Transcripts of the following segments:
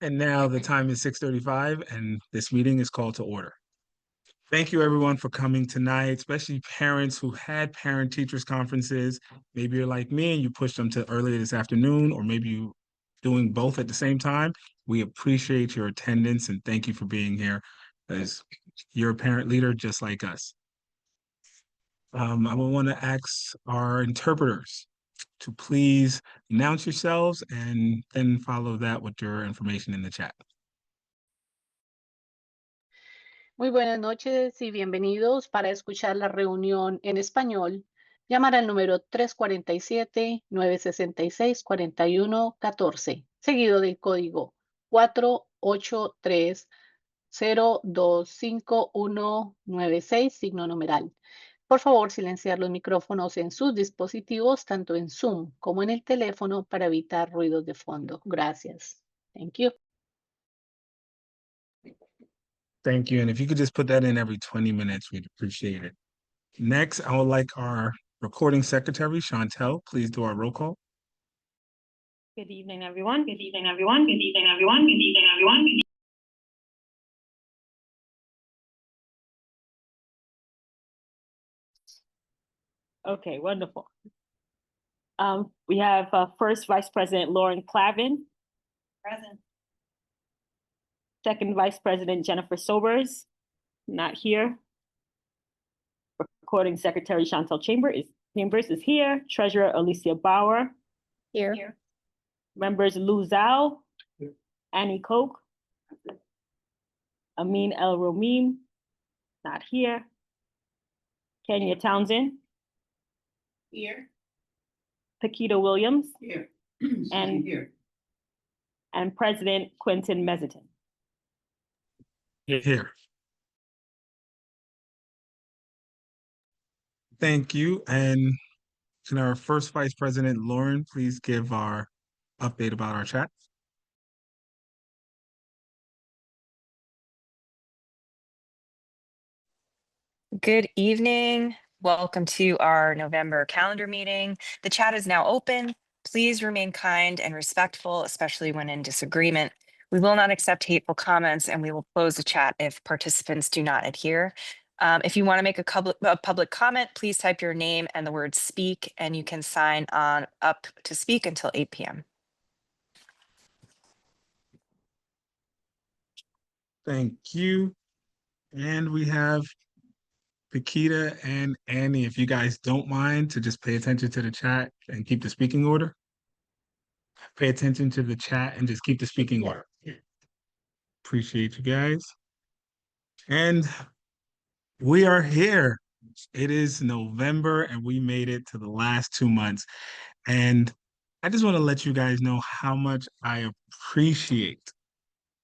And now the time is 6:35 and this meeting is called to order. Thank you everyone for coming tonight, especially parents who had parent-teachers conferences. Maybe you're like me and you pushed them to earlier this afternoon, or maybe you doing both at the same time. We appreciate your attendance and thank you for being here as you're a parent leader just like us. I would want to ask our interpreters to please announce yourselves and then follow that with your information in the chat. Muy buenas noches y bienvenidos. Para escuchar la reunión en español, llamar al número 347-966-4114, seguido del código 483-025-196, signo numeral. Por favor, silenciar los micrófonos en sus dispositivos, tanto en Zoom como en el teléfono, para evitar ruidos de fondo. Gracias. Thank you. Thank you. And if you could just put that in every 20 minutes, we'd appreciate it. Next, I would like our recording secretary, Chantel, please do our roll call. Good evening, everyone. Good evening, everyone. Good evening, everyone. Good evening, everyone. Okay, wonderful. We have first Vice President Lauren Clavin. Present. Second Vice President Jennifer Sobers, not here. Recording Secretary Chantel Chambers is here. Treasurer Alicia Bauer. Here. Members Lou Zhao. Here. Annie Koch. Amin El Romim, not here. Kenya Townsend. Here. Paquita Williams. Here. And here. And President Quentin Mezitin. Here. Thank you. And can our first Vice President, Lauren, please give our update about our chat? Good evening. Welcome to our November calendar meeting. The chat is now open. Please remain kind and respectful, especially when in disagreement. We will not accept hateful comments and we will close the chat if participants do not adhere. If you want to make a public comment, please type your name and the word speak, and you can sign on up to speak until 8 p.m. Thank you. And we have Paquita and Annie, if you guys don't mind to just pay attention to the chat and keep the speaking order. Pay attention to the chat and just keep the speaking order. Appreciate you guys. And we are here. It is November and we made it to the last 2 months. And I just want to let you guys know how much I appreciate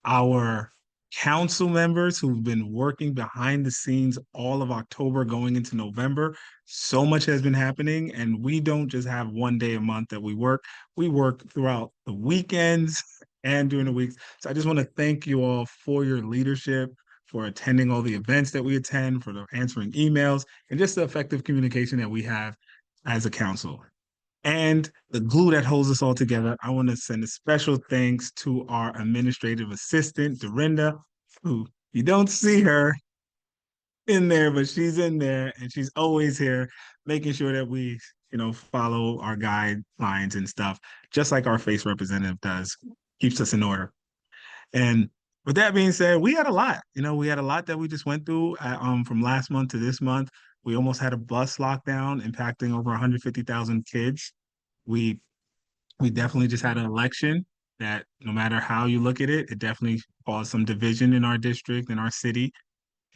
our council members who've been working behind the scenes all of October going into November. So much has been happening, and we don't just have one day a month that we work. We work throughout the weekends and during the weeks. So I just want to thank you all for your leadership, for attending all the events that we attend, for the answering emails, and just the effective communication that we have as a council. And the glue that holds us all together, I want to send a special thanks to our administrative assistant, Dorinda, who you don't see her in there, but she's in there and she's always here making sure that we, follow our guidelines and stuff, just like our face representative does, keeps us in order. And with that being said, we had a lot, we had a lot that we just went through from last month to this month. We almost had a bus lockdown impacting over 150,000 kids. We definitely just had an election that no matter how you look at it, it definitely caused some division in our district, in our city.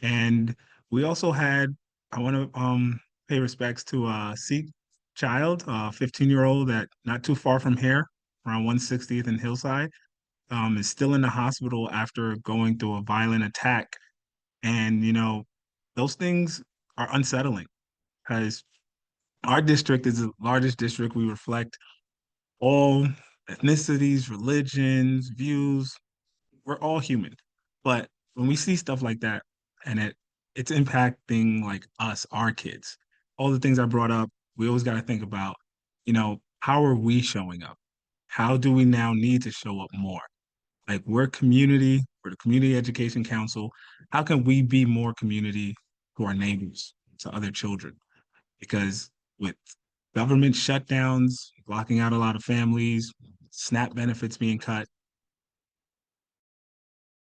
And we also had, I want to pay respects to a Sikh child, a 15-year-old that not too far from here, around 160th and Hillside, is still in the hospital after going through a violent attack. And, those things are unsettling because our district is the largest district. We reflect all ethnicities, religions, views. We're all human. But when we see stuff like that and it's impacting like us, our kids, all the things I brought up, we always got to think about, how are we showing up? How do we now need to show up more? Like we're community, we're the Community Education Council. How can we be more community to our neighbors, to other children? Because with government shutdowns, blocking out a lot of families, SNAP benefits being cut,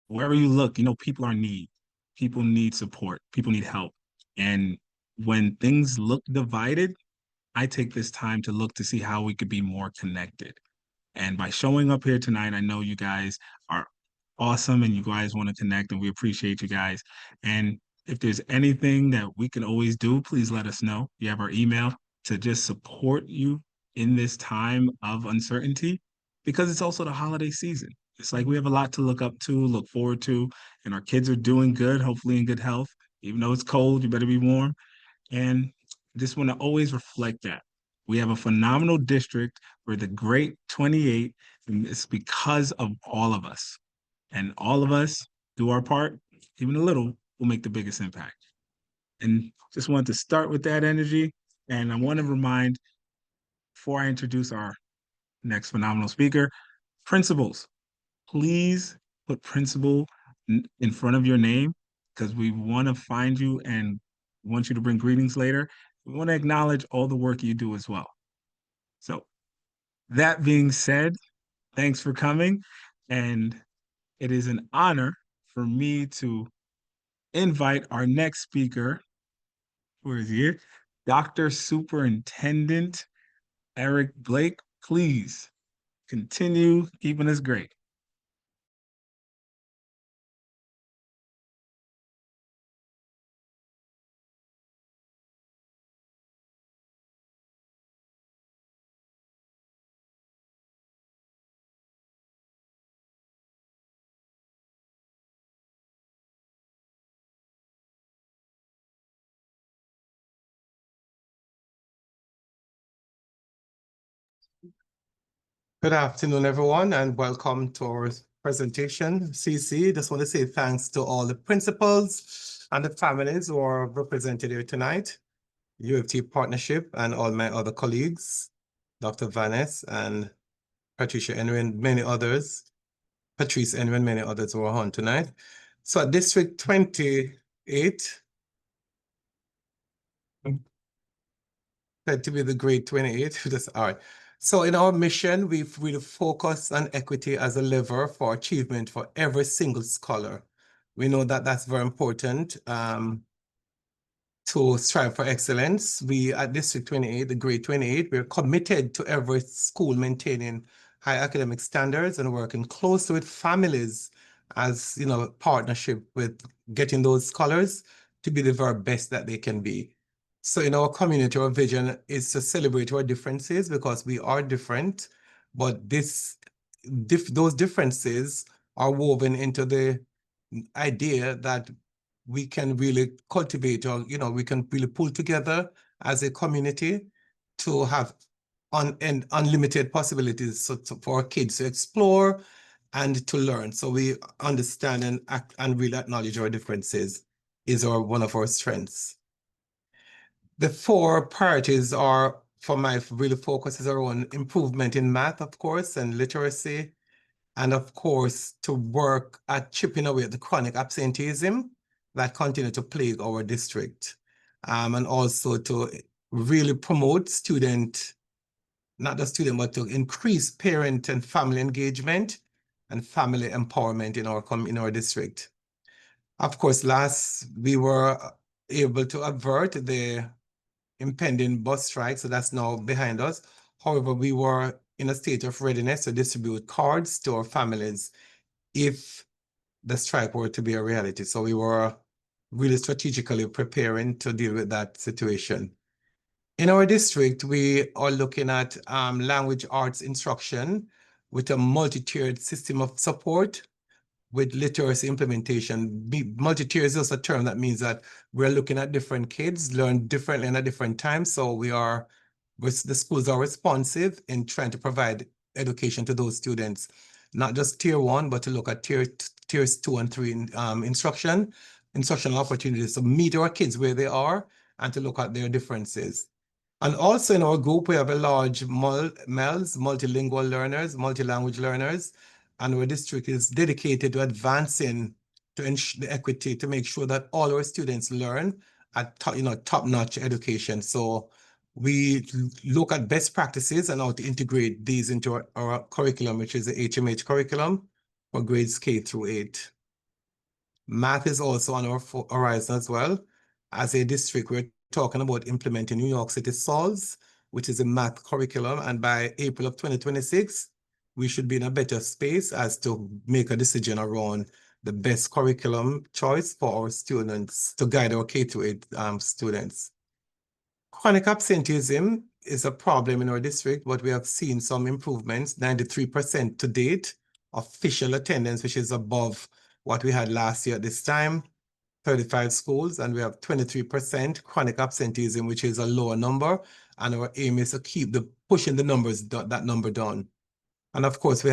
wherever you look, people are in need. People need support. People need help. And when things look divided, I take this time to look to see how we could be more connected. And by showing up here tonight, I know you guys are awesome and you guys want to connect, and we appreciate you guys. And if there's anything that we can always do, please let us know. You have our email to just support you in this time of uncertainty, because it's also the holiday season. It's like we have a lot to look up to, look forward to, and our kids are doing good, hopefully in good health. Even though it's cold, you better be warm. And just want to always reflect that. We have a phenomenal district. We're the great 28, and it's because of all of us. And all of us do our part, even a little, will make the biggest impact. And just wanted to start with that energy. And I want to remind, before I introduce our next phenomenal speaker, principals, please put principal in front of your name, because we want to find you and want you to bring greetings later. We want to acknowledge all the work you do as well. So that being said, thanks for coming. And it is an honor for me to invite our next speaker. Where is he here? Dr. Superintendent Eric Blake. Please continue keeping us great. Good afternoon, everyone, and welcome to our presentation. CC, just want to say thanks to all the principals and the families who are represented here tonight, UFT Partnership, and all my other colleagues, Dr. Vaness and Patricia Henry and many others, Patrice Henry and many others who are on tonight. So at District 28, said to be the grade 28, just all right. So in our mission, we've really focused on equity as a lever for achievement for every single scholar. We know that that's very important to strive for excellence. We at District 28, the grade 28, we're committed to every school maintaining high academic standards and working closely with families as, partnership with getting those scholars to be the very best that they can be. So in our community, our vision is to celebrate our differences because we are different, but those differences are woven into the idea that we can really cultivate, or we can really pull together as a community to have unlimited possibilities for our kids to explore and to learn. So we understand and act and really acknowledge our differences is one of our strengths. The 4 priorities are, for my really focuses are on improvement in math, of course, and literacy, and of course, to work at chipping away at the chronic absenteeism that continue to plague our district, and also to really promote not just student, but to increase parent and family engagement and family empowerment in our district. Of course, last we were able to avert the impending bus strike, so that's now behind us. However, we were in a state of readiness to distribute cards to our families if the strike were to be a reality. So we were really strategically preparing to deal with that situation. In our district, we are looking at language arts instruction with a multi-tiered system of support with literacy implementation. Multi-tier is just a term that means that we're looking at different kids, learn differently and at different times. So the schools are responsive in trying to provide education to those students, not just tier 1, but to look at tiers 2 and 3 instructional opportunities to meet our kids where they are and to look at their differences. And also in our group, we have a large multilingual learners, multi-language learners, and our district is dedicated to advancing to ensure the equity, to make sure that all our students learn at top-notch education. So we look at best practices and how to integrate these into our curriculum, which is the HMH curriculum for grades K through 8. Math is also on our horizon as well. As a district, we're talking about implementing New York City SOLS, which is a math curriculum. And by April of 2026, we should be in a better space as to make a decision around the best curriculum choice for our students to guide our K through 8 students. Chronic absenteeism is a problem in our district, but we have seen some improvements, 93% to date, official attendance, which is above what we had last year at this time, 35 schools, and we have 23% chronic absenteeism, which is a lower number, and our aim is to keep pushing the numbers, that number down. And of course, we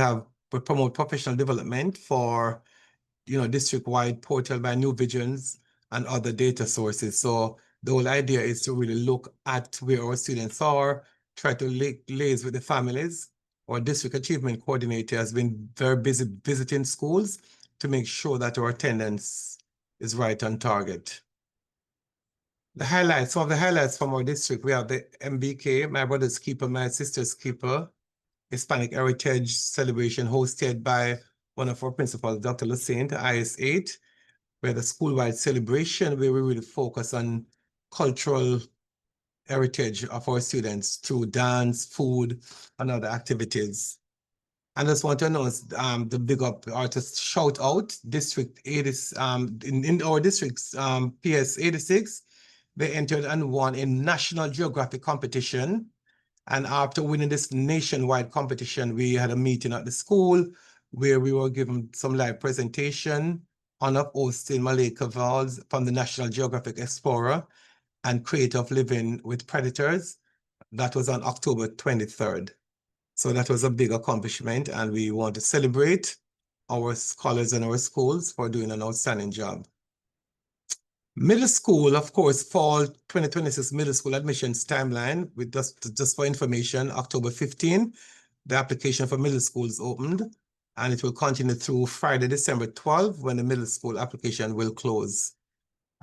promote professional development for, district-wide portal by New Visions and other data sources. So the whole idea is to really look at where our students are, try to liaise with the families. Our district achievement coordinator has been very busy visiting schools to make sure that our attendance is right on target. Some of the highlights from our district, we have the MBK, My Brother's Keeper, My Sister's Keeper, Hispanic Heritage Celebration hosted by one of our principals, Dr. Lucien, IS8, where the school-wide celebration where we really focus on cultural heritage of our students through dance, food, and other activities. I just want to announce the big up or to shout out District 80, in our district's PS 86, they entered and won a National Geographic competition. And after winning this nationwide competition, we had a meeting at the school where we were given some live presentation on hosting Malika Valls from the National Geographic Explorer and Creative Living with Predators. That was on October 23rd. So that was a big accomplishment, and we want to celebrate our scholars and our schools for doing an outstanding job. Middle school, of course, fall 2026 middle school admissions timeline, with just for information, October 15, the application for middle schools opened, and it will continue through Friday, December 12, when the middle school application will close.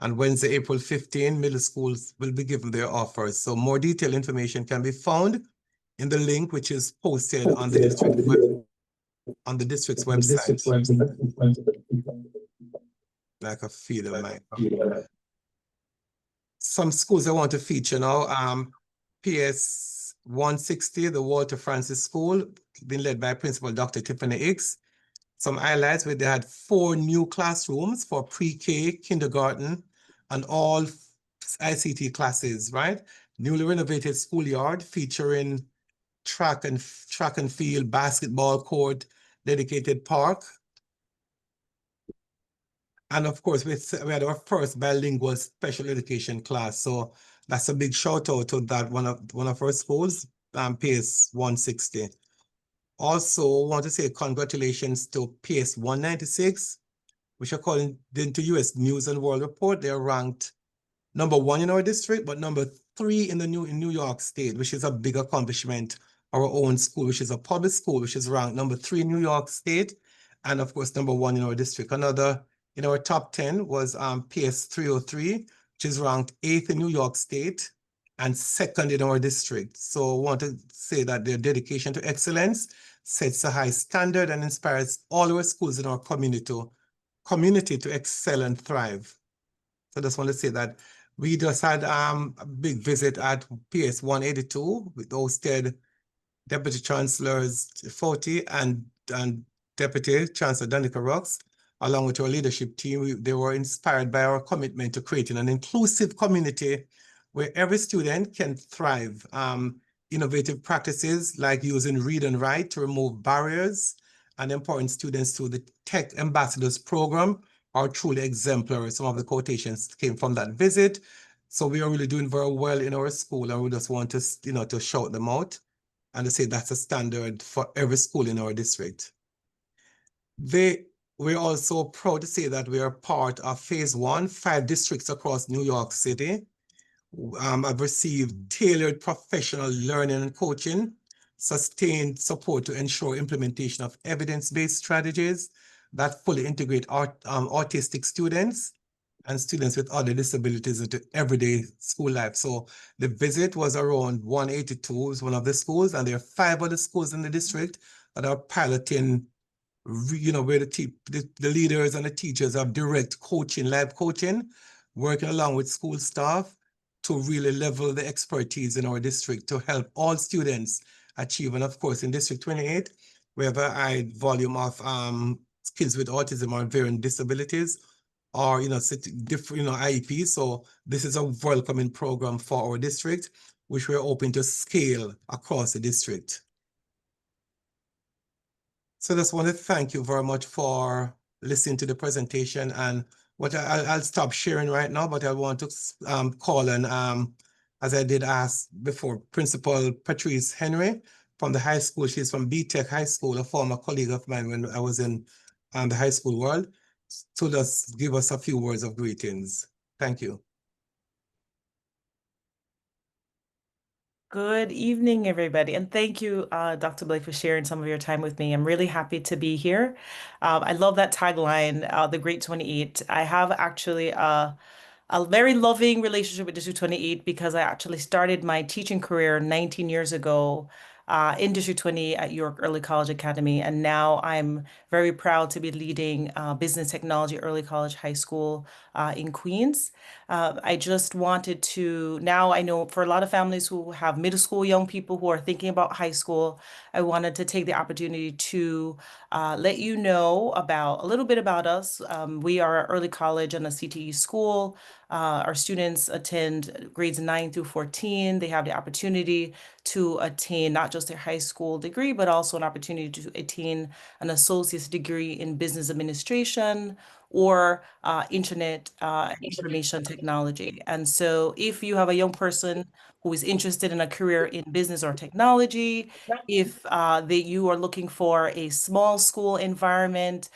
And Wednesday, April 15, middle schools will be given their offers. So more detailed information can be found in the link, which is posted on the district's website. Like a feeder mic. Some schools I want to feature now, PS 160, the Walter Francis School, been led by Principal Dr. Tiffany Hicks. Some highlights where they had 4 new classrooms for pre-K, kindergarten, and all ICT classes, right? Newly renovated schoolyard featuring track and field, basketball court, dedicated park. And of course, we had our first bilingual special education class. So that's a big shout out to that one of our schools, PS 160. Also want to say congratulations to PS 196, which according to US News and World Report, they're ranked #1 in our district, but #3 in New York State, which is a big accomplishment. Our own school, which is a public school, which is ranked #3 in New York State, and of course #1 in our district. Another in our top 10 was PS 303, which is ranked 8th in New York State and 2nd in our district. So I want to say that their dedication to excellence sets a high standard and inspires all our schools in our community to excel and thrive. So I just want to say that we just had a big visit at PS 182 with hosted Deputy Chancellors Foti and Deputy Chancellor Danica Rocks, along with our leadership team. They were inspired by our commitment to creating an inclusive community where every student can thrive. Innovative practices like using read and write to remove barriers and empowering students through the Tech Ambassadors Program are truly exemplary. Some of the quotations came from that visit. So we are really doing very well in our school, and we just want to, to shout them out and to say that's a standard for every school in our district. We're also proud to say that we are part of Phase 1, 5 districts across New York City. I've received tailored professional learning and coaching sustained support to ensure implementation of evidence-based strategies that fully integrate autistic students and students with other disabilities into everyday school life. So the visit was around 182, is one of the schools, and there are 5 other schools in the district that are piloting, where the leaders and the teachers have direct coaching, live coaching, working along with school staff to really level the expertise in our district to help all students achieve. And of course, in District 28, we have a high volume of kids with autism or varying disabilities, or different IEPs. So this is a welcoming program for our district, which we're hoping to scale across the district. So just want to thank you very much for listening to the presentation. And what I'll stop sharing right now, but I want to call on, as I did ask before, Principal Patrice Henry from the high school. She's from B-Tech High School, a former colleague of mine when I was in the high school world, to just give us a few words of greetings. Thank you. Good evening, everybody, and thank you, Dr. Blake, for sharing some of your time with me. I'm really happy to be here. I love that tagline, the Great 28. I have actually a very loving relationship with District 28 because I actually started my teaching career 19 years ago in District 28 at York Early College Academy, and now I'm very proud to be leading Business Technology Early College High School in Queens. I just wanted to, now I know for a lot of families who have middle school young people who are thinking about high school, I wanted to take the opportunity to let you know about a little bit about us. We are an early college and a CTE school. Our students attend grades 9 through 14. They have the opportunity to attain not just their high school degree, but also an opportunity to attain an associate's degree in business administration or internet information technology. And so if you have a young person who is interested in a career in business or technology, if you are looking for a small school environment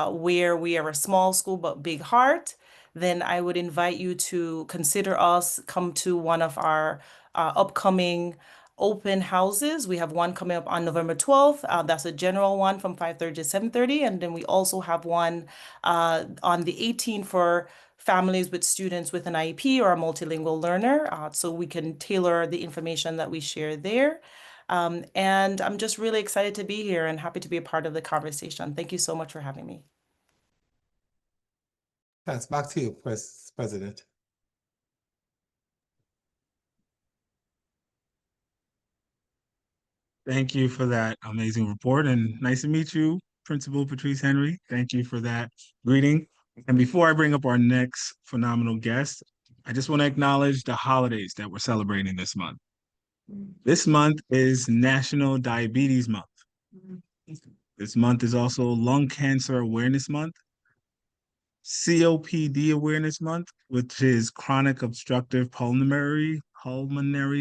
where we are a small school but big heart, then I would invite you to consider us, come to one of our upcoming open houses. We have one coming up on November 12th. That's a general one from 5:30 to 7:30. And then we also have one on the 18th for families with students with an IEP or a multilingual learner. So we can tailor the information that we share there. And I'm just really excited to be here and happy to be a part of the conversation. Thank you so much for having me. Thanks. Back to you, President. Thank you for that amazing report, and nice to meet you, Principal Patrice Henry. Thank you for that greeting. And before I bring up our next phenomenal guest, I just want to acknowledge the holidays that we're celebrating this month. This month is National Diabetes Month. This month is also Lung Cancer Awareness Month, COPD Awareness Month, which is Chronic Obstructive Pulmonary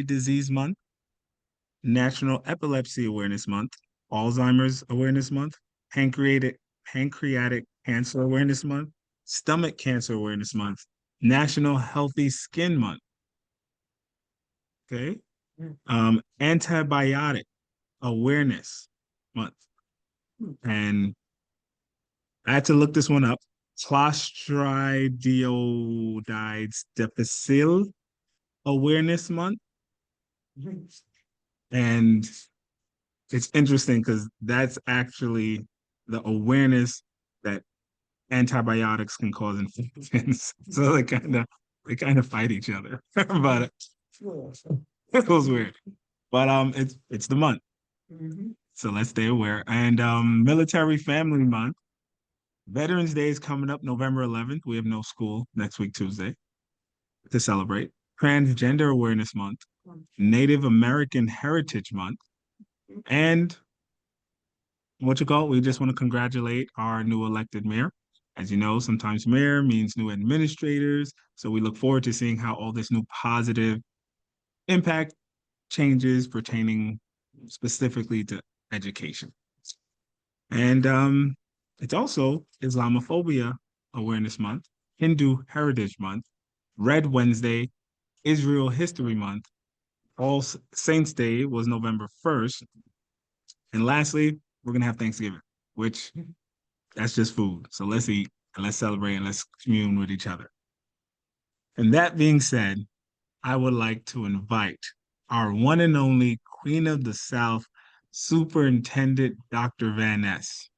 Disease Month, National Epilepsy Awareness Month, Alzheimer's Awareness Month, Pancreatic Cancer Awareness Month, Stomach Cancer Awareness Month, National Healthy Skin Month. Okay. Antibiotic Awareness Month. And I had to look this one up. Clostridial difficile Awareness Month. And it's interesting because that's actually the awareness that antibiotics can cause infections. So they kind of fight each other. But it was weird. But it's the month. So let's stay aware. And Military Family Month. Veterans Day is coming up November 11th. We have no school next week, Tuesday, to celebrate. Transgender Awareness Month, Native American Heritage Month, and we just want to congratulate our new elected mayor. As you know, sometimes mayor means new administrators. So we look forward to seeing how all this new positive impact changes pertaining specifically to education. And it's also Islamophobia Awareness Month, Hindu Heritage Month, Red Wednesday, Israel History Month. All Saints Day was November 1st, And lastly, we're gonna have Thanksgiving, which that's just food. So let's eat and let's celebrate and let's commune with each other. And that being said, I would like to invite our one and only Queen of the South, Superintendent Dr. Van Ness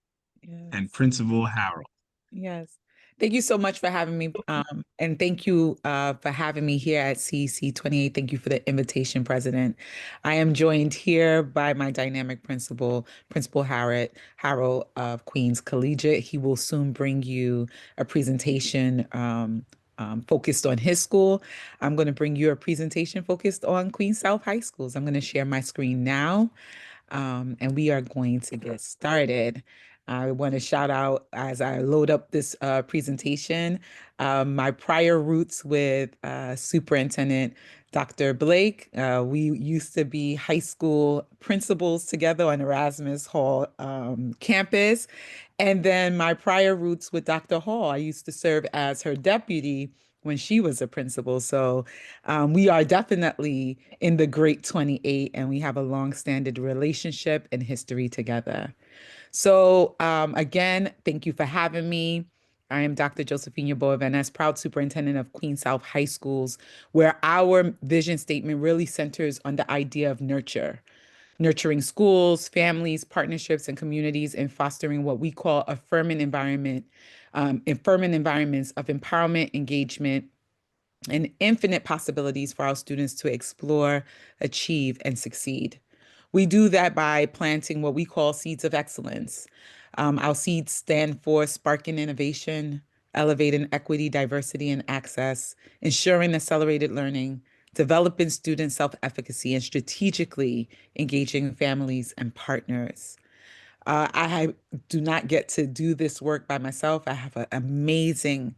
and Yes. Principal Harold. Yes. Thank you so much for having me. And thank you for having me here at CEC28. Thank you for the invitation, President. I am joined here by my dynamic principal, Principal Harold of Queens Collegiate. He will soon bring you a presentation focused on his school. I'm going to bring you a presentation focused on Queens South High Schools. I'm going to share my screen now. And we are going to get started. I want to shout out as I load up this presentation, my prior roots with Superintendent Dr. Blake. We used to be high school principals together on Erasmus Hall campus. And then my prior roots with Dr. Hall, I used to serve as her deputy when she was a principal. So we are definitely in the Great 28, and we have a long-standing relationship and history together. So again, thank you for having me. I am Dr. Josephine Van Ness, proud superintendent of Queens South High Schools, where our vision statement really centers on the idea of nurturing schools, families, partnerships, and communities, and fostering what we call affirming environments of empowerment, engagement, and infinite possibilities for our students to explore, achieve, and succeed. We do that by planting what we call seeds of excellence. Our seeds stand for sparking innovation, elevating equity, diversity, and access, ensuring accelerated learning, developing student self-efficacy, and strategically engaging families and partners. I do not get to do this work by myself. I have an amazing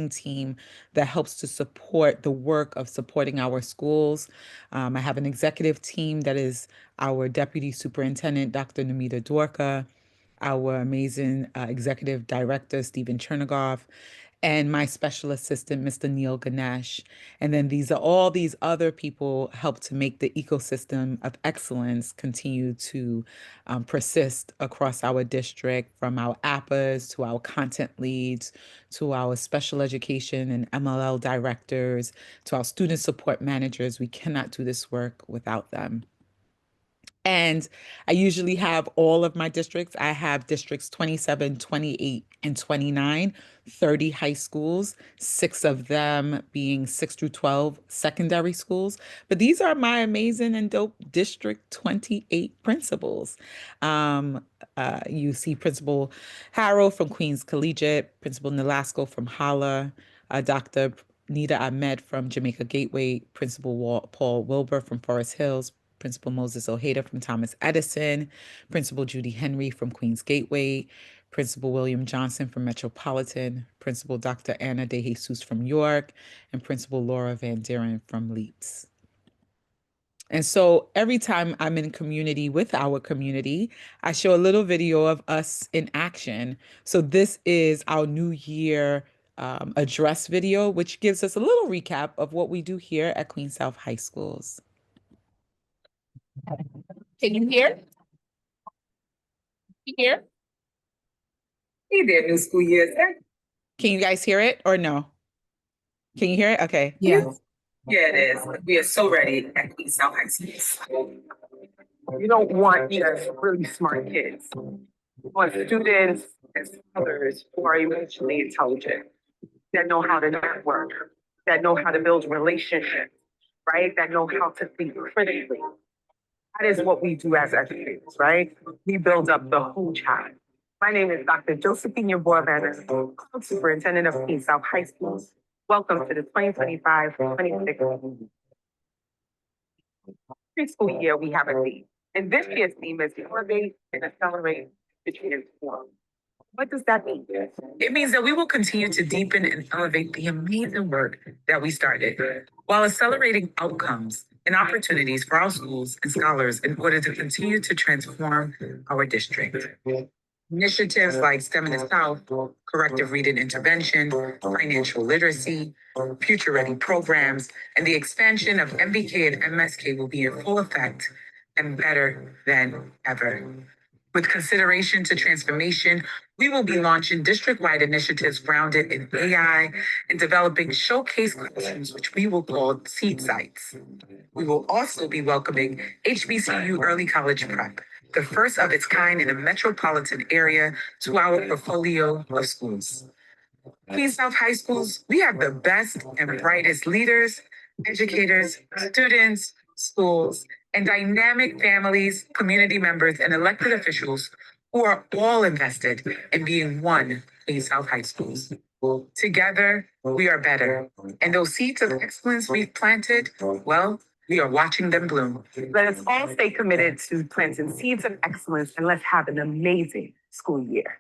team that helps to support the work of supporting our schools. I have an executive team that is our Deputy Superintendent, Dr. Namita Dwarka, our amazing Executive Director, Stephen Chernigoff, and my special assistant, Mr. Neil Ganesh. And then all these other people help to make the ecosystem of excellence continue to persist across our district, from our APPAs to our content leads, to our special education and MLL directors, to our student support managers. We cannot do this work without them. And I usually have all of my districts. I have districts 27, 28, and 29, 30 high schools, 6 of them being 6 through 12 secondary schools. But these are my amazing and dope District 28 principals. You see Principal Harold from Queens Collegiate, Principal Nolasco from Holla, Dr. Nita Ahmed from Jamaica Gateway, Principal Paul Wilbur from Forest Hills, Principal Moses Ojeda from Thomas Edison, Principal Judy Henry from Queens Gateway, Principal William Johnson from Metropolitan, Principal Dr. Anna De Jesus from York, and Principal Laura Van Deren from Leeds. And so every time I'm in community with our community, I show a little video of us in action. So this is our New Year address video, which gives us a little recap of what we do here at Queens South High Schools. Can you hear? You hear? Hey there, new school year. Can you guys hear it or no? Can you hear it? Okay. Yes. Yeah, it is. We are so ready at Queens South High School. You don't want just really smart kids. You want students and others who are emotionally intelligent, that know how to network, that know how to build relationships, right? That know how to think critically. That is what we do as educators, right? We build up the whole child. My name is Dr. Josephine Van Ness, Superintendent of Queens South High Schools. Welcome to the 2025-26 preschool year. We have a theme, and this year's theme is Elevate and Accelerate the Transform. What does that mean? It means that we will continue to deepen and elevate the amazing work that we started, while accelerating outcomes and opportunities for our schools and scholars in order to continue to transform our district. Initiatives like STEM in the South, corrective reading intervention, financial literacy, future ready programs, and the expansion of MBK and MSK will be in full effect and better than ever. With consideration to transformation, we will be launching district-wide initiatives grounded in AI and developing showcase classrooms, which we will call seed sites. We will also be welcoming HBCU Early College Prep, the first of its kind in a metropolitan area, to our portfolio of schools. Queens South High Schools, we have the best and brightest leaders, educators, students, schools, and dynamic families, community members, and elected officials who are all invested in being one Queens South High Schools. Together, we are better. And those seeds of excellence we've planted, well, we are watching them bloom. Let us all stay committed to planting seeds of excellence, and let's have an amazing school year.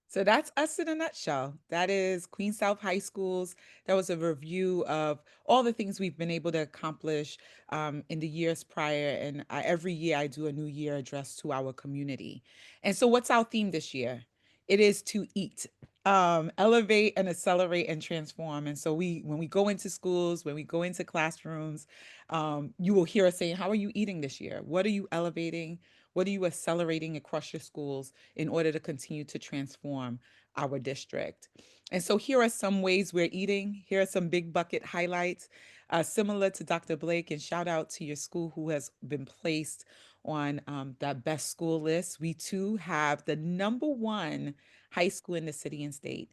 So that's us in a nutshell. That is Queen South High Schools. That was a review of all the things we've been able to accomplish in the years prior. And every year I do a New Year address to our community. And so what's our theme this year? It is to eat, elevate and accelerate and transform. And so when we go into schools, when we go into classrooms, you will hear us saying, how are you eating this year? What are you elevating? What are you accelerating across your schools in order to continue to transform our district? And so here are some ways we're eating. Here are some big bucket highlights, similar to Dr. Blake, and shout out to your school who has been placed on that best school list. We too have the #1 high school in the city and state,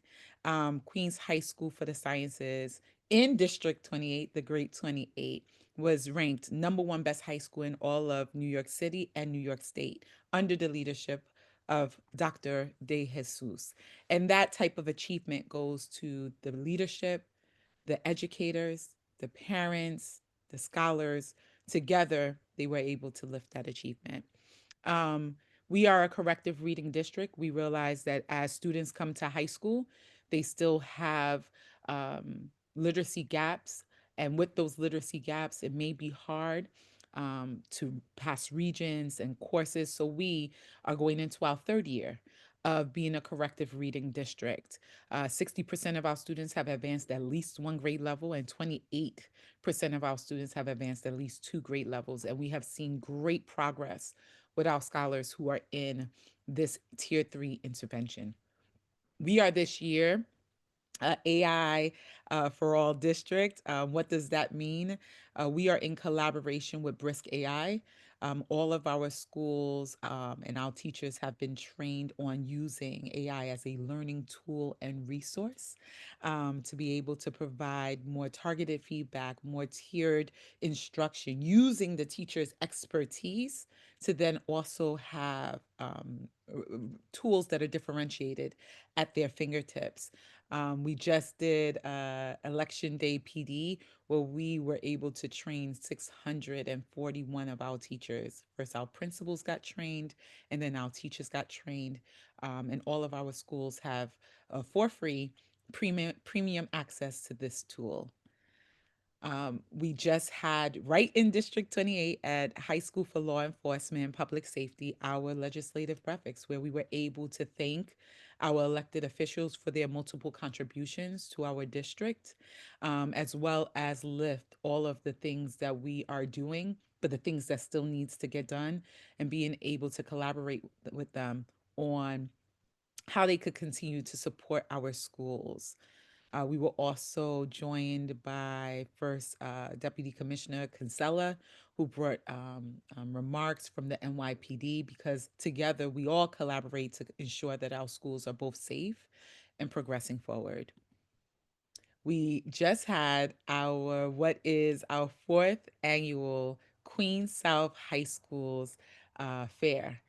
Queens High School for the Sciences in District 28, the Great 28. Was ranked #1 best high school in all of New York City and New York State under the leadership of Dr. De Jesus. And that type of achievement goes to the leadership, the educators, the parents, the scholars. Together, they were able to lift that achievement. We are a corrective reading district. We realize that as students come to high school, they still have literacy gaps. And with those literacy gaps, it may be hard to pass regions and courses. So we are going into our 3rd year of being a corrective reading district. 60% of our students have advanced at least 1 grade level, and 28% of our students have advanced at least 2 grade levels. And we have seen great progress with our scholars who are in this Tier 3 intervention. We are this year AI for All District. What does that mean? We are in collaboration with Brisk AI. All of our schools and our teachers have been trained on using AI as a learning tool and resource to be able to provide more targeted feedback, more tiered instruction, using the teacher's expertise to then also have tools that are differentiated at their fingertips. We just did Election Day PD, where we were able to train 641 of our teachers. First, our principals got trained, and then our teachers got trained. And all of our schools have, for free, premium access to this tool. We just had right in District 28 at High School for Law Enforcement and Public Safety, our legislative breakfast, where we were able to thank our elected officials for their multiple contributions to our district, as well as lift all of the things that we are doing, but the things that still needs to get done, and being able to collaborate with them on how they could continue to support our schools. We were also joined by First Deputy Commissioner Kinsella, who brought remarks from the NYPD, because together we all collaborate to ensure that our schools are both safe and progressing forward. We just had what is our 4th annual Queens South High Schools fair.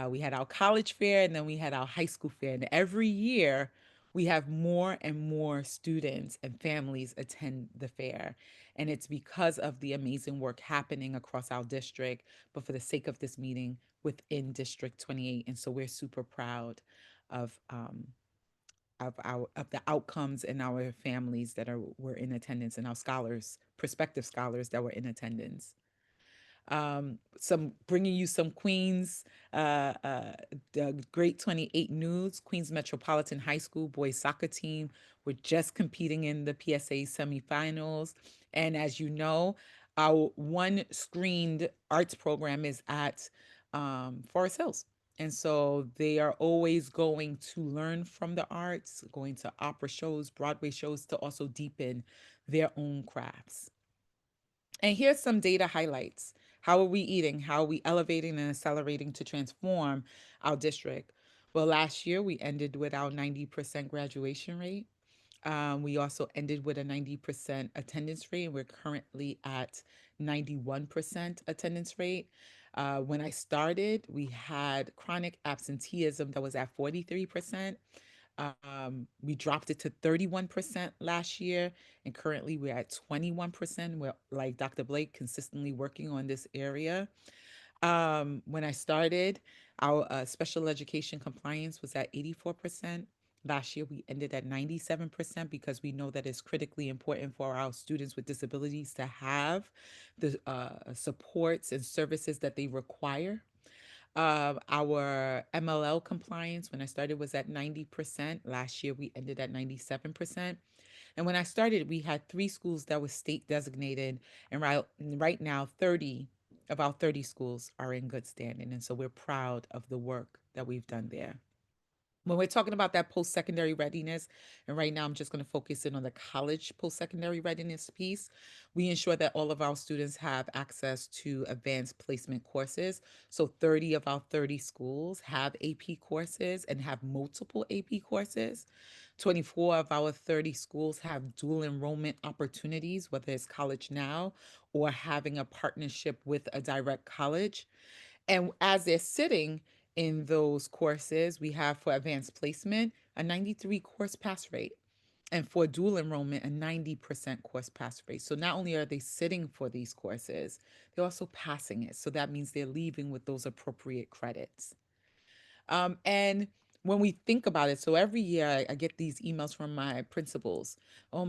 We had our college fair, and then we had our high school fair. And every year we have more and more students and families attend the fair. And it's because of the amazing work happening across our district, but for the sake of this meeting, within District 28. And so we're super proud of the outcomes and our families that were in attendance, and our scholars, prospective scholars that were in attendance. Bringing you some Queens, the Great 28 news. Queens Metropolitan High School boys soccer team were just competing in the PSA semifinals. And as you know, Our one screened arts program is at Forest Hills. And so they are always going to learn from the arts, going to opera shows, Broadway shows to also deepen their own crafts. And here's some data highlights. How are we eating? How are we elevating and accelerating to transform our district? Well, last year we ended with our 90% graduation rate. We also ended with a 90% attendance rate, and we're currently at 91% attendance rate. When I started, we had chronic absenteeism that was at 43%. We dropped it to 31% last year, and currently we're at 21%. We're, like Dr. Blake, consistently working on this area. When I started, our special education compliance was at 84%. Last year, we ended at 97% because we know that it's critically important for our students with disabilities to have the supports and services that they require. Our MLL compliance, when I started, was at 90%. Last year, we ended at 97%. And when I started, we had 3 schools that were state designated, and right now, 30 of our 30 schools are in good standing. And so we're proud of the work that we've done there. When we're talking about that post-secondary readiness, and right now I'm just going to focus in on the college post-secondary readiness piece, we ensure that all of our students have access to advanced placement courses. So 30 of our 30 schools have AP courses and have multiple AP courses. 24 of our 30 schools have dual enrollment opportunities, whether it's College Now or having a partnership with a direct college. And as they're sitting in those courses, we have for advanced placement a 93 course pass rate. And for dual enrollment, a 90% course pass rate. So not only are they sitting for these courses, they're also passing it. So that means they're leaving with those appropriate credits. And when we think about it, so every year I get these emails from my principals. Oh,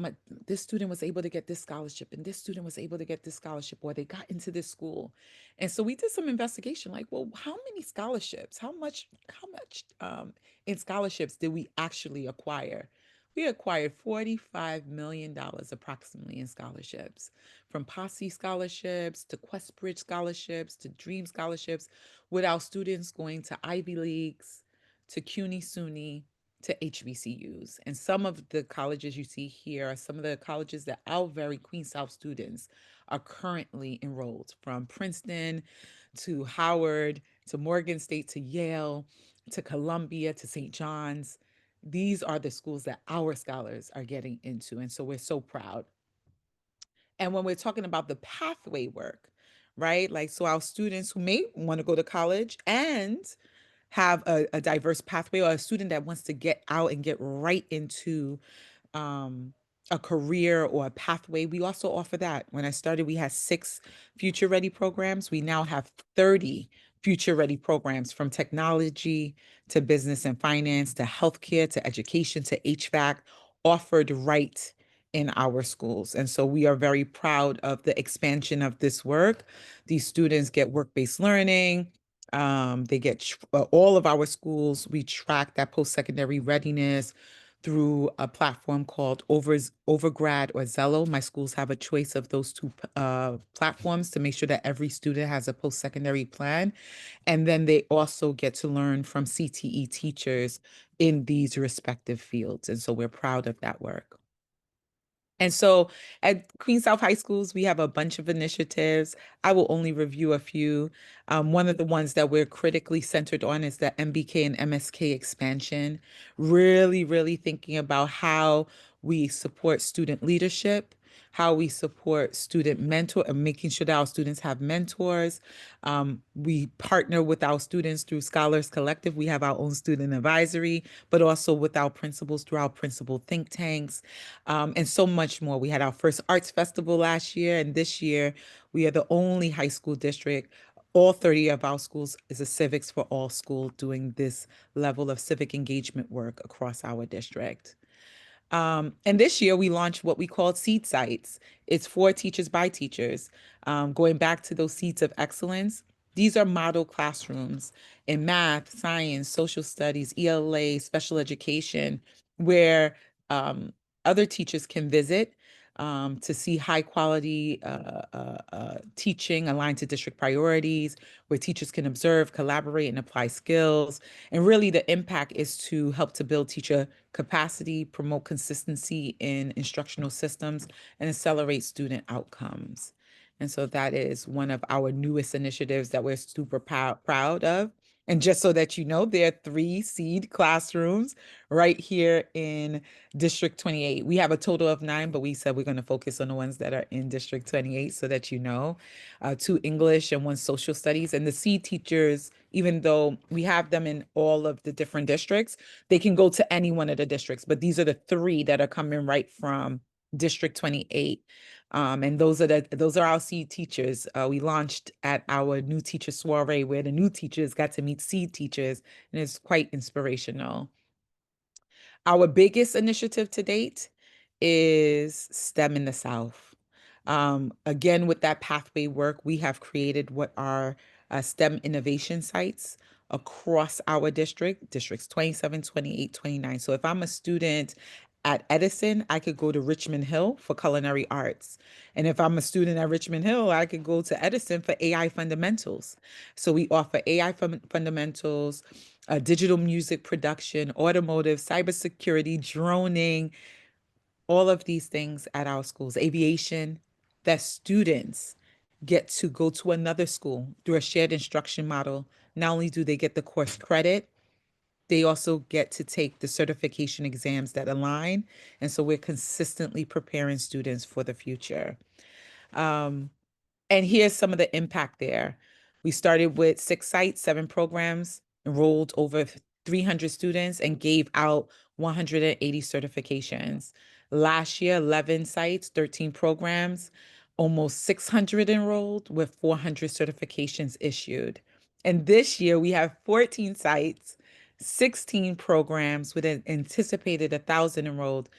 this student was able to get this scholarship, and this student was able to get this scholarship, or they got into this school. And so we did some investigation, like, well, how many scholarships? How much in scholarships did we actually acquire? We acquired $45 million approximately in scholarships, from Posse scholarships to Questbridge scholarships to Dream scholarships, with our students going to Ivy Leagues, to CUNY SUNY, to HBCUs. And some of the colleges you see here are some of the colleges that our very Queen South students are currently enrolled, from Princeton to Howard to Morgan State to Yale to Columbia to St. John's. These are the schools that our scholars are getting into. And so we're so proud. And when we're talking about the pathway work, right? Like, so our students who may want to go to college and have a diverse pathway, or a student that wants to get out and get right into a career or a pathway, we also offer that. When I started, we had 6 future ready programs. We now have 30 future ready programs, from technology to business and finance to healthcare to education to HVAC, offered right in our schools. And so we are very proud of the expansion of this work. These students get work-based learning. They get all of our schools, we track that post-secondary readiness through a platform called Overgrad or Zello. My schools have a choice of those 2 platforms to make sure that every student has a post-secondary plan. And then they also get to learn from CTE teachers in these respective fields. And so we're proud of that work. And so at Queen South High Schools, we have a bunch of initiatives. I will only review a few. One of the ones that we're critically centered on is the MBK and MSK expansion, really, really thinking about how we support student leadership, how we support student mentor, and making sure that our students have mentors. We partner with our students through Scholars Collective. We have our own student advisory, but also with our principals through our principal think tanks, and so much more. We had our first arts festival last year, and this year we are the only high school district. All 30 of our schools is a Civics for All school doing this level of civic engagement work across our district. And this year we launched what we call seed sites. It's for teachers by teachers. Going back to those seeds of excellence, these are model classrooms in math, science, social studies, ELA, special education, where other teachers can visit. to see high quality teaching aligned to district priorities, where teachers can observe, collaborate, and apply skills. And really the impact is to help to build teacher capacity, promote consistency in instructional systems, and accelerate student outcomes. And so that is one of our newest initiatives that we're super proud of. And just so that you know, there are 3 seed classrooms right here in District 28. We have a total of 9, but we said we're going to focus on the ones that are in District 28 so that you know. 2 English and 1 social studies. And the seed teachers, even though we have them in all of the different districts, they can go to any one of the districts. But these are the 3 that are coming right from District 28. And those are our seed teachers. We launched at our new teacher soiree where the new teachers got to meet seed teachers, and it's quite inspirational. Our biggest initiative to date is STEM in the South. Again, with that pathway work, we have created what are STEM innovation sites across our districts 27, 28, 29. So if I'm a student at Edison, I could go to Richmond Hill for culinary arts. And if I'm a student at Richmond Hill, I could go to Edison for AI fundamentals. So we offer AI fundamentals, digital music production, automotive, cybersecurity, droning, all of these things at our schools, aviation, that students get to go to another school through a shared instruction model. Not only do they get the course credit, they also get to take the certification exams that align. And so we're consistently preparing students for the future. And here's some of the impact there. We started with 6 sites, 7 programs, enrolled over 300 students, and gave out 180 certifications. Last year, 11 sites, 13 programs, almost 600 enrolled with 400 certifications issued. And this year, we have 14 sites, 16 programs with an anticipated 1,000 enrolled,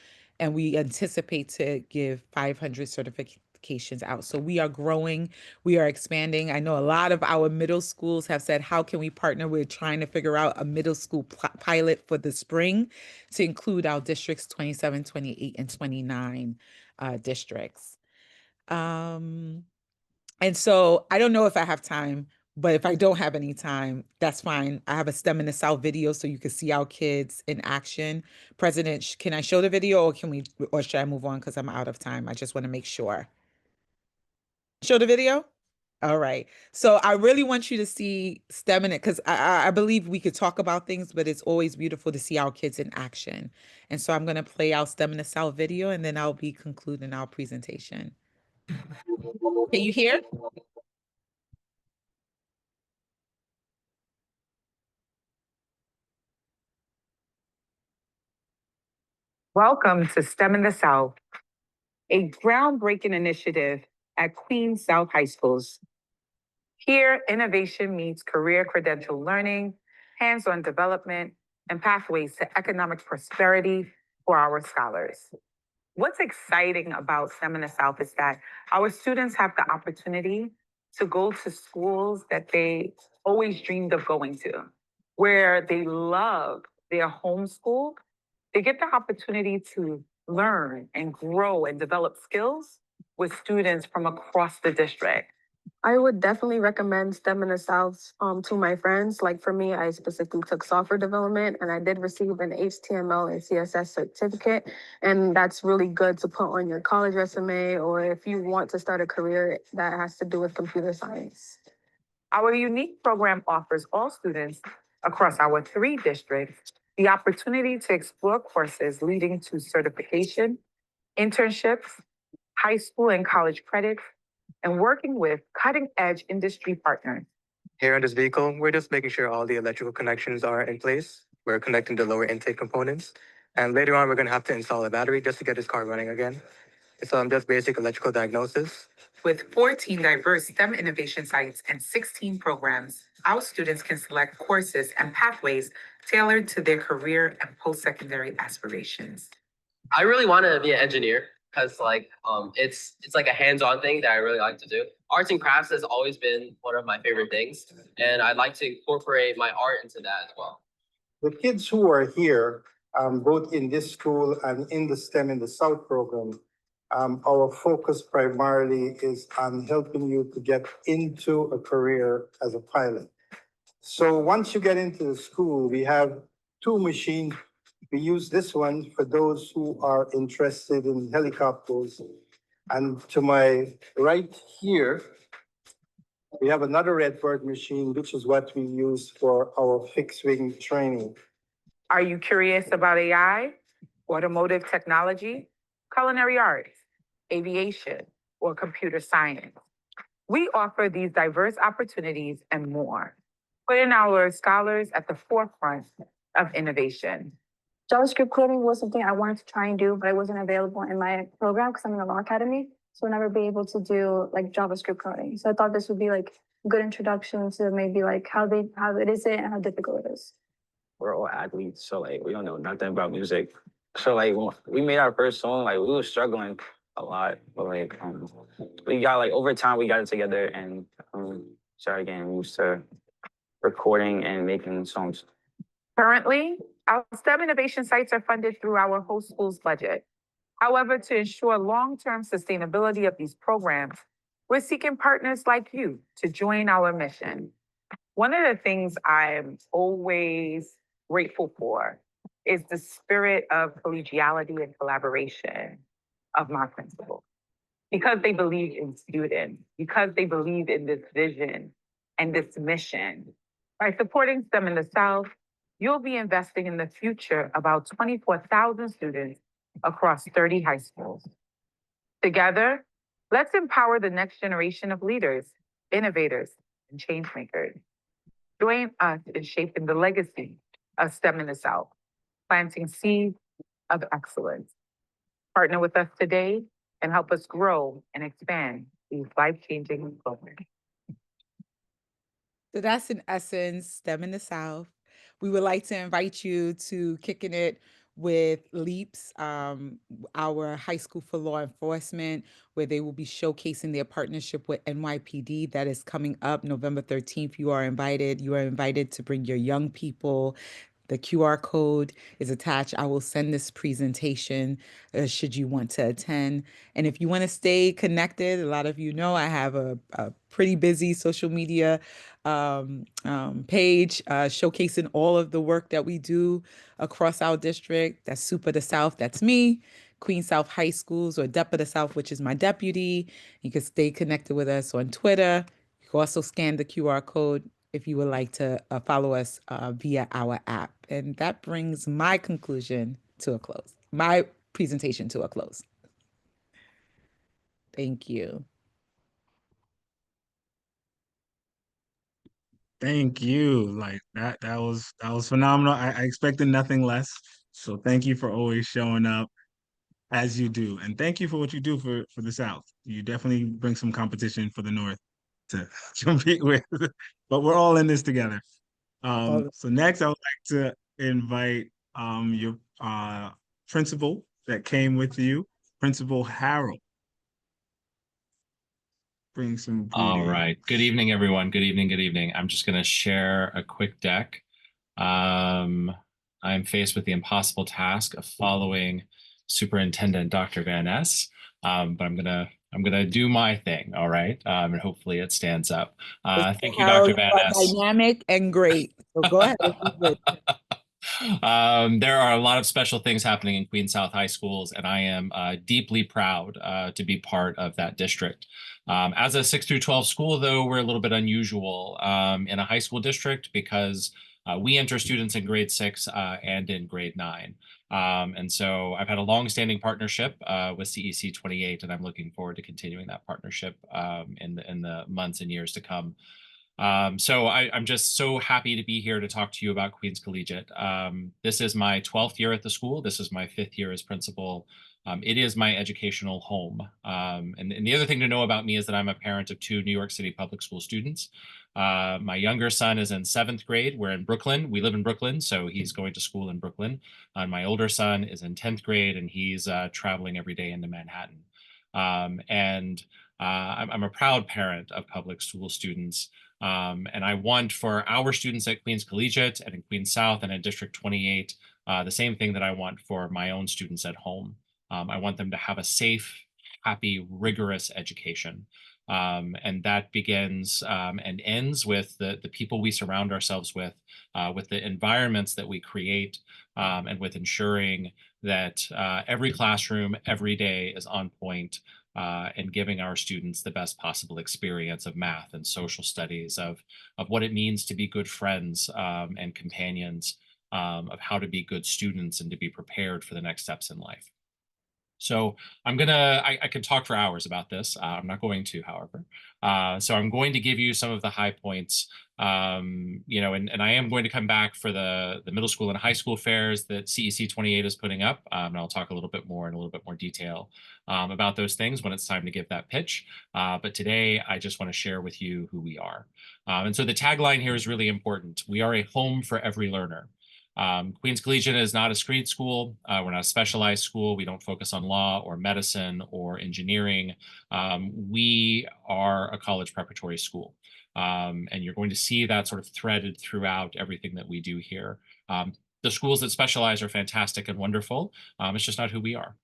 and we anticipate to give 500 certifications out. So we are growing, we are expanding. I know a lot of our middle schools have said, how can we partner? We're trying to figure out a middle school pilot for the spring to include our districts 27, 28, and 29 districts. And so I don't know if I have time, but if I don't have any time, that's fine. I have a STEM in the South video so you can see our kids in action. President, can I show the video, or should I move on because I'm out of time? I just want to make sure. Show the video? All right. So I really want you to see STEM in it because I believe we could talk about things, but it's always beautiful to see our kids in action. And so I'm going to play our STEM in the South video, and then I'll be concluding our presentation. Can you hear? Welcome to STEM in the South, a groundbreaking initiative at Queens South High Schools. Here, innovation meets career credential learning, hands-on development, and pathways to economic prosperity for our scholars. What's exciting about STEM in the South is that our students have the opportunity to go to schools that they always dreamed of going to, where they love their home school. They get the opportunity to learn and grow and develop skills with students from across the district. I would definitely recommend STEM in the South to my friends. Like for me, I specifically took software development and I did receive an HTML and CSS certificate. And that's really good to put on your college resume or if you want to start a career that has to do with computer science. Our unique program offers all students across our 3 districts the opportunity to explore courses leading to certification, internships, high school and college credits, and working with cutting-edge industry partners. Here on this vehicle, we're just making sure all the electrical connections are in place. We're connecting the lower intake components. And later on, we're going to have to install a battery just to get this car running again. So just basic electrical diagnosis. With 14 diverse STEM innovation sites and 16 programs, our students can select courses and pathways tailored to their career and post-secondary aspirations. I really want to be an engineer because it's like a hands-on thing that I really like to do. Arts and crafts has always been one of my favorite things, and I'd like to incorporate my art into that as well. The kids who are here, both in this school and in the STEM in the South program, Our focus primarily is on helping you to get into a career as a pilot. So once you get into the school, we have 2 machines. We use this one for those who are interested in helicopters. And to my right here, we have another Redbird machine, which is what we use for our fixed wing training. Are you curious about AI, automotive technology, culinary arts, aviation, or computer science? We offer these diverse opportunities and more, putting our scholars at the forefront of innovation. JavaScript coding was something I wanted to try and do, but it wasn't available in my program because I'm in a law academy. So I'll never be able to do like JavaScript coding. So I thought this would be like a good introduction to maybe like how it is and how difficult it is. We're all athletes, so like we don't know nothing about music. So like when we made our first song, like we were struggling a lot, but like we got like over time we got it together and started getting used to recording and making songs. Currently, our STEM innovation sites are funded through our host school's budget. However, to ensure long-term sustainability of these programs, we're seeking partners like you to join our mission. One of the things I'm always grateful for is the spirit of collegiality and collaboration of my principal. Because they believe in students, because they believe in this vision and this mission. By supporting STEM in the South, you'll be investing in the future of about 24,000 students across 30 high schools. Together, let's empower the next generation of leaders, innovators, and change makers. Join us in shaping the legacy of STEM in the South, planting seeds of excellence. Partner with us today and help us grow and expand these life-changing programs. So that's in essence STEM in the South. We would like to invite you to Kicking It with LEAPS, our high school for law enforcement, where they will be showcasing their partnership with NYPD. That is coming up November 13th. You are invited. You are invited to bring your young people. The QR code is attached. I will send this presentation should you want to attend. And if you want to stay connected, a lot of you know I have a pretty busy social media page showcasing all of the work that we do across our district. That's Super the South, that's me. Queen South High Schools, or DEPA the South, which is my deputy. You can stay connected with us on Twitter. You can also scan the QR code if you would like to follow us via our app. And that brings my conclusion to a close, my presentation to a close. Thank you. Thank you. Like that was phenomenal. I expected nothing less. So thank you for always showing up as you do. And thank you for what you do for the South. You definitely bring some competition for the North to compete with. But we're all in this together. So next I would like to invite your principal that came with you, Principal Harold. Bring some All right. Good evening, everyone. Good evening. Good evening. I'm just going to share a quick deck. I'm faced with the impossible task of following Superintendent Dr. Van Ness, but I'm gonna do my thing. All right, and hopefully it stands up. Thank you, Dr. Van Ness. Dynamic and great. So go ahead. There are a lot of special things happening in Queen South High Schools, and I am deeply proud to be part of that district. As a 6 through 12 school, though, we're a little bit unusual in a high school district because we enter students in grade 6 and in grade 9. And so I've had a long-standing partnership with CEC28, and I'm looking forward to continuing that partnership in the months and years to come. So I'm just so happy to be here to talk to you about Queens Collegiate. This is my 12th year at the school. This is my 5th year as principal. It is my educational home. And the other thing to know about me is that I'm a parent of 2 New York City public school students. My younger son is in 7th grade. We're in Brooklyn. We live in Brooklyn, so he's going to school in Brooklyn. And my older son is in 10th grade, and he's traveling every day into Manhattan. I'm a proud parent of public school students. And I want for our students at Queens Collegiate and in Queens South and in District 28, the same thing that I want for my own students at home. I want them to have a safe, happy, rigorous education. And that begins and ends with the people we surround ourselves with the environments that we create, and with ensuring that every classroom, every day is on point, and giving our students the best possible experience of math and social studies, of what it means to be good friends and companions, of how to be good students and to be prepared for the next steps in life. So I could talk for hours about this. I'm not going to, however. So I'm going to give you some of the high points, and I am going to come back for the middle school and high school fairs that CEC28 is putting up. And I'll talk a little bit more in a little bit more detail about those things when it's time to give that pitch. But today, I just want to share with you who we are. And so the tagline here is really important. We are a home for every learner. Queens Collegiate is not a screed school. We're not a specialized school. We don't focus on law or medicine or engineering. We are a college preparatory school. And you're going to see that sort of threaded throughout everything that we do here. The schools that specialize are fantastic and wonderful. It's just not who we are.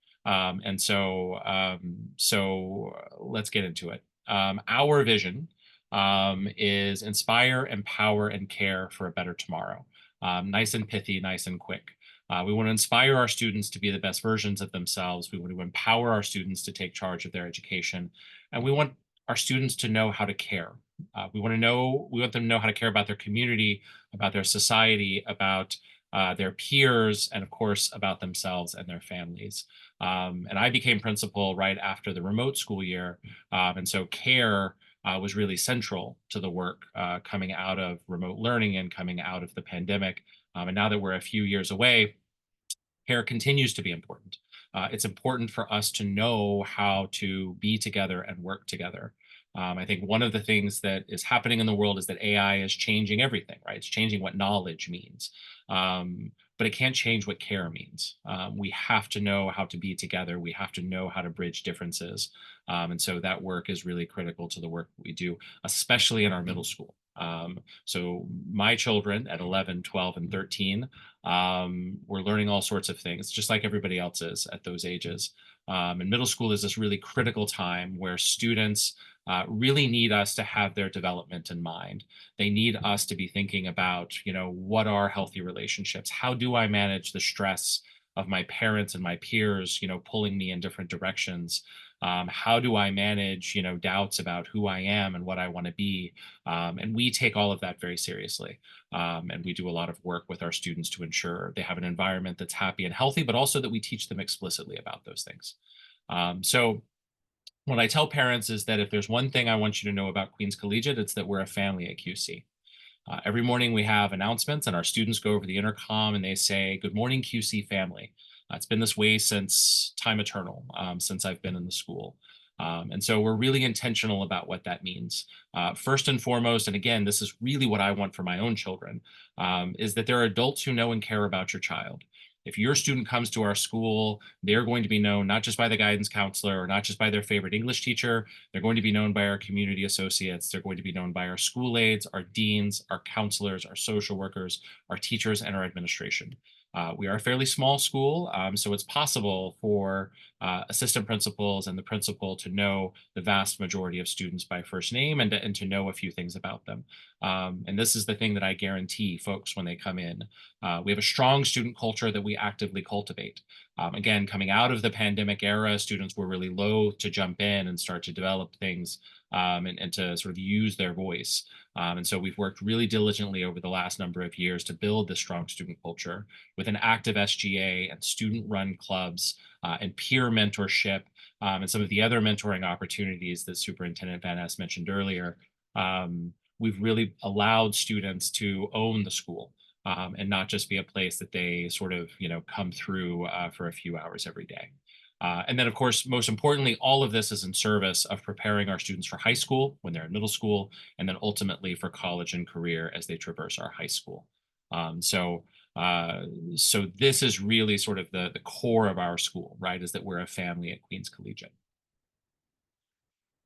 So let's get into it. Our vision is inspire, empower, and care for a better tomorrow. Nice and pithy, nice and quick. We want to inspire our students to be the best versions of themselves. We want to empower our students to take charge of their education. And we want our students to know how to care. We want them to know how to care about their community, about their society, about their peers, and of course, about themselves and their families. And I became principal right after the remote school year. And so care was really central to the work coming out of remote learning and coming out of the pandemic. And now that we're a few years away, care continues to be important. It's important for us to know how to be together and work together. I think one of the things that is happening in the world is that AI is changing everything, right? It's changing what knowledge means. But it can't change what care means. We have to know how to be together. We have to know how to bridge differences. And so that work is really critical to the work we do, especially in our middle school. So my children at 11, 12, and 13 were learning all sorts of things, just like everybody else is at those ages. And middle school is this really critical time where students really need us to have their development in mind. They need us to be thinking about, what are healthy relationships? How do I manage the stress of my parents and my peers, pulling me in different directions? How do I manage, doubts about who I am and what I want to be? And we take all of that very seriously. And we do a lot of work with our students to ensure they have an environment that's happy and healthy, but also that we teach them explicitly about those things. So what I tell parents is that if there's one thing I want you to know about Queens Collegiate, it's that we're a family at QC. Every morning we have announcements and our students go over the intercom and they say, "Good morning, QC family." It's been this way since time eternal, since I've been in the school. And so we're really intentional about what that means. First and foremost, and again, this is really what I want for my own children, is that there are adults who know and care about your child. If your student comes to our school, they're going to be known not just by the guidance counselor or not just by their favorite English teacher, they're going to be known by our community associates, they're going to be known by our school aides, our deans, our counselors, our social workers, our teachers, and our administration. We are a fairly small school, so it's possible for assistant principals and the principal to know the vast majority of students by first name and to know a few things about them. And this is the thing that I guarantee folks when they come in. We have a strong student culture that we actively cultivate. Again, coming out of the pandemic era, students were really loath to jump in and start to develop things and to sort of use their voice. And so we've worked really diligently over the last number of years to build this strong student culture with an active SGA and student-run clubs and peer mentorship and some of the other mentoring opportunities that Superintendent Van Ness mentioned earlier. We've really allowed students to own the school and not just be a place that they sort of, come through for a few hours every day. And then, of course, most importantly, all of this is in service of preparing our students for high school when they're in middle school, and then ultimately for college and career as they traverse our high school. So this is really sort of the core of our school, right, is that we're a family at Queens Collegiate.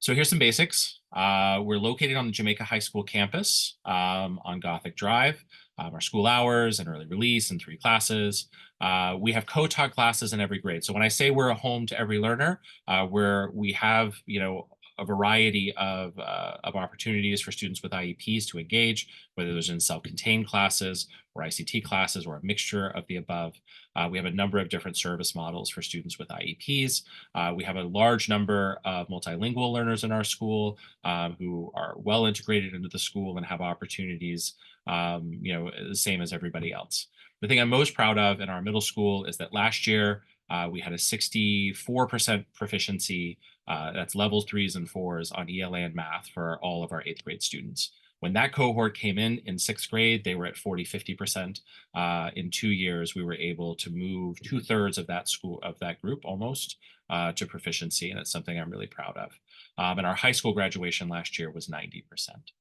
So here's some basics. We're located on the Jamaica High School campus on Gothic Drive. Our school hours and early release and 3 classes. We have co-taught classes in every grade. So when I say we're a home to every learner, we have, a variety of opportunities for students with IEPs to engage, whether those in self-contained classes or ICT classes or a mixture of the above. We have a number of different service models for students with IEPs. We have a large number of multilingual learners in our school who are well integrated into the school and have opportunities, the same as everybody else. The thing I'm most proud of in our middle school is that last year we had a 64% proficiency, that's levels 3s and 4s on ELA and math for all of our 8th grade students. When that cohort came in 6th grade, they were at 50%. In 2 years, we were able to move 2/3 of that group almost to proficiency, and it's something I'm really proud of. And our high school graduation last year was 90%.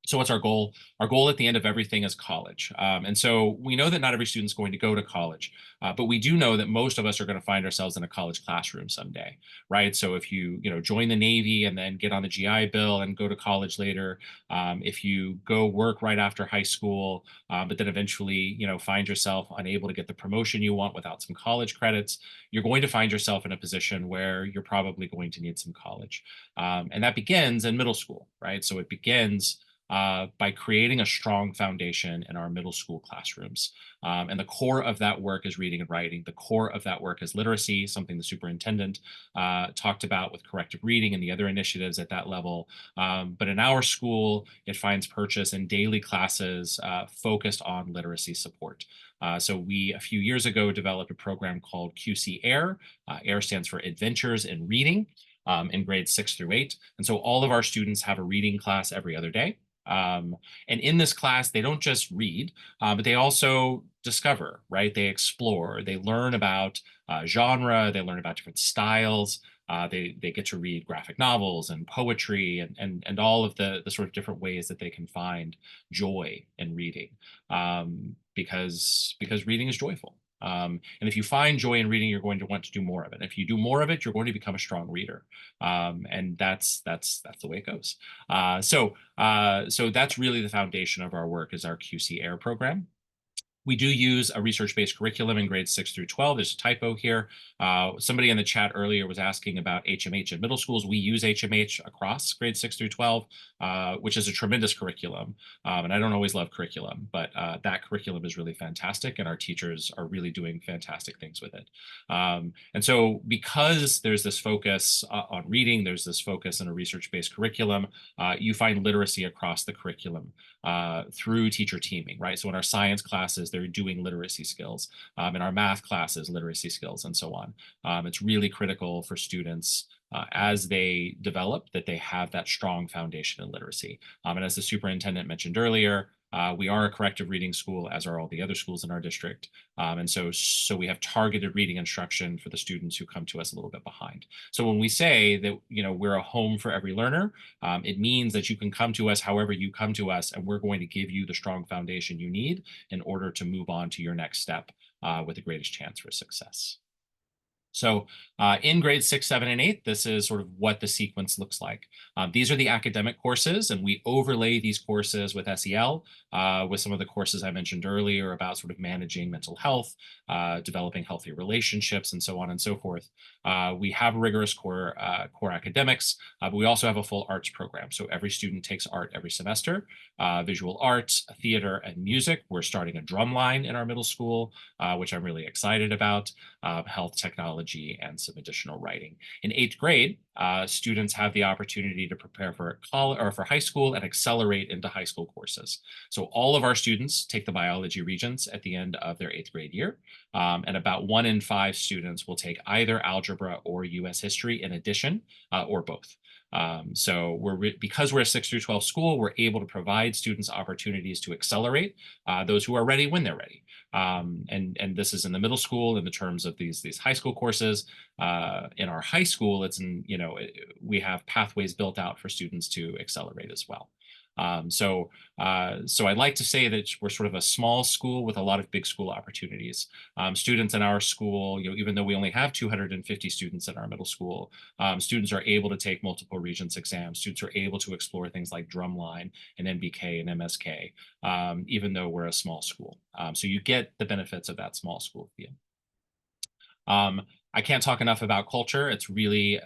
So what's our goal? Our goal at the end of everything is college. And so we know that not every student's going to go to college, but we do know that most of us are going to find ourselves in a college classroom someday, right? So if you join the Navy and then get on the GI Bill and go to college later, if you go work right after high school, but then eventually find yourself unable to get the promotion you want without some college credits, you're going to find yourself in a position where you're probably going to need some college. And that begins in middle school, right? So it begins by creating a strong foundation in our middle school classrooms. And the core of that work is reading and writing. The core of that work is literacy, something the superintendent talked about with corrective reading and the other initiatives at that level. But in our school, it finds purchase in daily classes focused on literacy support. So we, a few years ago, developed a program called QC AIR. AIR stands for Adventures in Reading in grades 6 through 8. And so all of our students have a reading class every other day. And in this class, they don't just read, but they also discover, right? They explore, they learn about genre, they learn about different styles. They get to read graphic novels and poetry and all of the sort of different ways that they can find joy in reading, because reading is joyful. And if you find joy in reading, you're going to want to do more of it. If you do more of it, you're going to become a strong reader. And that's the way it goes. So that's really the foundation of our work, is our QC AIR program. We do use a research-based curriculum in grades 6 through 12. There's a typo here. Somebody in the chat earlier was asking about HMH in middle schools. We use HMH across grades 6 through 12, which is a tremendous curriculum. And I don't always love curriculum, but that curriculum is really fantastic, and our teachers are really doing fantastic things with it. And so because there's this focus on reading, there's this focus in a research-based curriculum, you find literacy across the curriculum through teacher teaming, right? So in our science classes, they're doing literacy skills. In our math classes, literacy skills, and so on. It's really critical for students as they develop that they have that strong foundation in literacy. And as the superintendent mentioned earlier, we are a corrective reading school, as are all the other schools in our district. And so we have targeted reading instruction for the students who come to us a little bit behind. So when we say that, we're a home for every learner, it means that you can come to us however you come to us, and we're going to give you the strong foundation you need in order to move on to your next step with the greatest chance for success. So in grades 6, 7, and 8, this is sort of what the sequence looks like. These are the academic courses, and we overlay these courses with SEL, with some of the courses I mentioned earlier about sort of managing mental health, developing healthy relationships, and so on and so forth. We have rigorous core academics, but we also have a full arts program. So every student takes art every semester, visual arts, theater, and music. We're starting a drum line in our middle school, which I'm really excited about, health, technology, and some additional writing. In 8th grade, students have the opportunity to prepare for college or for high school and accelerate into high school courses. So all of our students take the biology regents at the end of their 8th grade year, and about 1 in 5 students will take either algebra or US history in addition, or both. So because we're a 6 through 12 school, we're able to provide students opportunities to accelerate, those who are ready when they're ready. And this is in the middle school in the terms of these high school courses. In our high school, we have pathways built out for students to accelerate as well. So I'd like to say that we're sort of a small school with a lot of big school opportunities. Students in our school, even though we only have 250 students in our middle school, students are able to take multiple Regents exams. Students are able to explore things like drumline and NBK and MSK, even though we're a small school. So you get the benefits of that small school feel. I can't talk enough about culture. It's really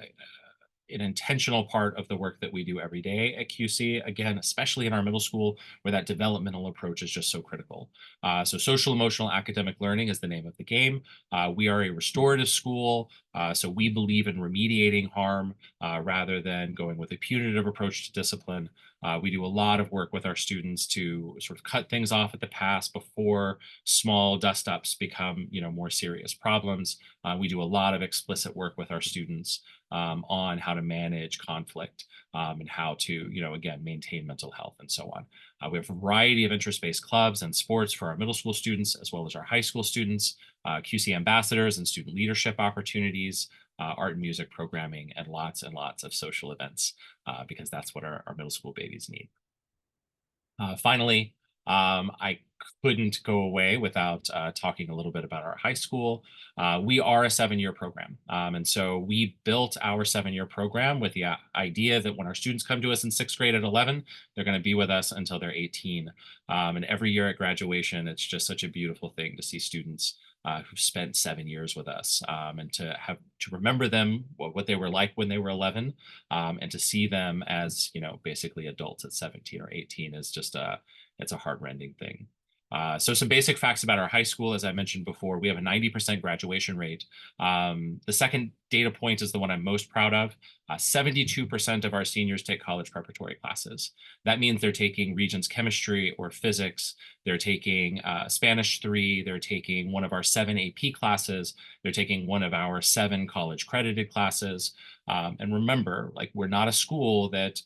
an intentional part of the work that we do every day at QC, again, especially in our middle school, where that developmental approach is just so critical. So social, emotional, academic learning is the name of the game. We are a restorative school, so we believe in remediating harm rather than going with a punitive approach to discipline. We do a lot of work with our students to sort of cut things off at the pass before small dust-ups become, more serious problems. We do a lot of explicit work with our students on how to manage conflict and how to, again, maintain mental health and so on. We have a variety of interest-based clubs and sports for our middle school students, as well as our high school students, QC ambassadors and student leadership opportunities, art and music programming, and lots of social events, because that's what our middle school babies need. Finally, I couldn't go away without talking a little bit about our high school. We are a 7-year program. And so we built our 7-year program with the idea that when our students come to us in 6th grade at 11, they're going to be with us until they're 18. And every year at graduation, it's just such a beautiful thing to see students who've spent 7 years with us, and to remember them, what they were like when they were 11, and to see them as, basically adults at 17 or 18 is just it's a heartrending thing. So some basic facts about our high school. As I mentioned before, we have a 90% graduation rate. The second data point is the one I'm most proud of. 72% of our seniors take college preparatory classes. That means they're taking Regents chemistry or physics. They're taking Spanish 3. They're taking one of our 7 AP classes. They're taking one of our 7 college credited classes. And remember, we're not a school that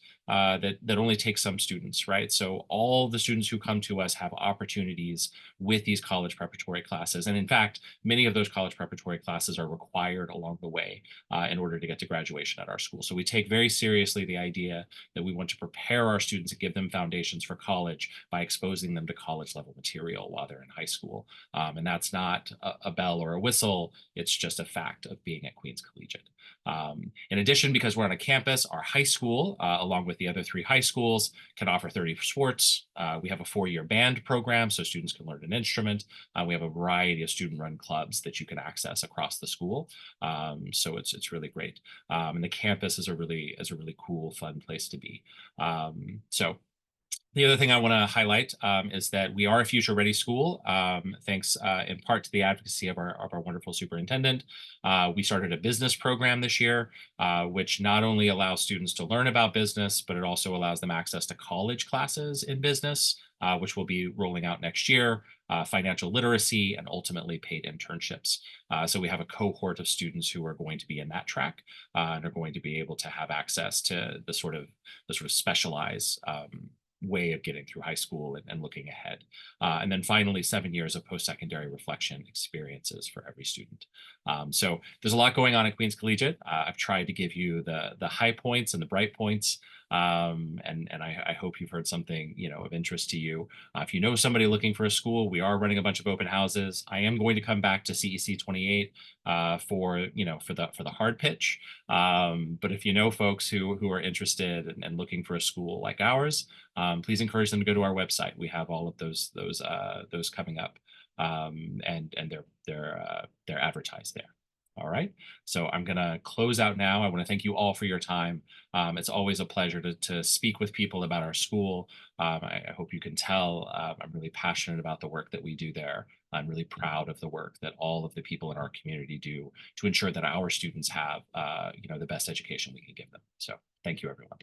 only takes some students, right? So all the students who come to us have opportunities with these college preparatory classes. And in fact, many of those college preparatory classes are required along the way in order to get to graduation at our school. So we take very seriously the idea that we want to prepare our students and give them foundations for college by exposing them to college level material while they're in high school. And that's not a bell or a whistle. It's just a fact of being at Queens Collegiate. In addition, because we're on a campus, our high school, along with the other 3 high schools, can offer 30 sports. We have a 4-year band program, so students can learn an instrument. We have a variety of student-run clubs that you can access across the school. So it's really great. And the campus is a really cool, fun place to be. So the other thing I want to highlight is that we are a future-ready school, thanks in part to the advocacy of our wonderful superintendent. We started a business program this year, which not only allows students to learn about business, but it also allows them access to college classes in business, which will be rolling out next year, financial literacy, and ultimately paid internships. So we have a cohort of students who are going to be in that track and are going to be able to have access to the sort of specialized way of getting through high school and looking ahead. And then finally, 7 years of post-secondary reflection experiences for every student. So there's a lot going on at Queens Collegiate. I've tried to give you the high points and the bright points. And I hope you've heard something, of interest to you. If you know somebody looking for a school, we are running a bunch of open houses. I am going to come back to CEC28 for the hard pitch. But if you know folks who are interested and looking for a school like ours, please encourage them to go to our website. We have all of those coming up, and they're advertised there. All right, so I'm gonna close out now. I want to thank you all for your time. It's always a pleasure to speak with people about our school. I hope you can tell I'm really passionate about the work that we do there. I'm really proud of the work that all of the people in our community do to ensure that our students have the best education we can give them. So thank you, everyone.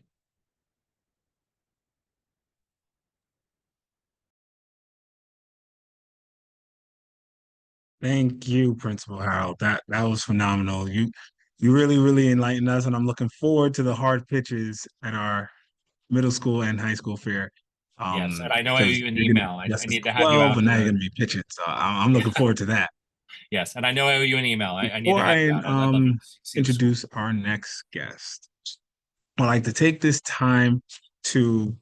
Thank you, Principal Harold. That was phenomenal. You really enlightened us, and I'm looking forward to the hard pitches at our middle school and high school fair. Yes, and I know I owe Because you an you're gonna email. be I just need to have you 12, out and to now you're the. gonna be pitching. So I'm looking forward to that. Yes, and I know I owe you an email. I need Before to have I you out. I'd love to see the school. introduce our next guest, I'd like to take this time to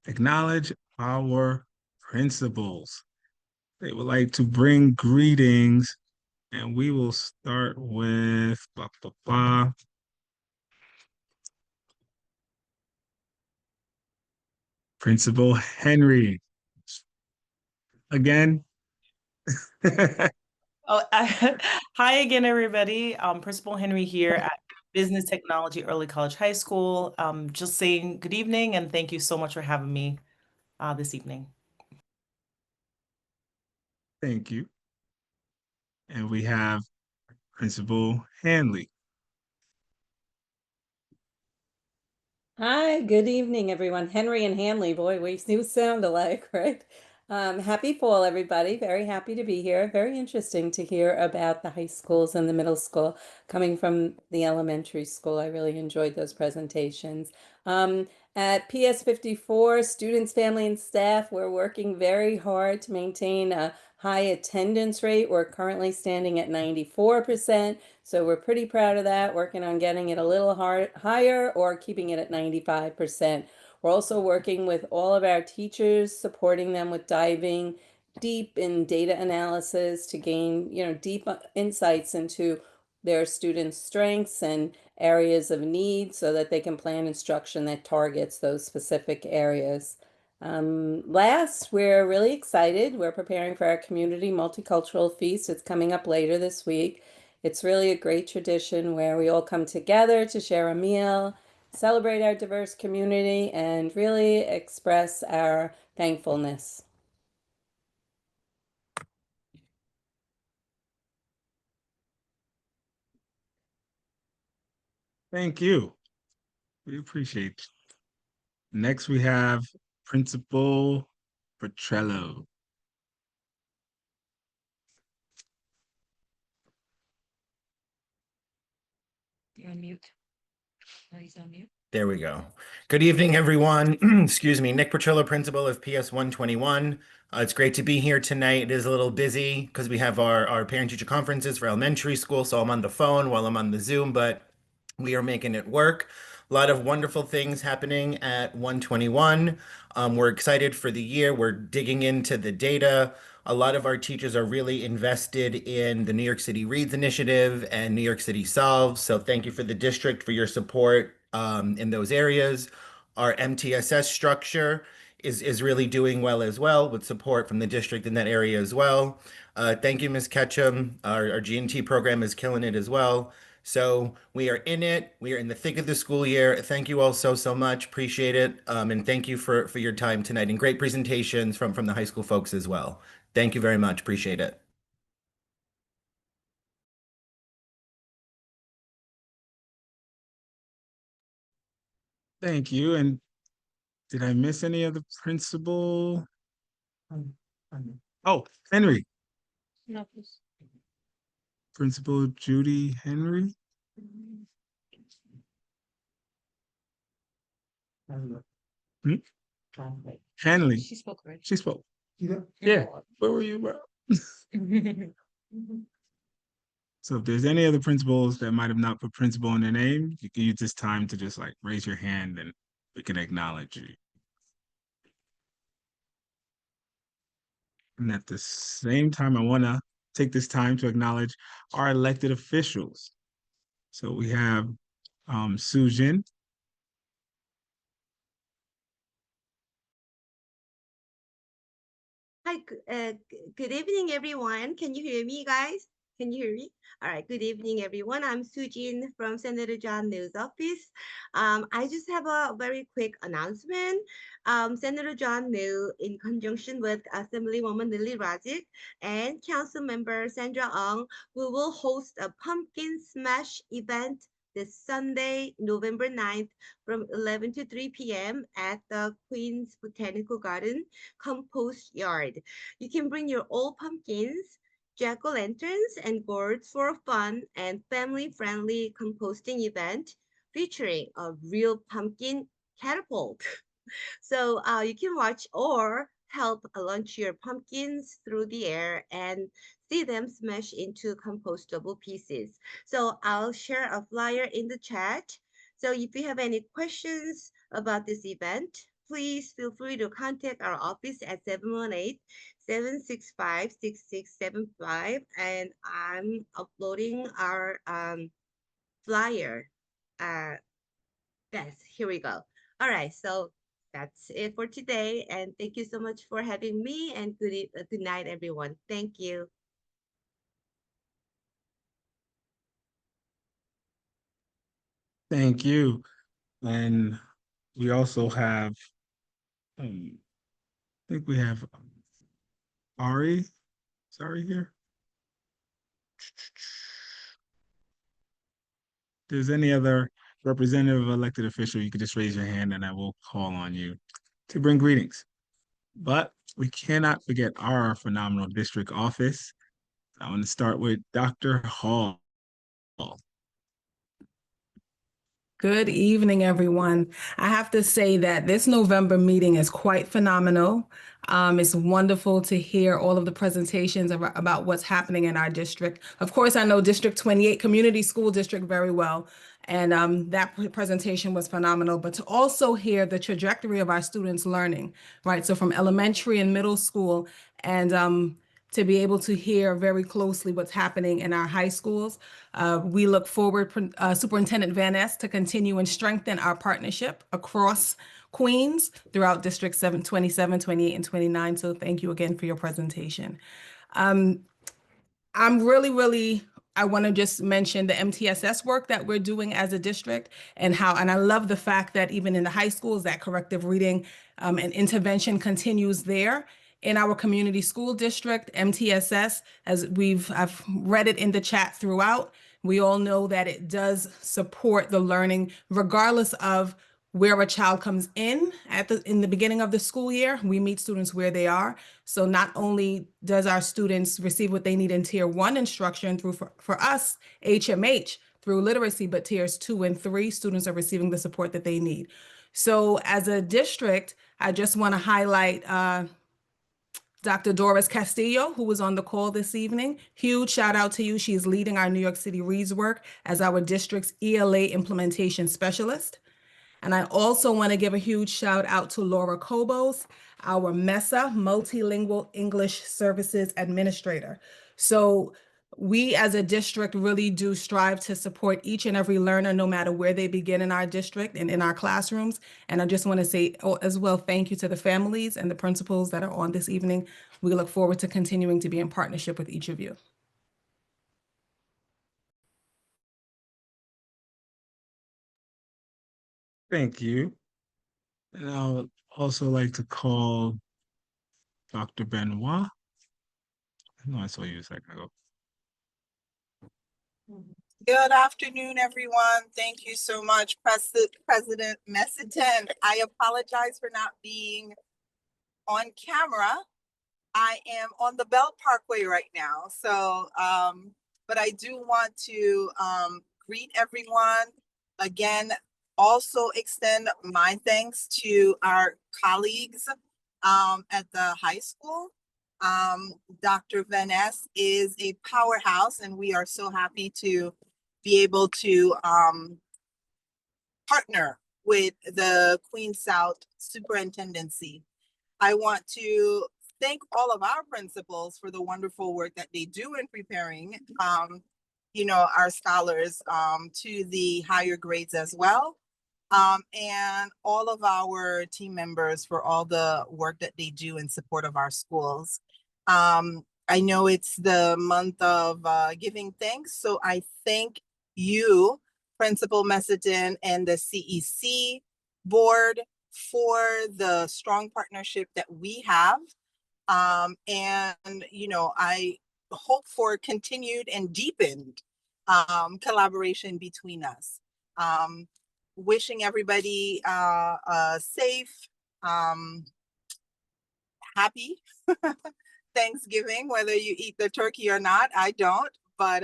acknowledge our principals. They would like to bring greetings, and we will start with Principal Henry. Again. Oh, hi again, everybody. Principal Henry here at Business Technology Early College High School. Just saying good evening and thank you so much for having me this evening. Thank you. And we have Principal Hanley. Hi, good evening, everyone. Henry and Hanley, boy, we do sound alike, right? Happy fall, everybody. Very happy to be here. Very interesting to hear about the high schools and the middle school coming from the elementary school. I really enjoyed those presentations. At PS54, students, family, and staff, we're working very hard to maintain a high attendance rate. We're currently standing at 94%. So we're pretty proud of that, working on getting it a little higher or keeping it at 95%. We're also working with all of our teachers, supporting them with diving deep in data analysis to gain, deep insights into their students' strengths and areas of need so that they can plan instruction that targets those specific areas. Last, we're really excited. We're preparing for our community multicultural feast. It's coming up later this week. It's really a great tradition where we all come together to share a meal, celebrate our diverse community, and really express our thankfulness. Thank you. We appreciate it. Next, we have Principal Petrello. You're on mute. No, he's on mute. There we go. Good evening, everyone. Excuse me, Nick Petrillo, principal of PS 121. It's great to be here tonight. It is a little busy because we have our parent-teacher conferences for elementary school, so I'm on the phone while I'm on the Zoom, but we are making it work. A lot of wonderful things happening at 121. We're excited for the year. We're digging into the data. A lot of our teachers are really invested in the New York City Reads Initiative and New York City Solves. So thank you for the district for your support in those areas. Our MTSS structure is really doing well as well with support from the district in that area as well. Thank you, Ms. Ketchum. Our G&T program is killing it as well. So we are in it. We are in the thick of the school year. Thank you all so much. Appreciate it. And thank you for your time tonight and great presentations from the high school folks as well. Thank you very much. Appreciate it. Thank you. And did I miss any of the principal? Oh, Henry. No, please. Principal Judy Henry. Hmm? Hanley. She spoke already. She spoke. Yeah. Where were you, bro? So if there's any other principals that might have not put principal in their name, you can use this time to just like raise your hand and we can acknowledge you. And at the same time, I want to take this time to acknowledge our elected officials. So we have Sue Jin. Hi, good evening, everyone. Can you hear me, guys? Can you hear me? All right, good evening, everyone. I'm Sujin from Senator John New's office. I just have a very quick announcement. Senator John New, in conjunction with Assemblywoman Lily Rajic and Councilmember Sandra Ong, we will host a pumpkin smash event this Sunday, November 9th, from 11 to 3 p.m. at the Queen's Botanical Garden Compost Yard. You can bring your old pumpkins, jack-o'-lanterns, and gourds for a fun and family-friendly composting event featuring a real pumpkin catapult. So you can watch or help launch your pumpkins through the air and see them smash into compostable pieces. So I'll share a flyer in the chat. So if you have any questions about this event, please feel free to contact our office at 718-765-6675. And I'm uploading our flyer. Yes, here we go. All right, so that's it for today. And thank you so much for having me, and good night, everyone. Thank you. Thank you. And we also have, I think we have Ari. Sorry here. If there's any other representative elected official, you could just raise your hand and I will call on you to bring greetings. But we cannot forget our phenomenal district office. I want to start with Dr. Hall. Good evening, everyone. I have to say that this November meeting is quite phenomenal. It's wonderful to hear all of the presentations about what's happening in our district. Of course, I know District 28 Community School District very well, and that presentation was phenomenal, but to also hear the trajectory of our students learning, right? So from elementary and middle school, and to be able to hear very closely what's happening in our high schools. We look forward, Superintendent Van Ness, to continue and strengthen our partnership across Queens throughout District 27, 28, and 29. So thank you again for your presentation. I want to just mention the MTSS work that we're doing as a district and I love the fact that even in the high schools, that corrective reading and intervention continues there. In our community school district, MTSS, I've read it in the chat throughout. We all know that it does support the learning regardless of where a child comes in in the beginning of the school year. We meet students where they are. So not only does our students receive what they need in Tier 1 instruction through, for us, HMH, through literacy, but Tiers 2 and 3, students are receiving the support that they need. So as a district, I just want to highlight Dr. Doris Castillo, who was on the call this evening. Huge shout out to you. She's leading our New York City Reads work as our district's ELA implementation specialist. And I also want to give a huge shout out to Laura Kobos, our MESA, Multilingual English Services Administrator. So we as a district really do strive to support each and every learner, no matter where they begin in our district and in our classrooms. And I just want to say as well, thank you to the families and the principals that are on this evening. We look forward to continuing to be in partnership with each of you. Thank you. And I would also like to call Dr. Benoit. I know I saw you a second ago. Good afternoon, everyone. Thank you so much, President Messiton. I apologize for not being on camera. I am on the Belt Parkway right now. So, but I do want to greet everyone. Again, also extend my thanks to our colleagues at the high school. Dr. Van Ness is a powerhouse, and we are so happy to be able to partner with the Queens South Superintendency. I want to thank all of our principals for the wonderful work that they do in preparing, our scholars to the higher grades as well. And all of our team members for all the work that they do in support of our schools. I know it's the month of giving thanks, so I thank you, Principal Messiton, and the CEC board for the strong partnership that we have. And, I hope for continued and deepened collaboration between us. Wishing everybody safe, happy Thanksgiving, whether you eat the turkey or not. I don't, but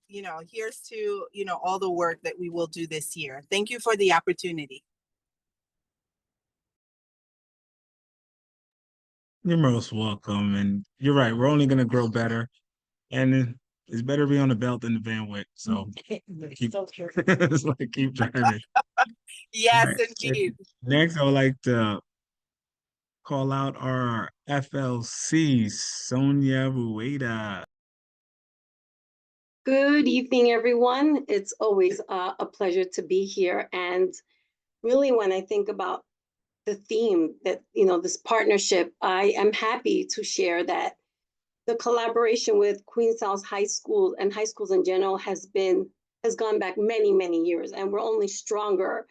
here's to all the work that we will do this year. Thank you for the opportunity. You're most welcome, and you're right. We're only going to grow better, and it's better to be on the belt than the Van Wick. So keep, So true. it's like keep driving. Yes, Right. indeed. Next, I would like to call out our FLC, Sonia Rueda. Good evening, everyone. It's always a pleasure to be here. And really, when I think about the theme that, this partnership, I am happy to share that the collaboration with Queen Sal's High School and high schools in general has gone back many, many years, and we're only stronger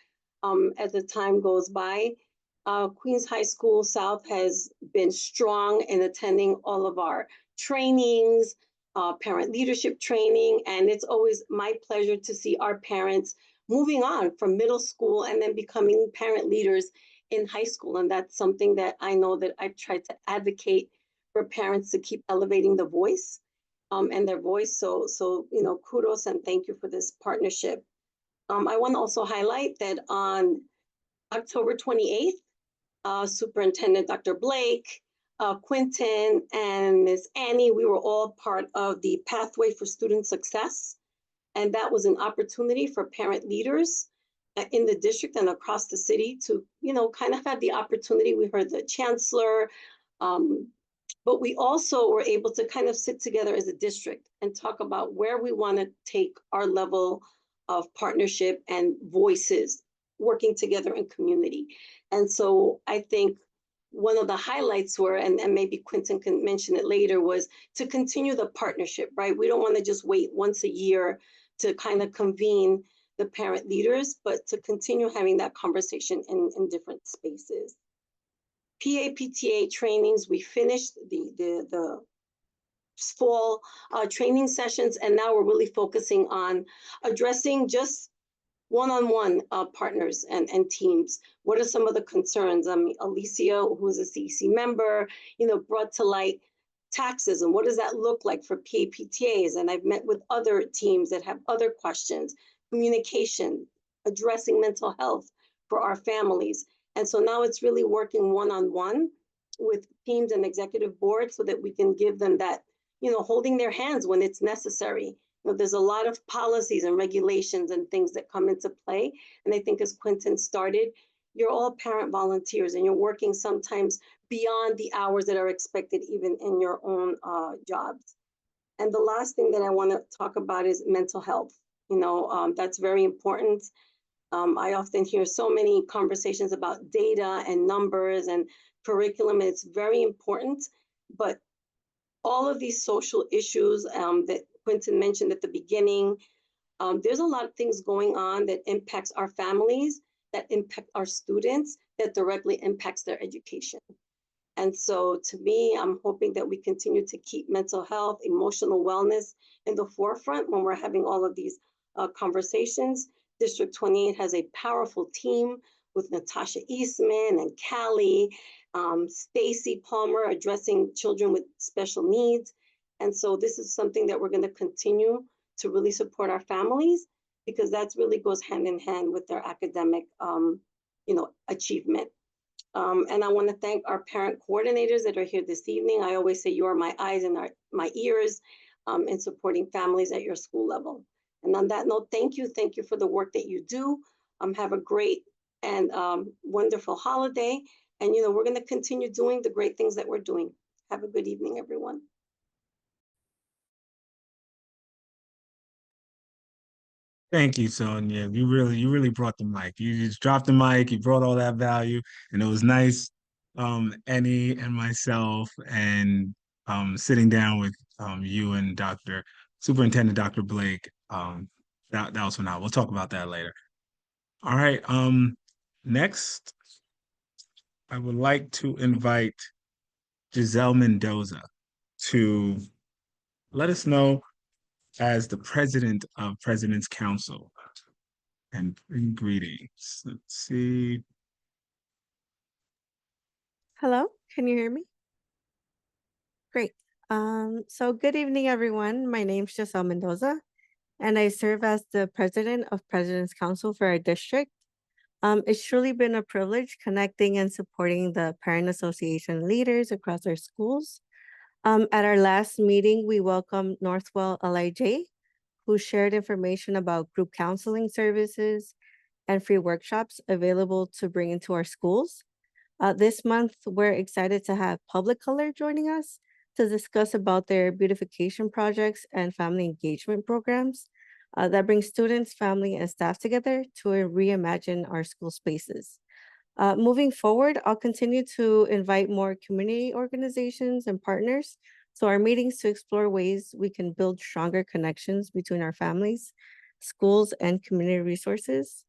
as the time goes by. Queens High School South has been strong in attending all of our trainings, parent leadership training, and it's always my pleasure to see our parents moving on from middle school and then becoming parent leaders in high school. And that's something that I know that I've tried to advocate for parents to keep elevating the voice and their voice. So kudos and thank you for this partnership. I want to also highlight that on October 28th, Superintendent Dr. Blake, Quentin, and Ms. Annie, we were all part of the Pathway for Student Success. And that was an opportunity for parent leaders in the district and across the city to, kind of have the opportunity. We heard the chancellor, but we also were able to kind of sit together as a district and talk about where we want to take our level of partnership and voices working together in community. And so I think one of the highlights were, and maybe Quentin can mention it later, was to continue the partnership, right? We don't want to just wait once a year to kind of convene the parent leaders, but to continue having that conversation in different spaces. PAPTA trainings, we finished the fall training sessions, and now we're really focusing on addressing just one-on-one partners and teams. What are some of the concerns? Alicia, who's a CEC member, brought to light taxes and what does that look like for PAPTAs? And I've met with other teams that have other questions, communication, addressing mental health for our families. And so now it's really working one-on-one with teams and executive boards so that we can give them that, holding their hands when it's necessary. There's a lot of policies and regulations and things that come into play. And I think as Quentin started, you're all parent volunteers and you're working sometimes beyond the hours that are expected even in your own jobs. And the last thing that I want to talk about is mental health. That's very important. I often hear so many conversations about data and numbers and curriculum. It's very important, but all of these social issues that Quentin mentioned at the beginning, there's a lot of things going on that impacts our families, that impact our students, that directly impacts their education. And so to me, I'm hoping that we continue to keep mental health, emotional wellness in the forefront when we're having all of these conversations. District 28 has a powerful team with Natasha Eastman and Callie, Stacy Palmer addressing children with special needs. And so this is something that we're going to continue to really support our families because that really goes hand in hand with their academic, achievement. And I want to thank our parent coordinators that are here this evening. I always say you are my eyes and my ears in supporting families at your school level. And on that note, thank you. Thank you for the work that you do. Have a great and wonderful holiday. And, we're going to continue doing the great things that we're doing. Have a good evening, everyone. Thank you, Sonia. You really brought the mic. You just dropped the mic. You brought all that value, and it was nice. Annie and myself, and sitting down with you and Superintendent Dr. Blake. That was phenomenal. We'll talk about that later. All right. Next, I would like to invite Giselle Mendoza to let us know as the president of President's Council. And greetings. Let's see. Hello, can you hear me? Great. So good evening, everyone. My name is Giselle Mendoza, and I serve as the president of President's Council for our district. It's truly been a privilege connecting and supporting the parent association leaders across our schools. At our last meeting, we welcomed Northwell LIJ, who shared information about group counseling services and free workshops available to bring into our schools. This month, we're excited to have Public Color joining us to discuss about their beautification projects and family engagement programs that bring students, family, and staff together to reimagine our school spaces. Moving forward, I'll continue to invite more community organizations and partners to our meetings to explore ways we can build stronger connections between our families, schools, and community resources.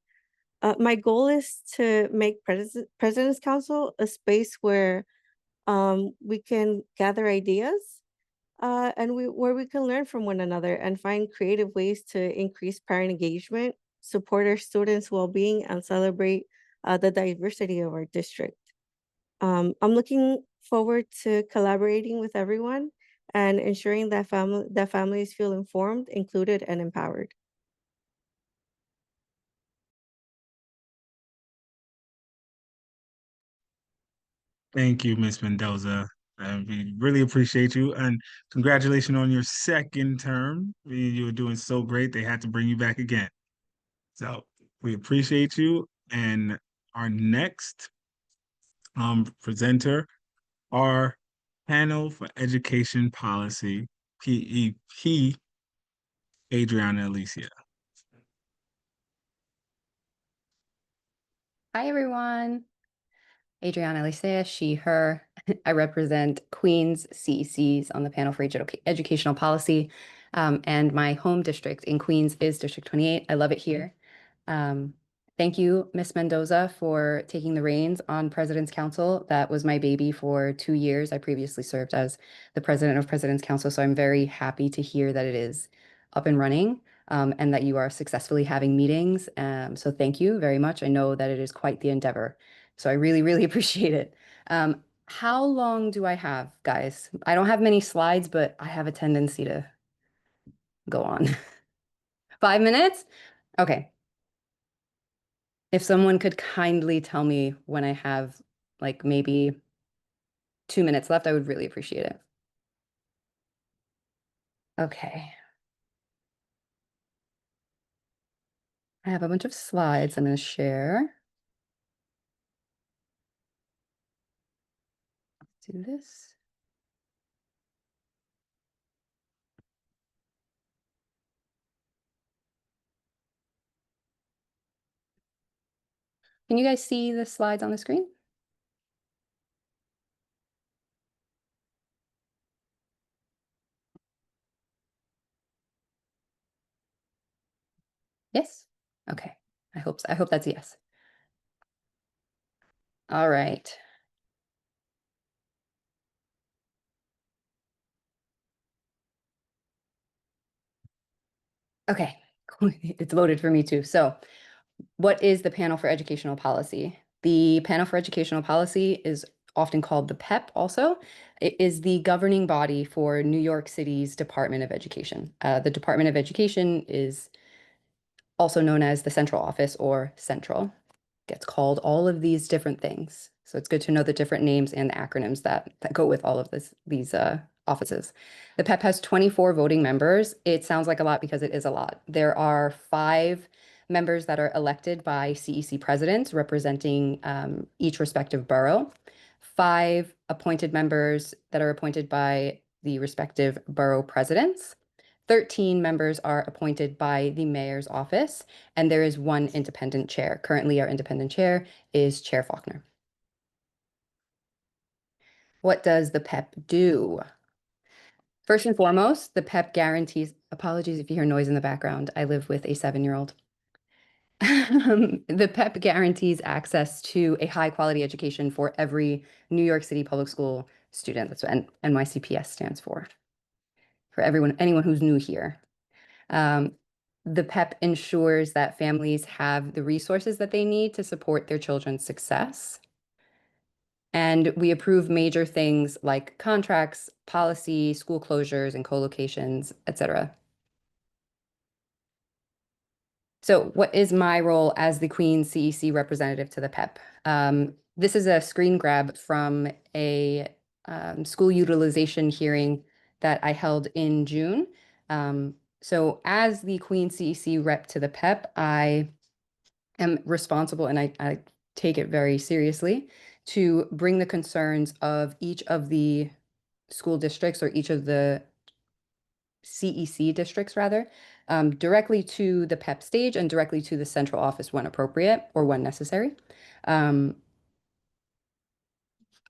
My goal is to make President's Council a space where we can gather ideas and where we can learn from one another and find creative ways to increase parent engagement, support our students' well-being, and celebrate the diversity of our district. I'm looking forward to collaborating with everyone and ensuring that families feel informed, included, and empowered. Thank you, Ms. Mendoza. We really appreciate you, and congratulations on your second term. You were doing so great, they had to bring you back again. So we appreciate you. And our next presenter, our panel for education policy, PEP, Adriana Alicia. Hi, everyone. Adriana Alicia, she, her. I represent Queens CECs on the panel for educational policy. And my home district in Queens is District 28. I love it here. Thank you, Ms. Mendoza, for taking the reins on President's Council. That was my baby for 2 years. I previously served as the president of President's Council, so I'm very happy to hear that it is up and running. And that you are successfully having meetings. So thank you very much. I know that it is quite the endeavor. So I really, really appreciate it. How long do I have, guys? I don't have many slides, but I have a tendency to go on. 5 minutes? Okay. If someone could kindly tell me when I have like maybe 2 minutes left, I would really appreciate it. Okay. I have a bunch of slides I'm going to share. Let's do this. Can you guys see the slides on the screen? Yes? Okay. I hope that's a yes. All right. Okay. It's loaded for me too. So, what is the Panel for Educational Policy? The Panel for Educational Policy is often called the PEP also. It is the governing body for New York City's Department of Education. The Department of Education is also known as the Central Office or Central. Gets called all of these different things. So it's good to know the different names and the acronyms that go with all of these offices. The PEP has 24 voting members. It sounds like a lot because it is a lot. There are 5 members that are elected by CEC presidents representing each respective borough, 5 appointed members that are appointed by the respective borough presidents. 13 members are appointed by the mayor's office, and there is 1 independent chair. Currently, our independent chair is Chair Faulkner. What does the PEP do? First and foremost, the PEP guarantees, apologies if you hear noise in the background, I live with a 7-year-old. The PEP guarantees access to a high quality education for every New York City public school student. That's what NYCPS stands for anyone who's new here. The PEP ensures that families have the resources that they need to support their children's success. And we approve major things like contracts, policy, school closures, and co-locations, etc. So what is my role as the Queens CEC representative to the PEP? This is a screen grab from a school utilization hearing that I held in June. So as the Queen CEC rep to the PEP, I am responsible, and I take it very seriously, to bring the concerns of each of the school districts, or each of the CEC districts rather, directly to the PEP stage and directly to the central office when appropriate or when necessary. I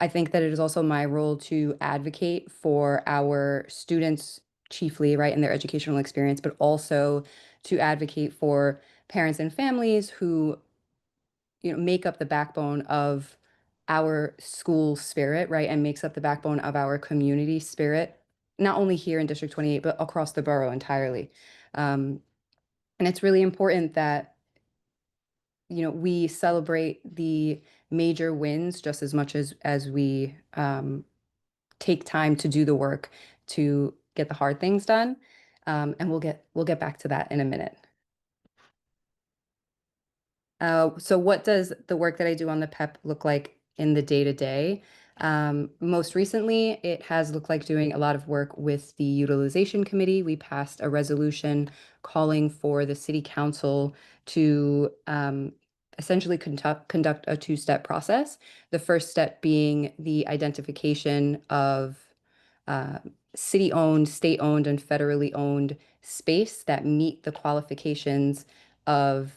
think that it is also my role to advocate for our students chiefly, right, in their educational experience, but also to advocate for parents and families who, make up the backbone of our school spirit, right, and makes up the backbone of our community spirit, not only here in District 28, but across the borough entirely. And it's really important that, we celebrate the major wins just as much as we take time to do the work to get the hard things done. And we'll get back to that in a minute. So what does the work that I do on the PEP look like in the day-to-day? Most recently, it has looked like doing a lot of work with the utilization committee. We passed a resolution calling for the city council to essentially conduct a two-step process. The first step being the identification of city-owned, state-owned, and federally owned space that meet the qualifications of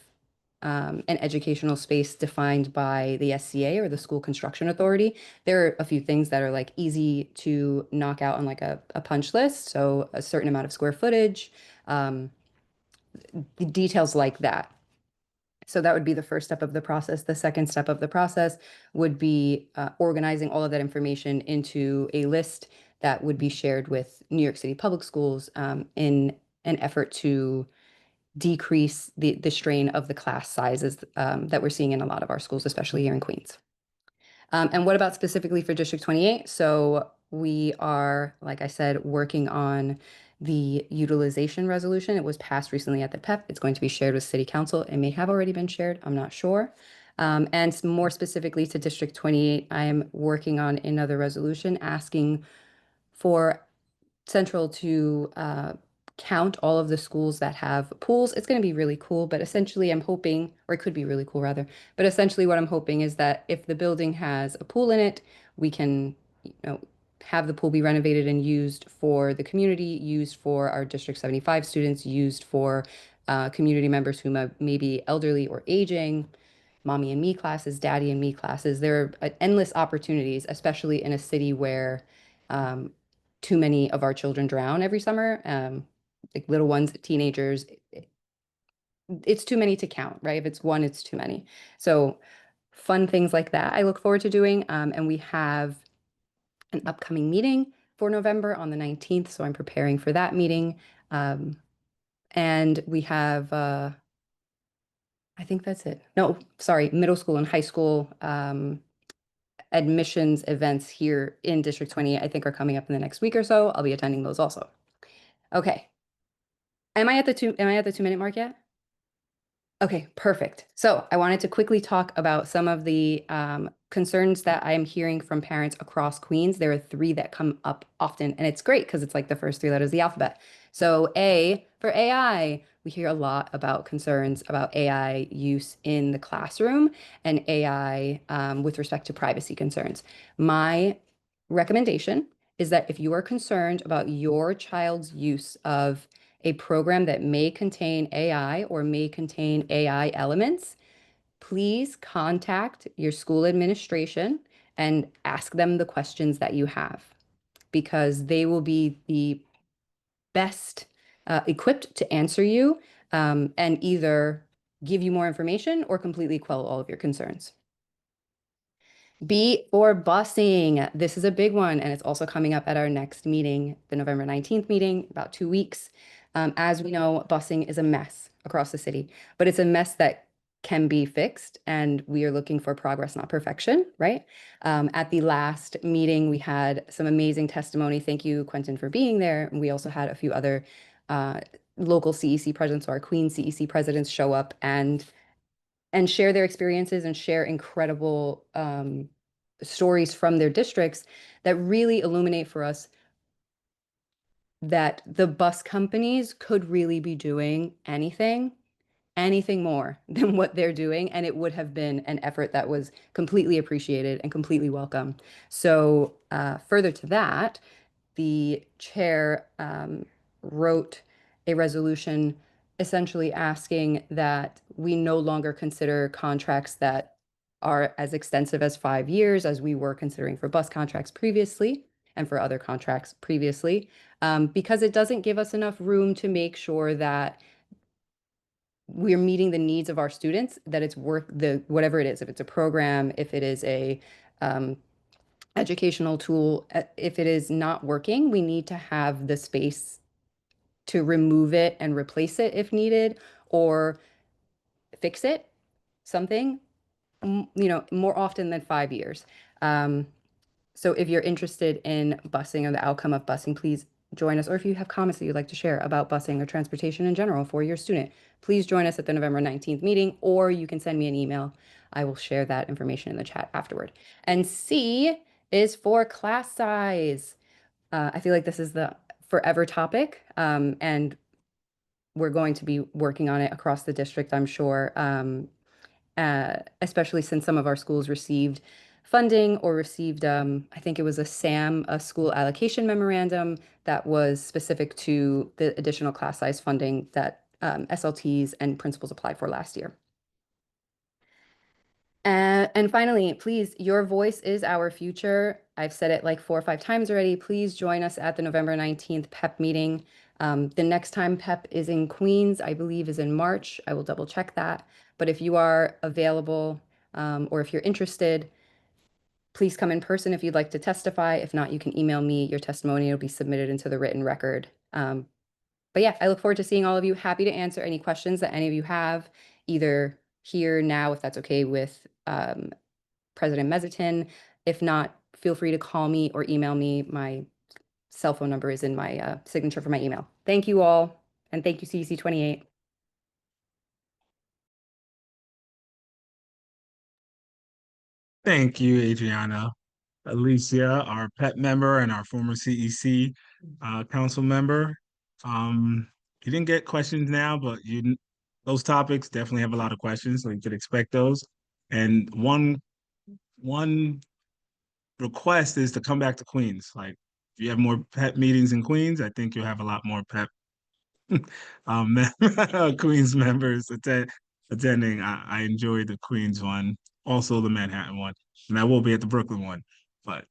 an educational space defined by the SCA, or the School Construction Authority. There are a few things that are like easy to knock out on like a punch list. So a certain amount of square footage, the details like that. So that would be the first step of the process. The second step of the process would be organizing all of that information into a list that would be shared with New York City Public Schools in an effort to decrease the strain of the class sizes that we're seeing in a lot of our schools, especially here in Queens. And what about specifically for District 28? So we are, like I said, working on the utilization resolution. It was passed recently at the PEP. It's going to be shared with City Council. It may have already been shared, I'm not sure. And more specifically to District 28, I am working on another resolution asking for Central to count all of the schools that have pools. It's going to be really cool, but essentially I'm hoping, or it could be really cool rather, but essentially what I'm hoping is that if the building has a pool in it, we can, have the pool be renovated and used for the community, used for our District 75 students, used for community members who may be elderly or aging, mommy and me classes, daddy and me classes. There are endless opportunities, especially in a city where too many of our children drown every summer, like little ones, teenagers. It's too many to count, right? If it's one, it's too many. So fun things like that I look forward to doing. And we have an upcoming meeting for November on the 19th. So I'm preparing for that meeting. And we have, I think that's it. No, sorry, middle school and high school admissions events here in District 28, I think are coming up in the next week or so. I'll be attending those also. Okay. Am I at the 2-minute mark yet? Okay, perfect. So I wanted to quickly talk about some of the concerns that I'm hearing from parents across Queens. There are 3 that come up often, and it's great because it's like the first 3 letters of the alphabet. So A for AI. We hear a lot about concerns about AI use in the classroom and AI with respect to privacy concerns. My recommendation is that if you are concerned about your child's use of a program that may contain AI or may contain AI elements, please contact your school administration and ask them the questions that you have, because they will be the best equipped to answer you and either give you more information or completely quell all of your concerns. B for busing. This is a big one, and it's also coming up at our next meeting, the November 19th meeting, about 2 weeks. As we know, busing is a mess across the city, but it's a mess that can be fixed, and we are looking for progress, not perfection, right? At the last meeting, we had some amazing testimony. Thank you, Quentin, for being there. And we also had a few other local CEC presidents, so our Queen CEC presidents, show up and share their experiences and share incredible stories from their districts that really illuminate for us that the bus companies could really be doing anything more than what they're doing, and it would have been an effort that was completely appreciated and completely welcome. So further to that, the chair wrote a resolution essentially asking that we no longer consider contracts that are as extensive as 5 years as we were considering for bus contracts previously and for other contracts previously, because it doesn't give us enough room to make sure that we're meeting the needs of our students, that it's worth the whatever it is, if it's a program, if it is a educational tool, if it is not working, we need to have the space to remove it and replace it if needed, or fix it, something, more often than 5 years. So if you're interested in busing or the outcome of busing, please join us. Or if you have comments that you'd like to share about busing or transportation in general for your student, please join us at the November 19th meeting, or you can send me an email. I will share that information in the chat afterward. And C is for class size. I feel like this is the forever topic, and we're going to be working on it across the district, I'm sure, especially since some of our schools received funding or received, I think it was a SAM, a school allocation memorandum that was specific to the additional class size funding that SLTs and principals applied for last year. And finally, please, your voice is our future. I've said it like 4 or 5 times already. Please join us at the November 19th PEP meeting. The next time PEP is in Queens, I believe, is in March. I will double check that. But if you are available, or if you're interested, please come in person if you'd like to testify. If not, you can email me your testimony. It'll be submitted into the written record. But yeah, I look forward to seeing all of you. Happy to answer any questions that any of you have, either here now, if that's okay with President Mezitin. If not, feel free to call me or email me. My cell phone number is in my signature for my email. Thank you all, and thank you, CEC28. Thank you, Adriana. Alicia, our PEP member and our former CEC council member. You didn't get questions now, but those topics definitely have a lot of questions, so you could expect those. And one request is to come back to Queens. Like, if you have more PEP meetings in Queens, I think you'll have a lot more PEP Queens members attending. I enjoyed the Queens one, also the Manhattan one, and I will be at the Brooklyn one. But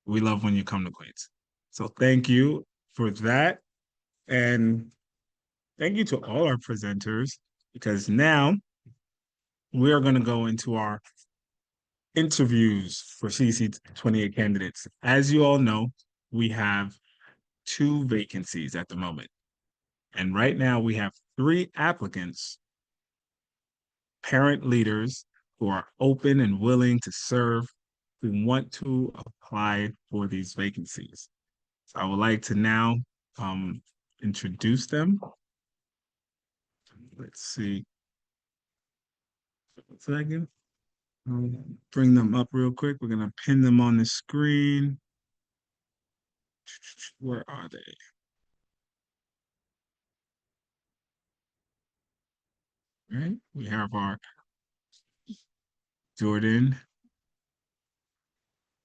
we love when you come to Queens. So thank you for that, and thank you to all our presenters, because now we are going to go into our interviews for CEC28 candidates. As you all know, we have 2 vacancies at the moment. And right now we have 3 applicants, parent leaders who are open and willing to serve, who want to apply for these vacancies. So I would like to now introduce them. Let's see. 1 second. Bring them up real quick. We're going to pin them on the screen. Where are they? All right. We have our Jordan.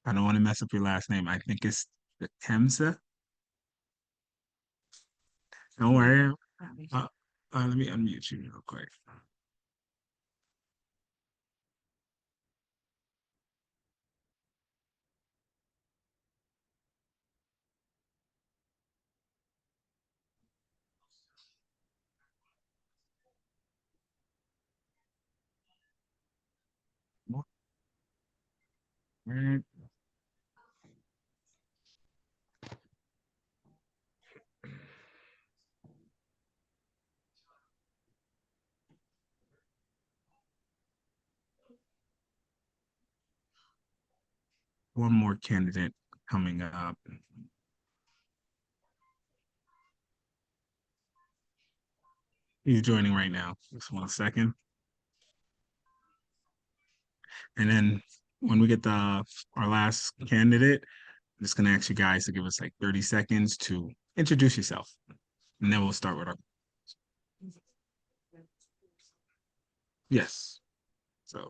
I don't want to mess up your last name. I think it's the Temsa. Don't worry. Let me unmute you real quick. Right. One more candidate coming up. He's joining right now. Just 1 second. And then when we get our last candidate, I'm just gonna ask you guys to give us like 30 seconds to introduce yourself, and then we'll start with our. Yes. So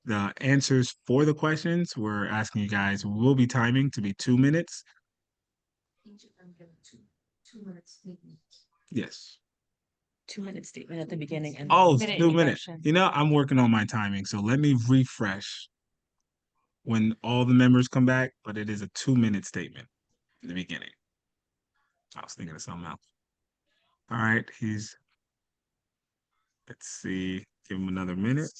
the answers for the questions we're asking you guys will be timing to be 2 minutes. Each of them give two-minute statements. Yes. 2-minute statement at the beginning and Oh, minute 2 minutes. introduction. You know, I'm working on my timing, so let me refresh when all the members come back, but it is a 2-minute statement in the beginning. I was thinking of something else. All right, let's see, give him another minute.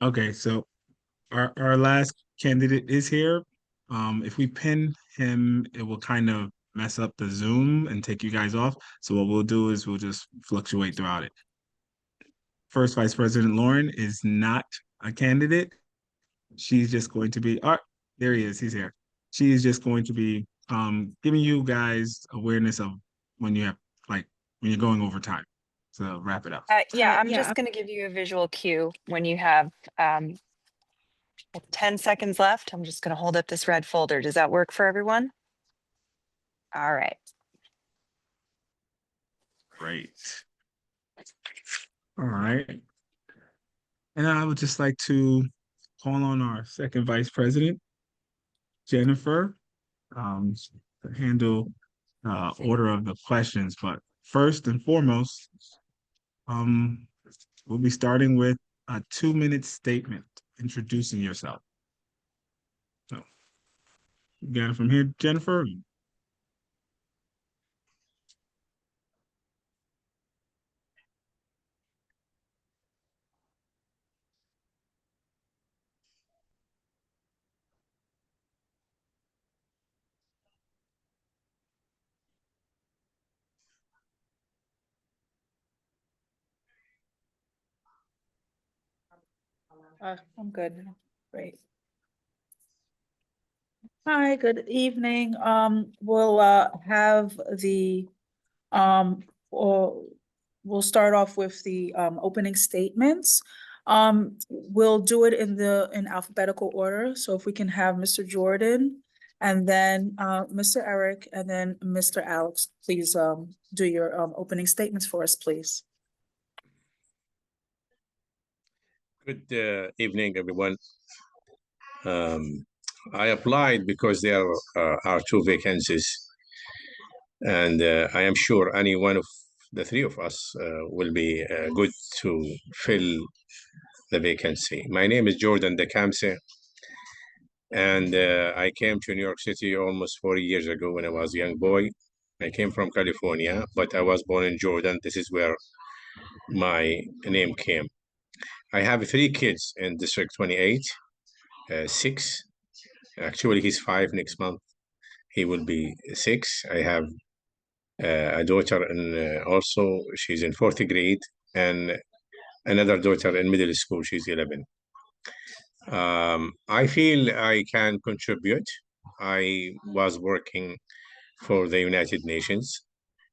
Okay, so our last candidate is here. If we pin him, it will kind of mess up the Zoom and take you guys off. So what we'll do is we'll just fluctuate throughout it. First Vice President Lauren is not a candidate. She's just going to be, there he is, he's here. She is just going to be giving you guys awareness of when you have, like, when you're going over time. So wrap it up. Yeah, I'm just going to give you a visual cue when you have 10 seconds left. I'm just going to hold up this red folder. Does that work for everyone? All right. Great. All right. And I would just like to call on our second vice president, Jennifer, to handle order of the questions. But first and foremost, we'll be starting with a 2-minute statement introducing yourself. So you got it from here, Jennifer? I'm good. Great. Hi, good evening. We'll have the or we'll start off with the opening statements. We'll do it in alphabetical order. So if we can have Mr. Jordan and then Mr. Eric and then Mr. Alex, please do your opening statements for us, please. Good evening, everyone. I applied because there are two vacancies, and I am sure any one of the three of us will be good to fill the vacancy. My name is Jordan Dekamse, and I came to New York City almost 40 years ago when I was a young boy. I came from California, but I was born in Jordan. This is where my name came. I have three kids in District 28, six. Actually, he's 5 next month. He will be 6. I have a daughter, and also she's in 4th grade, and another daughter in middle school. She's 11. I feel I can contribute. I was working for the United Nations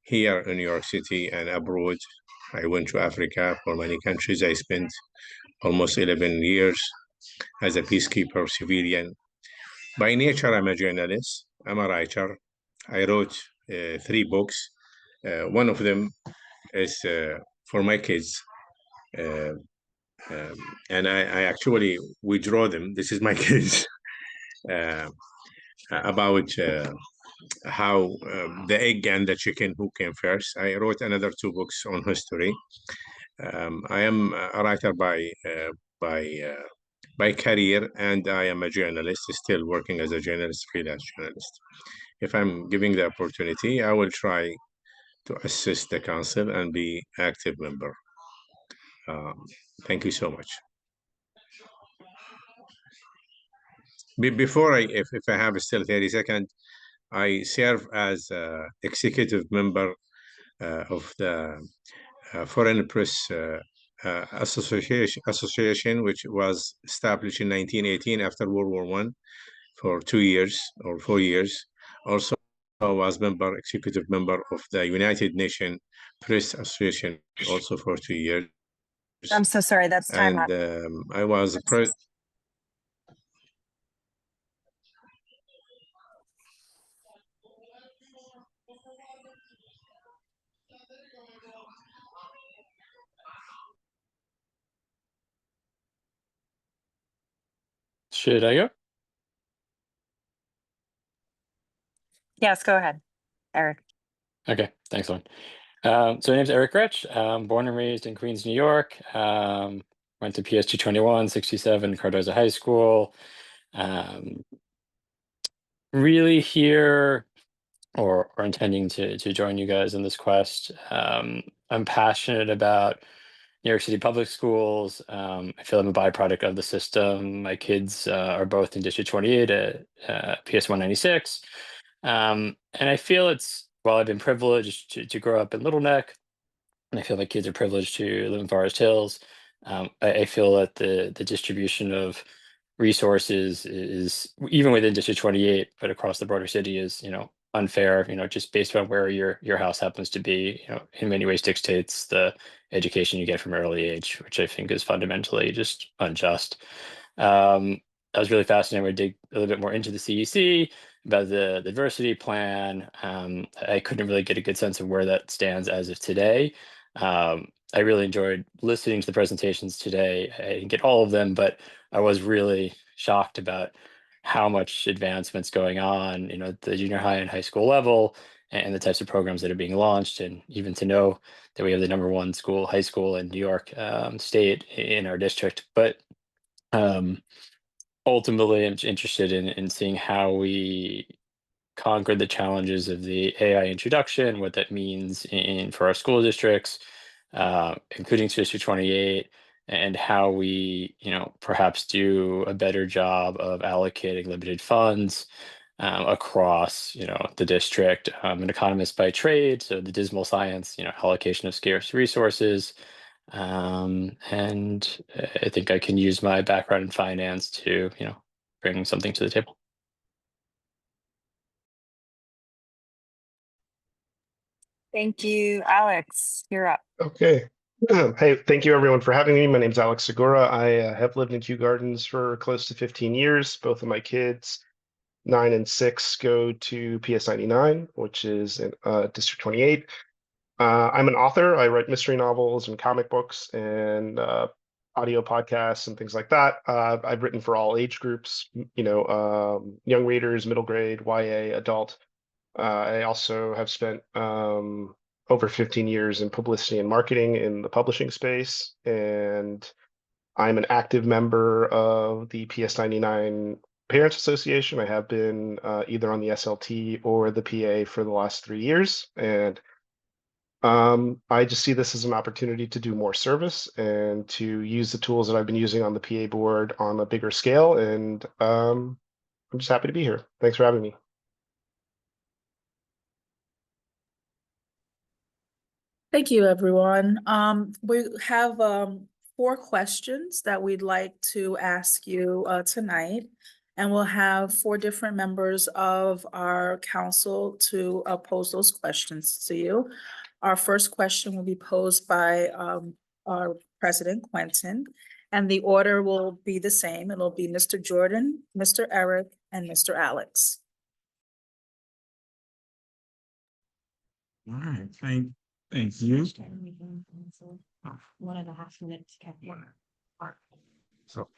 here in New York City and abroad. I went to Africa for many countries. I spent almost 11 years as a peacekeeper civilian. By nature, I'm a journalist. I'm a writer. I wrote 3 books. One of them is for my kids. And I actually, we draw them. This is my kids. About how the egg and the chicken, who came first. I wrote another 2 books on history. I am a writer by career, and I am a journalist, still working as a journalist, freelance journalist. If I'm giving the opportunity, I will try to assist the council and be active member. Thank you so much. Before if I have still 30 seconds, I serve as executive member of the Foreign Press Association, which was established in 1918 after World War I for 2 years or 4 years. Also, I was executive member of the United Nations Press Association also for 2 years. I'm so sorry, that's time up. And I was Should I go? Yes, go ahead, Eric. Okay, thanks, Lauren. So my name's Eric Rich. Born and raised in Queens, New York. Went to PS221, 67, Cardozo High School. Really here or intending to join you guys in this quest. I'm passionate about New York City public schools. I feel I'm a byproduct of the system. My kids are both in District 28 at PS 196. And I feel while I've been privileged to grow up in Little Neck, and I feel my kids are privileged to live in Forest Hills, I feel that the distribution of resources is even within District 28, but across the broader city is, unfair, just based on where your house happens to be, in many ways dictates the education you get from early age, which I think is fundamentally just unjust. I was really fascinated to dig a little bit more into the CEC, about the diversity plan. I couldn't really get a good sense of where that stands as of today. I really enjoyed listening to the presentations today. I didn't get all of them, but I was really shocked about how much advancement's going on, at the junior high and high school level, and the types of programs that are being launched, and even to know that we have the #1 high school in New York State in our district. But ultimately, I'm interested in seeing how we conquer the challenges of the AI introduction, what that means for our school districts, including District 28, and how we, perhaps do a better job of allocating limited funds across, the district. I'm an economist by trade, so the dismal science, allocation of scarce resources. And I think I can use my background in finance to, bring something to the table. Thank you, Alex. You're up. Okay. Hey, thank you everyone for having me. My name's Alex Segura. I have lived in Kew Gardens for close to 15 years. Both of my kids, 9 and 6, go to PS99, which is in District 28. I'm an author. I write mystery novels and comic books and audio podcasts and things like that. I've written for all age groups, young readers, middle grade, YA, adult. I also have spent over 15 years in publicity and marketing in the publishing space, and I'm an active member of the PS99 Parents Association. I have been either on the SLT or the PA for the last 3 years, and I just see this as an opportunity to do more service and to use the tools that I've been using on the PA board on a bigger scale, and I'm just happy to be here. Thanks for having me. Thank you, everyone. We have 4 questions that we'd like to ask you tonight, and we'll have 4 different members of our council to pose those questions to you. Our first question will be posed by our President Quentin, and the order will be the same. It'll be Mr. Jordan, Mr. Eric, and Mr. Alex. All right, thank you. 1.5 minutes. So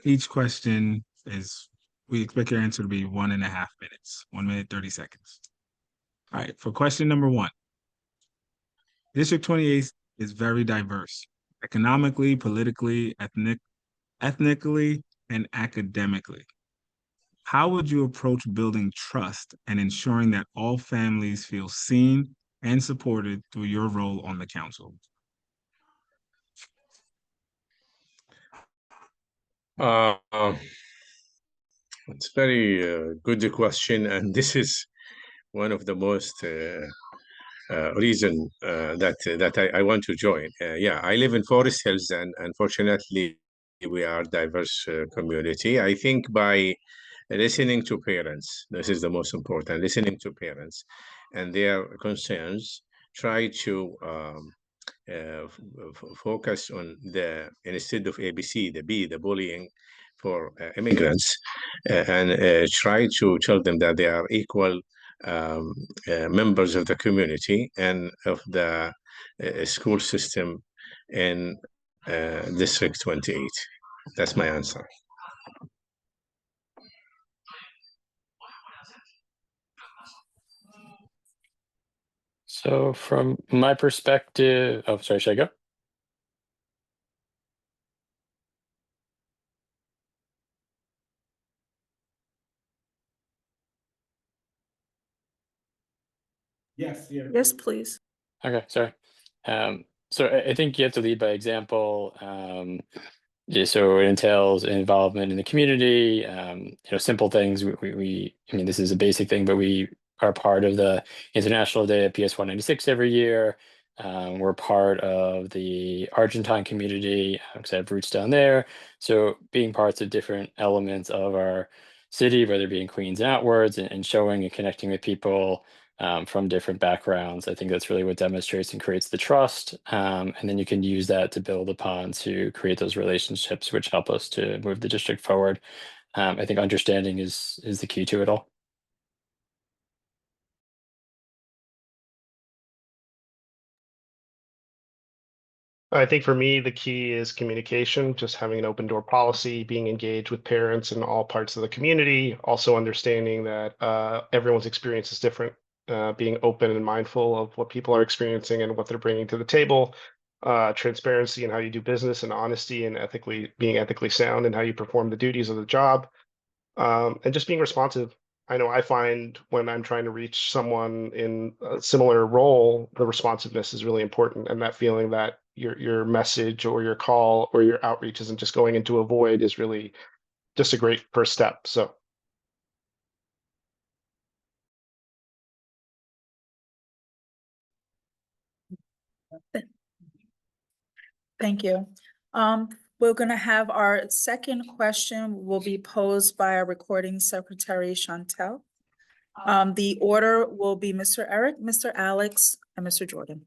each question we expect your answer to be 1.5 minutes, 1 minute, 30 seconds. All right, for question number 1. District 28 is very diverse, economically, politically, ethnically, and academically. How would you approach building trust and ensuring that all families feel seen and supported through your role on the council? It's very good question, and this is one of the most reason that I want to join. Yeah, I live in Forest Hills, and unfortunately, we are diverse community. I think by listening to parents, this is the most important. Listening to parents and their concerns, try to focus on instead of ABC, the B, the bullying for immigrants, and try to tell them that they are equal members of the community and of the school system in District 28. That's my answer. So from my perspective, oh, sorry, should I go? Yes, yeah. Yes, please. Okay, sorry. So I think you have to lead by example. Yeah, so it entails involvement in the community, simple things. I mean, this is a basic thing, but we are part of the International Day of PS 196 every year. We're part of the Argentine community because I have roots down there. So being parts of different elements of our city, whether it be in Queens and outwards, and showing and connecting with people from different backgrounds. I think that's really what demonstrates and creates the trust. And then you can use that to build upon to create those relationships, which help us to move the district forward. I think understanding is the key to it all. I think for me, the key is communication, just having an open door policy, being engaged with parents in all parts of the community, also understanding that everyone's experience is different, being open and mindful of what people are experiencing and what they're bringing to the table, transparency in how you do business, and honesty and being ethically sound in how you perform the duties of the job, and just being responsive. I know I find when I'm trying to reach someone in a similar role, the responsiveness is really important, and that feeling that your message or your call or your outreach isn't just going into a void is really just a great first step. So Thank you. We're gonna have our second question will be posed by our recording secretary, Chantel. The order will be Mr. Eric, Mr. Alex, and Mr. Jordan.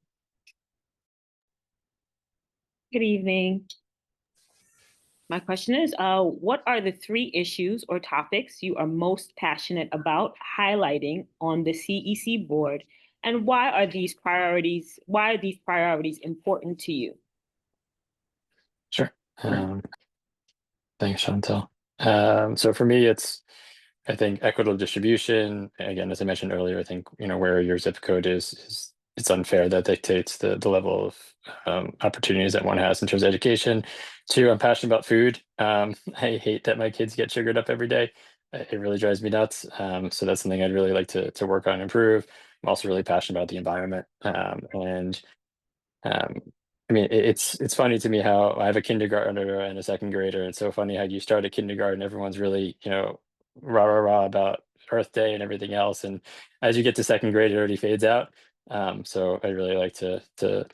Good evening. My question is, what are the 3 issues or topics you are most passionate about highlighting on the CEC board, and why are these priorities important to you? Sure. Thanks, Chantel. So for me, I think equitable distribution. Again, as I mentioned earlier, I think where your zip code is it's unfair. That dictates the level of opportunities that one has in terms of education. 2, I'm passionate about food. I hate that my kids get sugared up every day. It really drives me nuts. So that's something I'd really like to work on and improve. I'm also really passionate about the environment. I mean, it's funny to me how I have a kindergartner and a second grader. And it's so funny how you start at kindergarten, everyone's really, rah rah rah about Earth Day and everything else, and as you get to second grade, it already fades out. So I really like to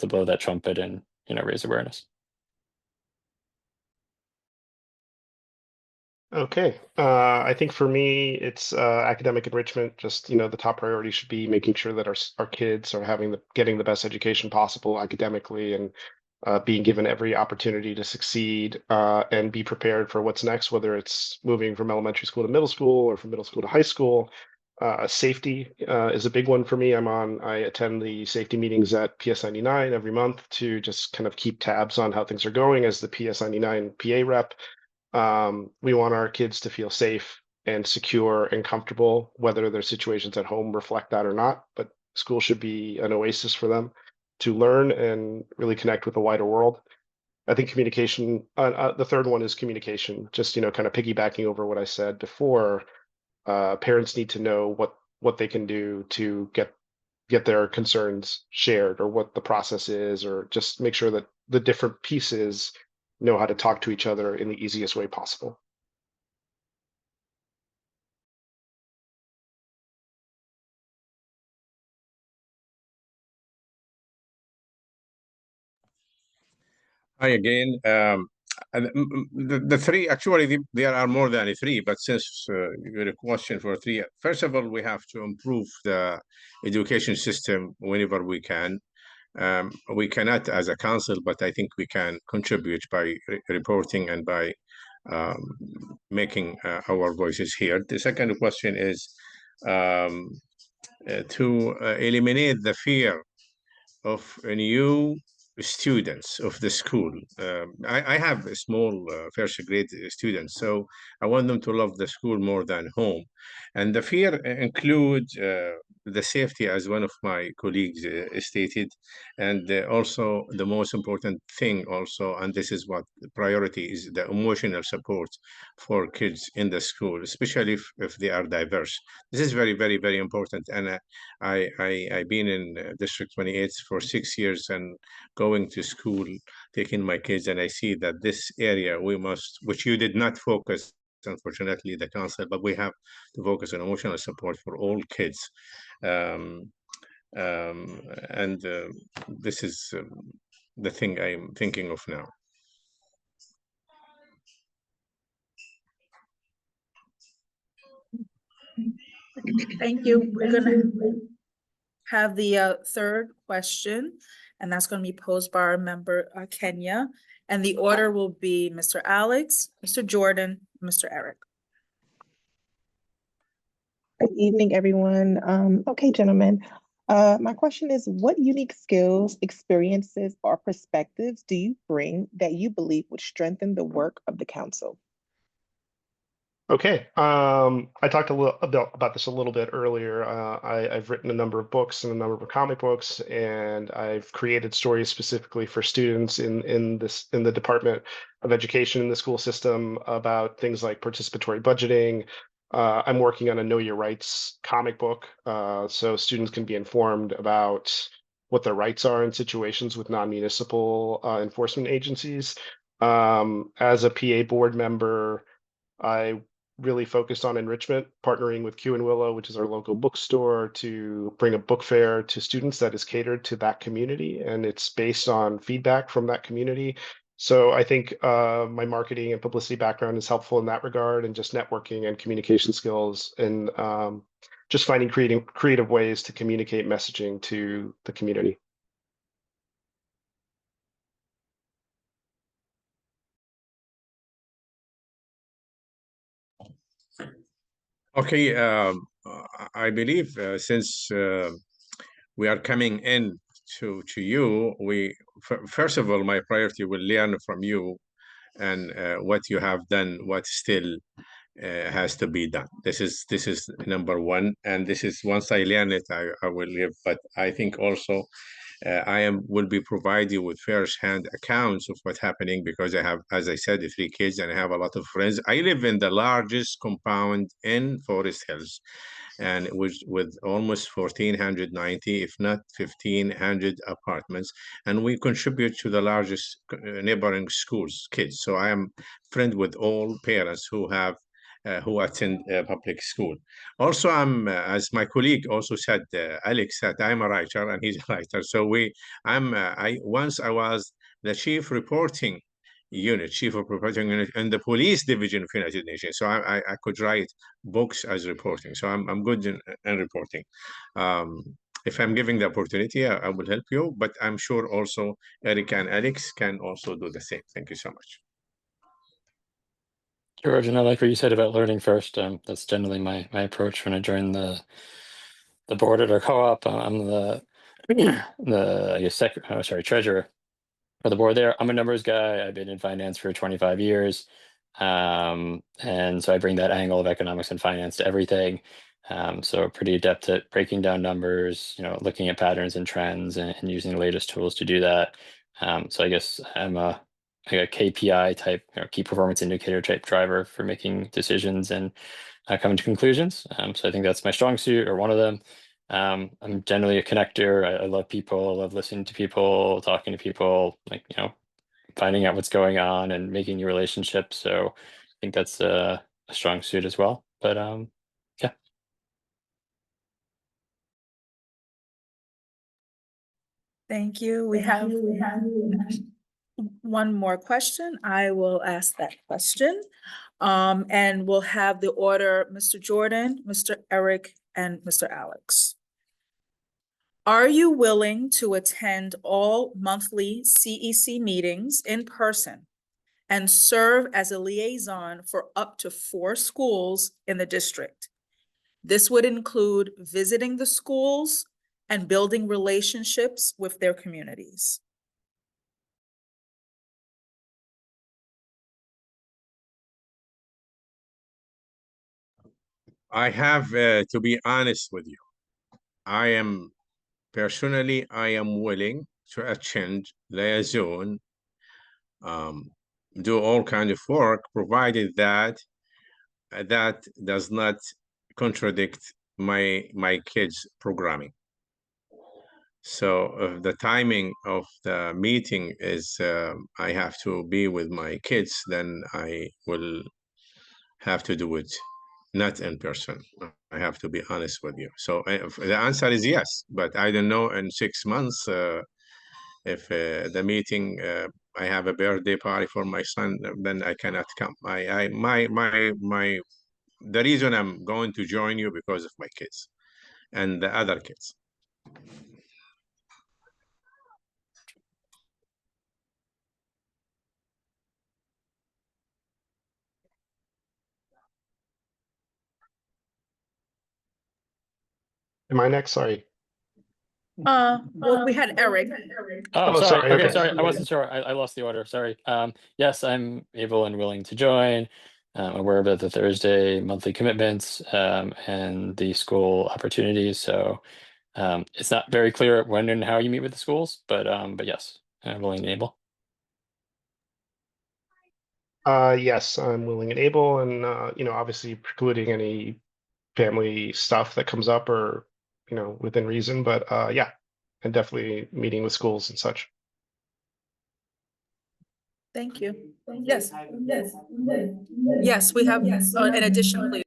blow that trumpet and raise awareness. Okay, I think for me, it's academic enrichment. Just the top priority should be making sure that our kids are getting the best education possible academically, and being given every opportunity to succeed and be prepared for what's next, whether it's moving from elementary school to middle school or from middle school to high school. Safety is a big one for me. I attend the safety meetings at PS99 every month to just kind of keep tabs on how things are going as the PS99 PA rep. We want our kids to feel safe and secure and comfortable, whether their situations at home reflect that or not. But school should be an oasis for them to learn and really connect with the wider world. I think communication, the third one is communication, just, kind of piggybacking over what I said before. Parents need to know what they can do to get their concerns shared, or what the process is, or just make sure that the different pieces know how to talk to each other in the easiest way possible. Hi again. The 3, actually, there are more than 3, but since your question for 3, first of all, we have to improve the education system whenever we can. We cannot as a council, but I think we can contribute by reporting and by making our voices heard. The second question is to eliminate the fear of new students of the school. I have a small first grade students, so I want them to love the school more than home. And the fear includes the safety, as one of my colleagues stated, and also the most important thing also, and this is what the priority is, the emotional support for kids in the school, especially if they are diverse. This is very, very, very important. And I've been in District 28 for 6 years and going to school, taking my kids, and I see that this area which you did not focus, unfortunately, the council, but we have to focus on emotional support for all kids. And this is the thing I'm thinking of now. Thank you. We're gonna have the third question, and that's going to be posed by our member Kenya. And the order will be Mr. Alex, Mr. Jordan, Mr. Eric. Good evening, everyone. Okay, gentlemen. My question is, what unique skills, experiences, or perspectives do you bring that you believe would strengthen the work of the council? Okay, I talked a little about this a little bit earlier. I've written a number of books and a number of comic books, and I've created stories specifically for students in the Department of Education in the school system about things like participatory budgeting. I'm working on a Know Your Rights comic book, so students can be informed about what their rights are in situations with non-municipal enforcement agencies. As a PA board member, I really focused on enrichment, partnering with Q and Willow, which is our local bookstore, to bring a book fair to students that is catered to that community, and it's based on feedback from that community. So I think my marketing and publicity background is helpful in that regard, and just networking and communication skills, and just finding creative ways to communicate messaging to the community. Okay, I believe since we are coming in to you, first of all, my priority will learn from you and what you have done, what still has to be done. This is number one, and this is once I learn it, I will live. But I think also will be provide you with first-hand accounts of what's happening, because I have, as I said, 3 kids, and I have a lot of friends. I live in the largest compound in Forest Hills, and with almost 1,490, if not 1,500 apartments, and we contribute to the largest neighboring schools kids. So I am friend with all parents who attend public school. Also, I'm as my colleague also said, Alex said, I'm a writer and he's a writer. So I was the chief of reporting unit in the police division of United Nations. So I could write books as reporting. So I'm good in reporting. If I'm giving the opportunity, I will help you, but I'm sure also Eric and Alex can also do the same. Thank you so much. George, and I like what you said about learning first. That's generally my approach when I join the board at our co-op. I'm the I guess treasurer for the board there. I'm a numbers guy. I've been in finance for 25 years. And so I bring that angle of economics and finance to everything. So pretty adept at breaking down numbers, looking at patterns and trends and using the latest tools to do that. So I guess I'm a KPI type, key performance indicator type driver for making decisions and coming to conclusions. So I think that's my strong suit, or one of them. I'm generally a connector. I love people, I love listening to people, talking to people, finding out what's going on and making new relationships. So I think that's a strong suit as well. But yeah. Thank you. We have one more question. I will ask that question. And we'll have the order, Mr. Jordan, Mr. Eric, and Mr. Alex. Are you willing to attend all monthly CEC meetings in person and serve as a liaison for up to 4 schools in the district? This would include visiting the schools and building relationships with their communities. I have to be honest with you. I am willing to attend liaison, do all kind of work, provided that that does not contradict my kids' programming. So if the timing of the meeting is I have to be with my kids, then I will have to do it not in person. I have to be honest with you. So the answer is yes, but I don't know in 6 months if the meeting I have a birthday party for my son, then I cannot come. The reason I'm going to join you because of my kids and the other kids. Am I next? Sorry. Well, we had Eric. Oh, sorry. Okay, Okay. sorry. I wasn't sure. I lost the order. Sorry. Yes, I'm able and willing to join. Aware of the Thursday monthly commitments and the school opportunities. So it's not very clear when and how you meet with the schools, but yes, I'm willing and able. Yes, I'm willing and able, and obviously precluding any family stuff that comes up, or within reason. But yeah, and definitely meeting with schools and such. Thank you. Yes. Yes, we have an addition, please.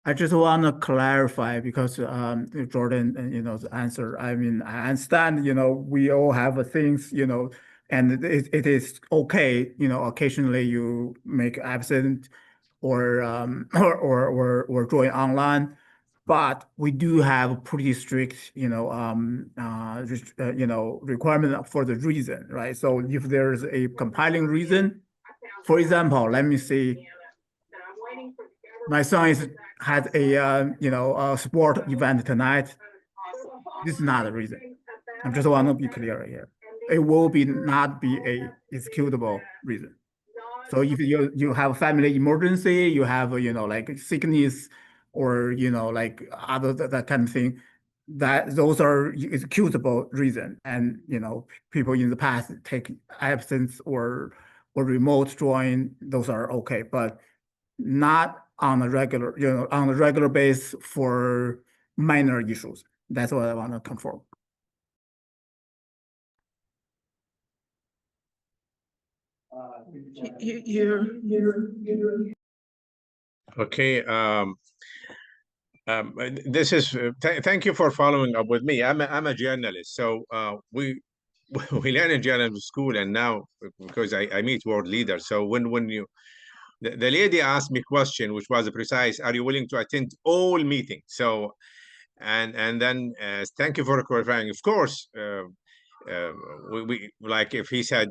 I just want to clarify because Jordan, the answer. I mean, I understand, we all have things, and it is okay, occasionally you make absent or or join online, but we do have pretty strict, requirement for the reason, right? So if there's a compiling reason, for example, let me see. My son had a sport event tonight. This is not the reason. I just want to be clear here. It will not be a executable reason. So if you have a family emergency, you have like sickness or like other that kind of thing, that those are executable reason. And people in the past take absence or remote join, those are okay, but not on a regular base for minor issues. That's what I want to confirm. Okay. This is thank you for following up with me. I'm a journalist, so we we learn in journalism school, and now because I meet world leaders. So when you the lady asked me a question which was precise, are you willing to attend all meetings? So and then thank you for clarifying. Of course, we like if he said.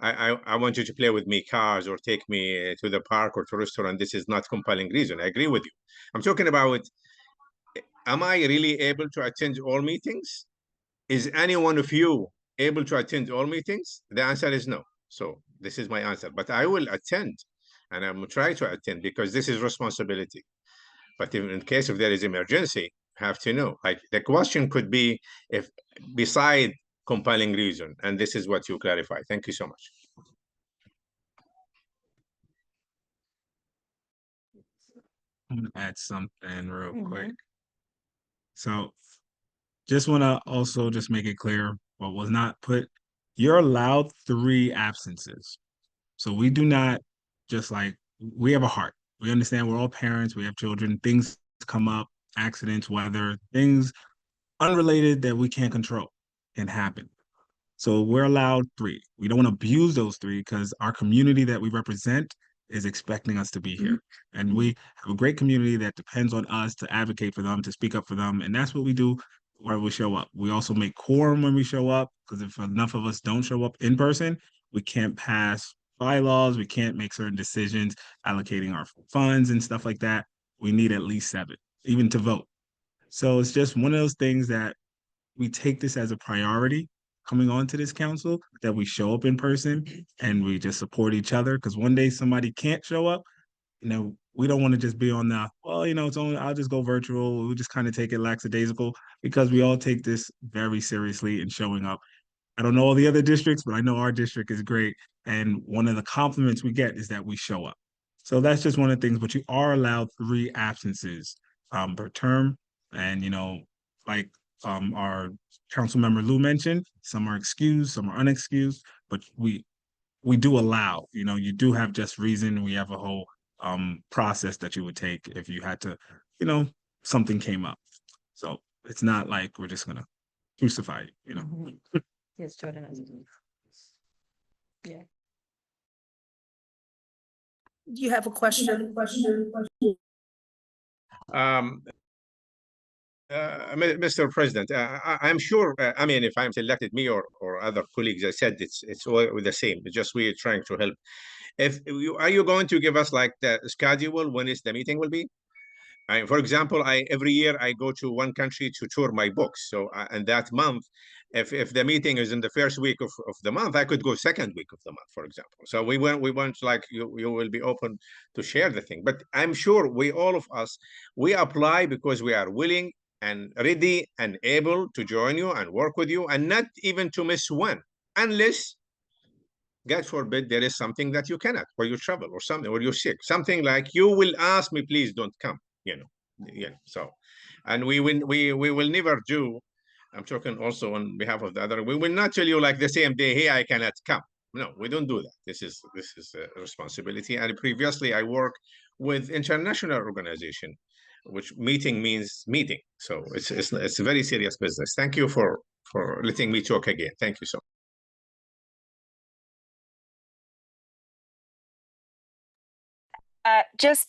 I want you to play with me cars or take me to the park or to restaurant. This is not compelling reason. I agree with you. I'm talking about, am I really able to attend all meetings? Is any one of you able to attend all meetings? The answer is no. So this is my answer, but I will attend and I'm try to attend because this is responsibility. But in case if there is emergency, have to know. Like the question could be if beside compelling reason, and this is what you clarify. Thank you so much. I'm gonna add something real quick. So just want to also just make it clear what was not put. You're allowed 3 absences. So we do not just like, we have a heart. We understand we're all parents, we have children, things come up, accidents, weather, things unrelated that we can't control can happen. So we're allowed 3. We don't want to abuse those 3 because our community that we represent is expecting us to be here. And we have a great community that depends on us to advocate for them, to speak up for them. And that's what we do where we show up. We also make quorum when we show up, because if enough of us don't show up in person, we can't pass bylaws, we can't make certain decisions, allocating our funds and stuff like that. We need at least 7, even to vote. So it's just one of those things that we take this as a priority coming onto this council, that we show up in person and we just support each other. Because one day somebody can't show up, we don't want to just be on the, well, it's only, I'll just go virtual. We just kind of take it lackadaisical, because we all take this very seriously in showing up. I don't know all the other districts, but I know our district is great. And one of the compliments we get is that we show up. So that's just one of the things, but you are allowed 3 absences per term. And, like our council member Lou mentioned, some are excused, some are unexcused, but we do allow, you do have just reason. We have a whole process that you would take if you had to, something came up. So it's not like we're just gonna crucify you, Yes, Jordan. Yeah. You have a question? Mr. President, I'm sure. I mean, if I'm selected, me or other colleagues, I said it's all the same. It's just we're trying to help. Are you going to give us like the schedule when is the meeting will be? For example, every year I go to one country to tour my books. So and that month, if the meeting is in the first week of the month, I could go second week of the month, for example. So we want like you will be open to share the thing. But I'm sure all of us, we apply because we are willing and ready and able to join you and work with you, and not even to miss one, unless God forbid there is something that you cannot, or you travel or something, or you're sick, something like you will ask me, please don't come. So, and we will never do I'm talking also on behalf of the other. We will not tell you like the same day, hey, I cannot come. No, we don't do that. This is a responsibility. And previously, I worked with international organization, which meeting means meeting. So it's a very serious business. Thank you for letting me talk again. Thank you so much. Just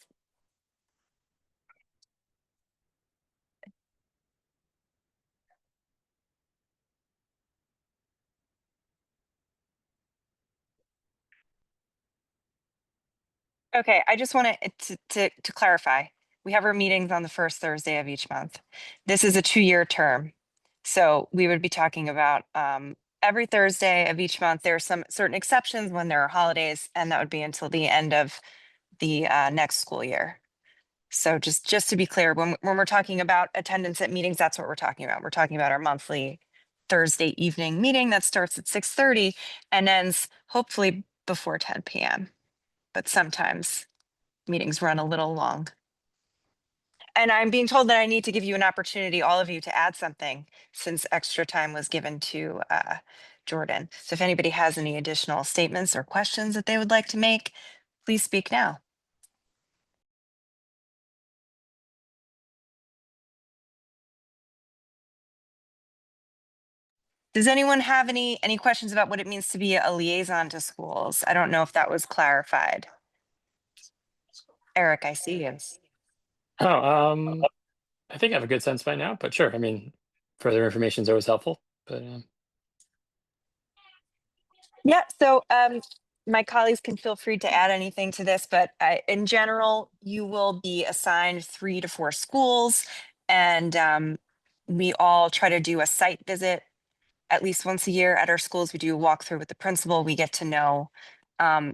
okay, I just want to clarify. We have our meetings on the first Thursday of each month. This is a 2-year term. So we would be talking about every Thursday of each month. There are some certain exceptions when there are holidays, and that would be until the end of the next school year. So just to be clear, when we're talking about attendance at meetings, that's what we're talking about. We're talking about our monthly Thursday evening meeting that starts at 6:30 and ends hopefully before 10 p.m. But sometimes meetings run a little long. And I'm being told that I need to give you an opportunity, all of you, to add something since extra time was given to Jordan. So if anybody has any additional statements or questions that they would like to make, please speak now. Does anyone have any questions about what it means to be a liaison to schools? I don't know if that was clarified. Eric, I see you. Oh, I think I have a good sense by now, but sure. I mean, further information is always helpful, but Yeah, so my colleagues can feel free to add anything to this, but in general, you will be assigned 3 to 4 schools, and we all try to do a site visit at least once a year at our schools. We do a walkthrough with the principal. We get to know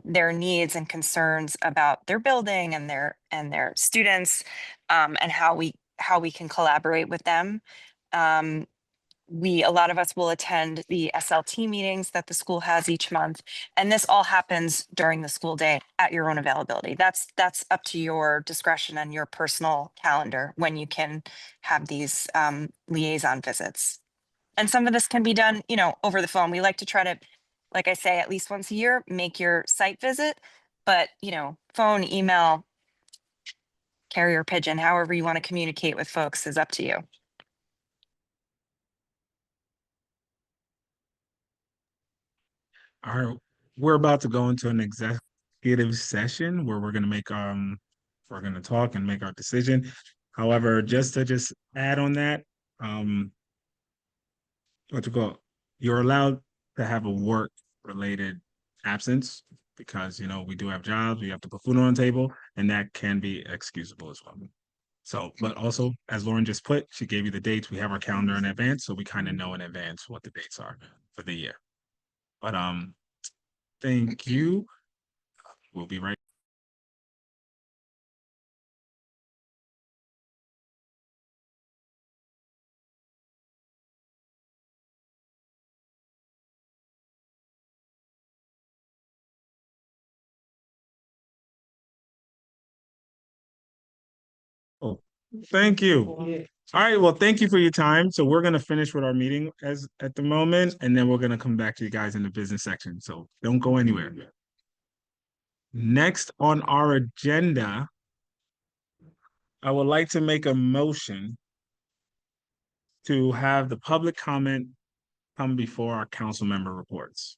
their needs and concerns about their building and their students, and how we can collaborate with them. A lot of us will attend the SLT meetings that the school has each month, and this all happens during the school day at your own availability. That's up to your discretion and your personal calendar when you can have these liaison visits. And some of this can be done, over the phone. We like to try to, like I say, at least once a year, make your site visit, but phone, email, carrier pigeon, however you want to communicate with folks is up to you. All right, we're about to go into an executive session where we're gonna we're gonna talk and make our decision. However, just to add on that, you're allowed to have a work-related absence because we do have jobs, we have to put food on the table, and that can be excusable as well. So, but also, as Lauren just put, she gave you the dates. We have our calendar in advance, so we kind of know in advance what the dates are for the year. But thank you. We'll be right. Oh, thank you. All right, well, thank you for your time. So we're gonna finish with our meeting at the moment, and then we're gonna come back to you guys in the business section. So don't go anywhere. Next on our agenda, I would like to make a motion to have the public comment come before our council member reports.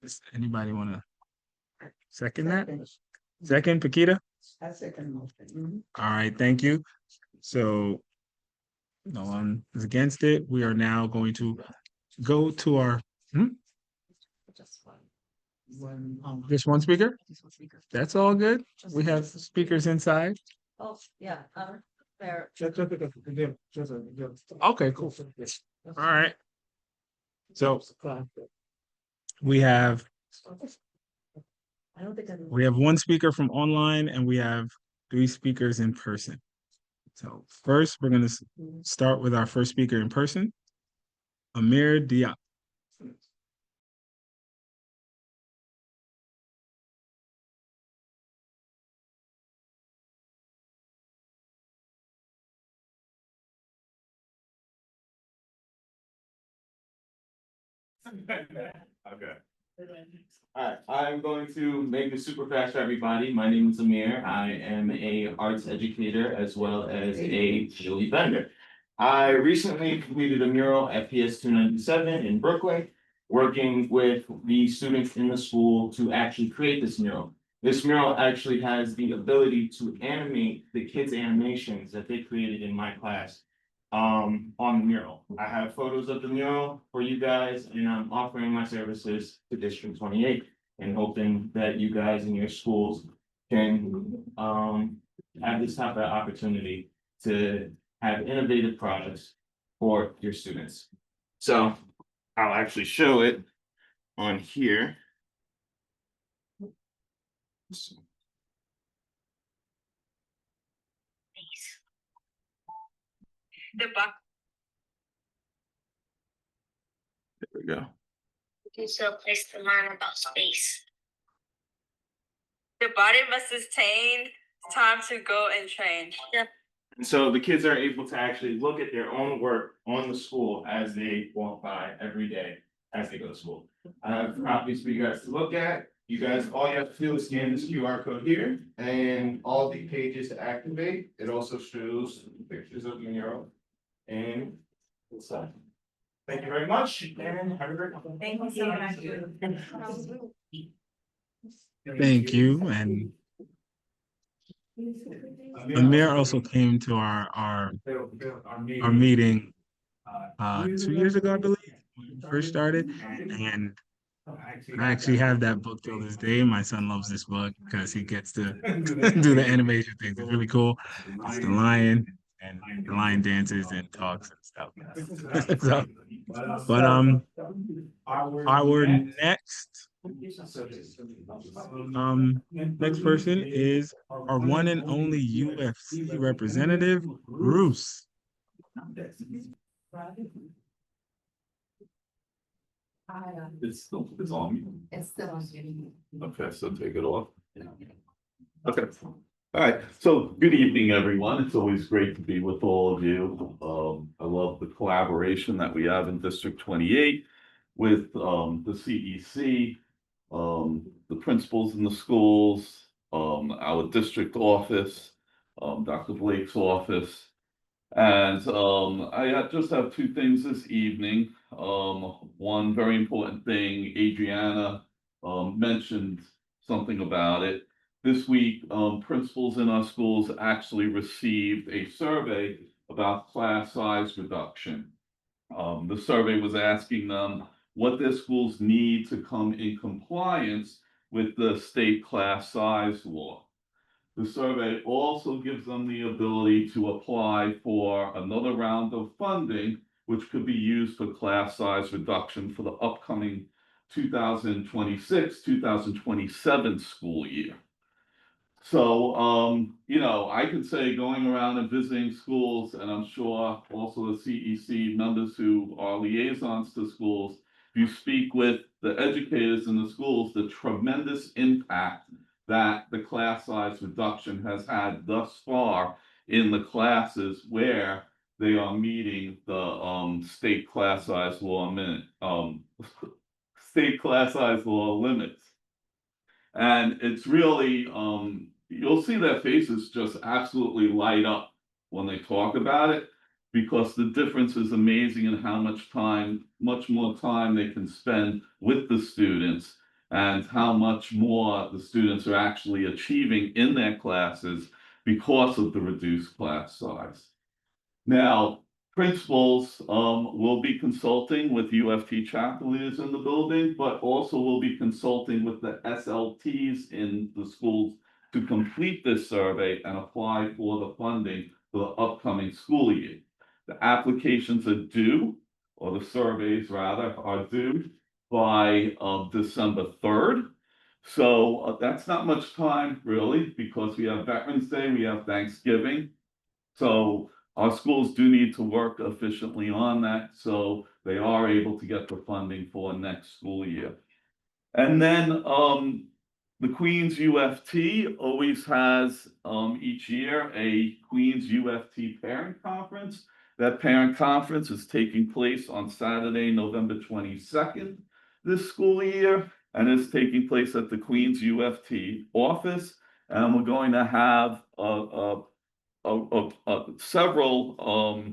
Does anybody want to second that? Second, Paquita? I second motion. All right, thank you. So no one is against it. We are now going to go to our, Just one. just one speaker? Just one speaker. That's all good. We have speakers inside. Oh, yeah, there. Okay, cool. All right. So we have I don't think one speaker from online and we have 3 speakers in person. So first, we're going to start with our first speaker in person, Amir Diop. Okay. Alright, I'm going to make this super fast for everybody. My name is Amir. I am a arts educator as well as a jewelry vendor. I recently completed a mural at PS 297 in Brooklyn, working with the students in the school to actually create this mural. This mural actually has the ability to animate the kids' animations that they created in my class on the mural. I have photos of the mural for you guys, and I'm offering my services to District 28 and hoping that you guys in your schools can have this type of opportunity to have innovative projects for your students. So I'll actually show it on here. The buck. There we go. It's a place to learn about space. The body must sustain time to go and train. Yep. And so the kids are able to actually look at their own work on the school as they walk by every day as they go to school. I have copies for you guys to look at. You guys, all you have to do is scan this QR code here and all the pages to activate. It also shows pictures of the mural and inside. Thank you very much and have a great one. Thank you so much. Thank you. And Amir also came to our meeting 2 years ago, I believe, when we first started. And I actually have that book till this day. My son loves this book because he gets to do the animation things. It's really cool. It's the lion, and the lion dances and talks and stuff. So, but our next person is our one and only UFC representative, Bruce. It's on. It's still on. Okay, so take it off. Okay. All right. So good evening, everyone. It's always great to be with all of you. I love the collaboration that we have in District 28 with the CEC, the principals in the schools, our district office, Dr. Blake's office. And I just have two things this evening. One very important thing, Adriana mentioned something about it. This week, principals in our schools actually received a survey about class size reduction. The survey was asking them what their schools need to come in compliance with the state class size law. The survey also gives them the ability to apply for another round of funding, which could be used for class size reduction for the upcoming 2026, 2027 school year. So, you know, I could say going around and visiting schools, and I'm sure also the CEC members who are liaisons to schools, if you speak with the educators in the schools, the tremendous impact that the class size reduction has had thus far in the classes where they are meeting the state class size law limits. And it's really, you'll see their faces just absolutely light up when they talk about it, because the difference is amazing in how much more time they can spend with the students and how much more the students are actually achieving in their classes because of the reduced class size. Now, principals will be consulting with UFT chapter leaders in the building, but also will be consulting with the SLTs in the schools to complete this survey and apply for the funding for the upcoming school year. The applications are due, or the surveys rather, are due by December 3rd. So that's not much time really, because we have Veterans Day, we have Thanksgiving. So our schools do need to work efficiently on that, so they are able to get the funding for next school year. And then the Queens UFT always has each year a Queens UFT parent conference. That parent conference is taking place on Saturday, November 22nd this school year, and is taking place at the Queens UFT office. And we're going to have several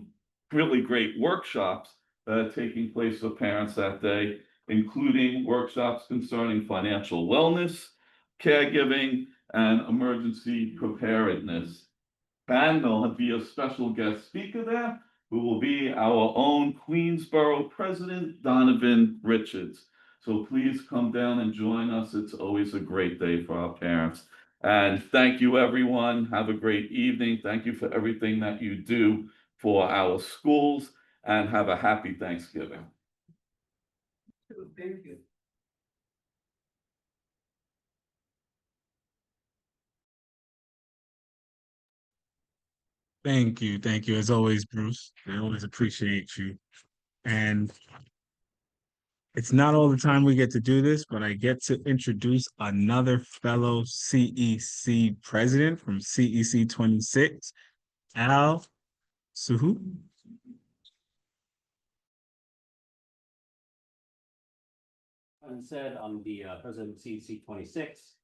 really great workshops that are taking place for parents that day, including workshops concerning financial wellness, caregiving, and emergency preparedness. And there'll be a special guest speaker there, who will be our own Queensborough President, Donovan Richards. So please come down and join us. It's always a great day for our parents. And thank you, everyone. Have a great evening. Thank you for everything that you do for our schools, and have a happy Thanksgiving. Very good. Thank you. Thank you. As always, Bruce. I always appreciate you. And it's not all the time we get to do this, but I get to introduce another fellow CEC president from CEC28, Al Suhu. As said, I'm the president of CEC26.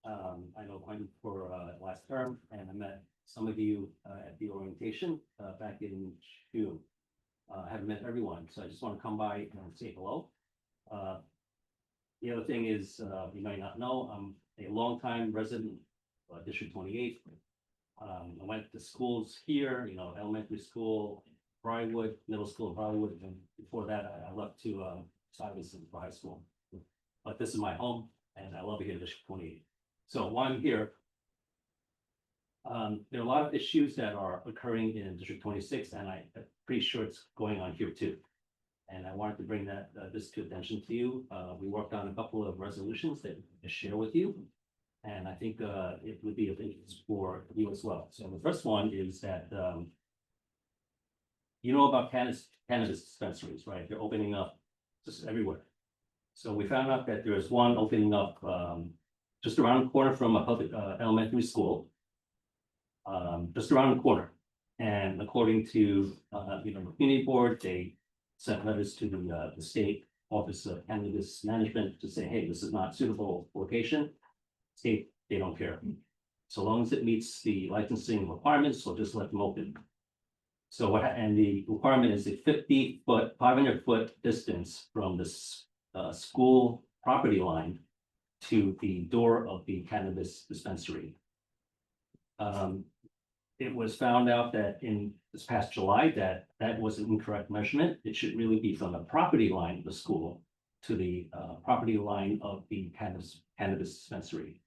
I know Quentin for last term, and I met some of you at the orientation back in June. I haven't met everyone, so I just want to come by and say hello. The other thing is, you might not know, I'm a longtime resident of District 28. I went to schools here, elementary school, Briarwood, middle school, Briarwood, and before that, I left to Stuyvesant for high school. But this is my home, and I love it here in District 28. So while I'm here, there are a lot of issues that are occurring in District 26, and I'm pretty sure it's going on here too. And I wanted to bring this to attention to you. We worked on a couple of resolutions that I share with you, and I think it would be of interest for you as well. So the first one is that you know about cannabis dispensaries, right? They're opening up just everywhere. So we found out that there's one opening up just around the corner from a public elementary school, just around the corner. And according to the community board, they sent letters to the state office of cannabis management to say, hey, this is not suitable location. State, they don't care. So long as it meets the licensing requirements, we'll just let them open. So and the requirement is a 50-foot, 500-foot distance from the school property line to the door of the cannabis dispensary. It was found out that in this past July that was an incorrect measurement. It should really be from the property line of the school to the property line of the cannabis dispensary.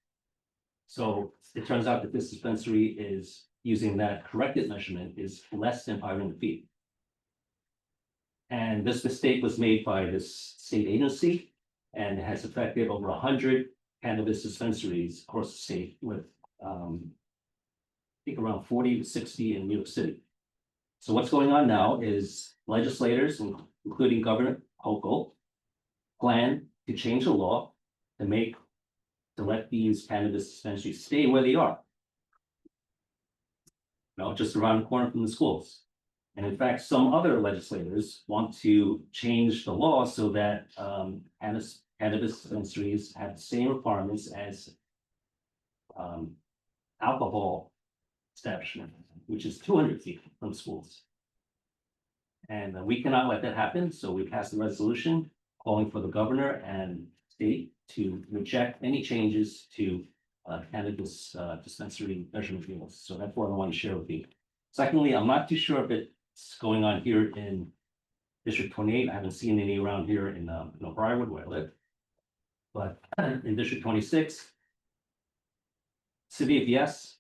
So it turns out that this dispensary is using that corrected measurement is less than 500 feet. And this mistake was made by this state agency, and it has affected over 100 cannabis dispensaries across the state with I think around 40 to 60 in New York City. So what's going on now is legislators, including Governor Hochul, plan to change the law to let these cannabis dispensaries stay where they are. Just around the corner from the schools. And in fact, some other legislators want to change the law so that cannabis dispensaries have the same requirements as alcohol establishment, which is 200 feet from schools. And we cannot let that happen. So we passed a resolution calling for the governor and state to reject any changes to cannabis dispensary measurement rules. So that's what I want to share with you. Secondly, I'm not too sure if it's going on here in District 28. I haven't seen any around here in Briarwood where I live. But in District 26, City of Yes,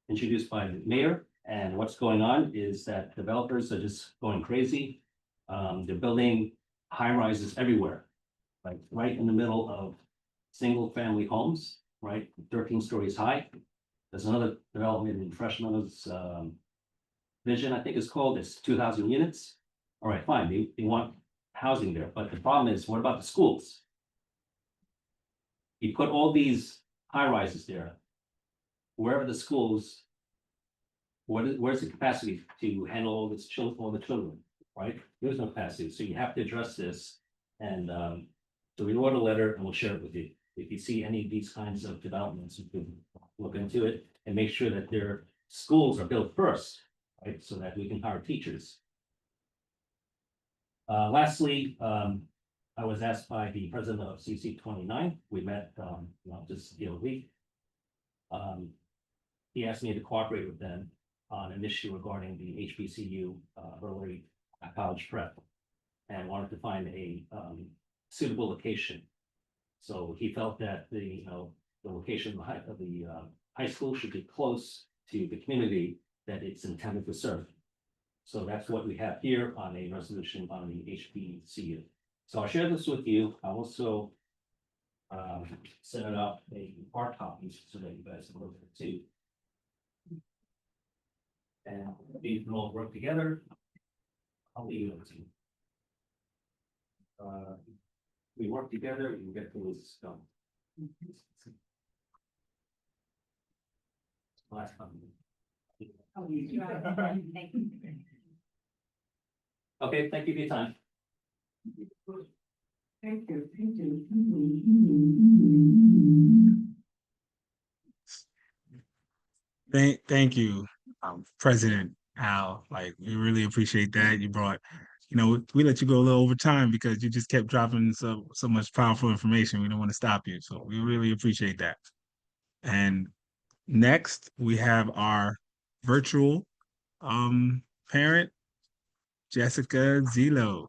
introduced by the mayor. And what's going on is that developers are just going crazy. They're building high rises everywhere, like right in the middle of single family homes, right? 13 stories high. There's another development in Freshman's Vision, I think it's called. It's 2,000 units. All right, fine. They want housing there. But the problem is, what about the schools? You put all these high rises there. Wherever the schools where's the capacity to handle all this children, all the children, right? There's no capacity, so you have to address this. And so we wrote a letter and we'll share it with you. If you see any of these kinds of developments, you can look into it and make sure that their schools are built first, right? So that we can hire teachers. Lastly, I was asked by the president of CEC29. We met just the other week. He asked me to cooperate with them on an issue regarding the HBCU early college prep, and wanted to find a suitable location. So he felt that the location of the high school should be close to the community that it's intended to serve. So that's what we have here on a resolution on the HBCU. So I'll share this with you. I also set it up a hard copy so that you guys can look at it too. And we can all work together. I'll leave it to you. We work together, we get things done. Last time. Okay, thank you for your time. Thank you, thank you. Thank you, President Al. Like, we really appreciate that. You brought, we let you go a little over time because you just kept dropping so much powerful information. We don't want to stop you, so we really appreciate that. And next, we have our virtual parent, Jessica Zelo.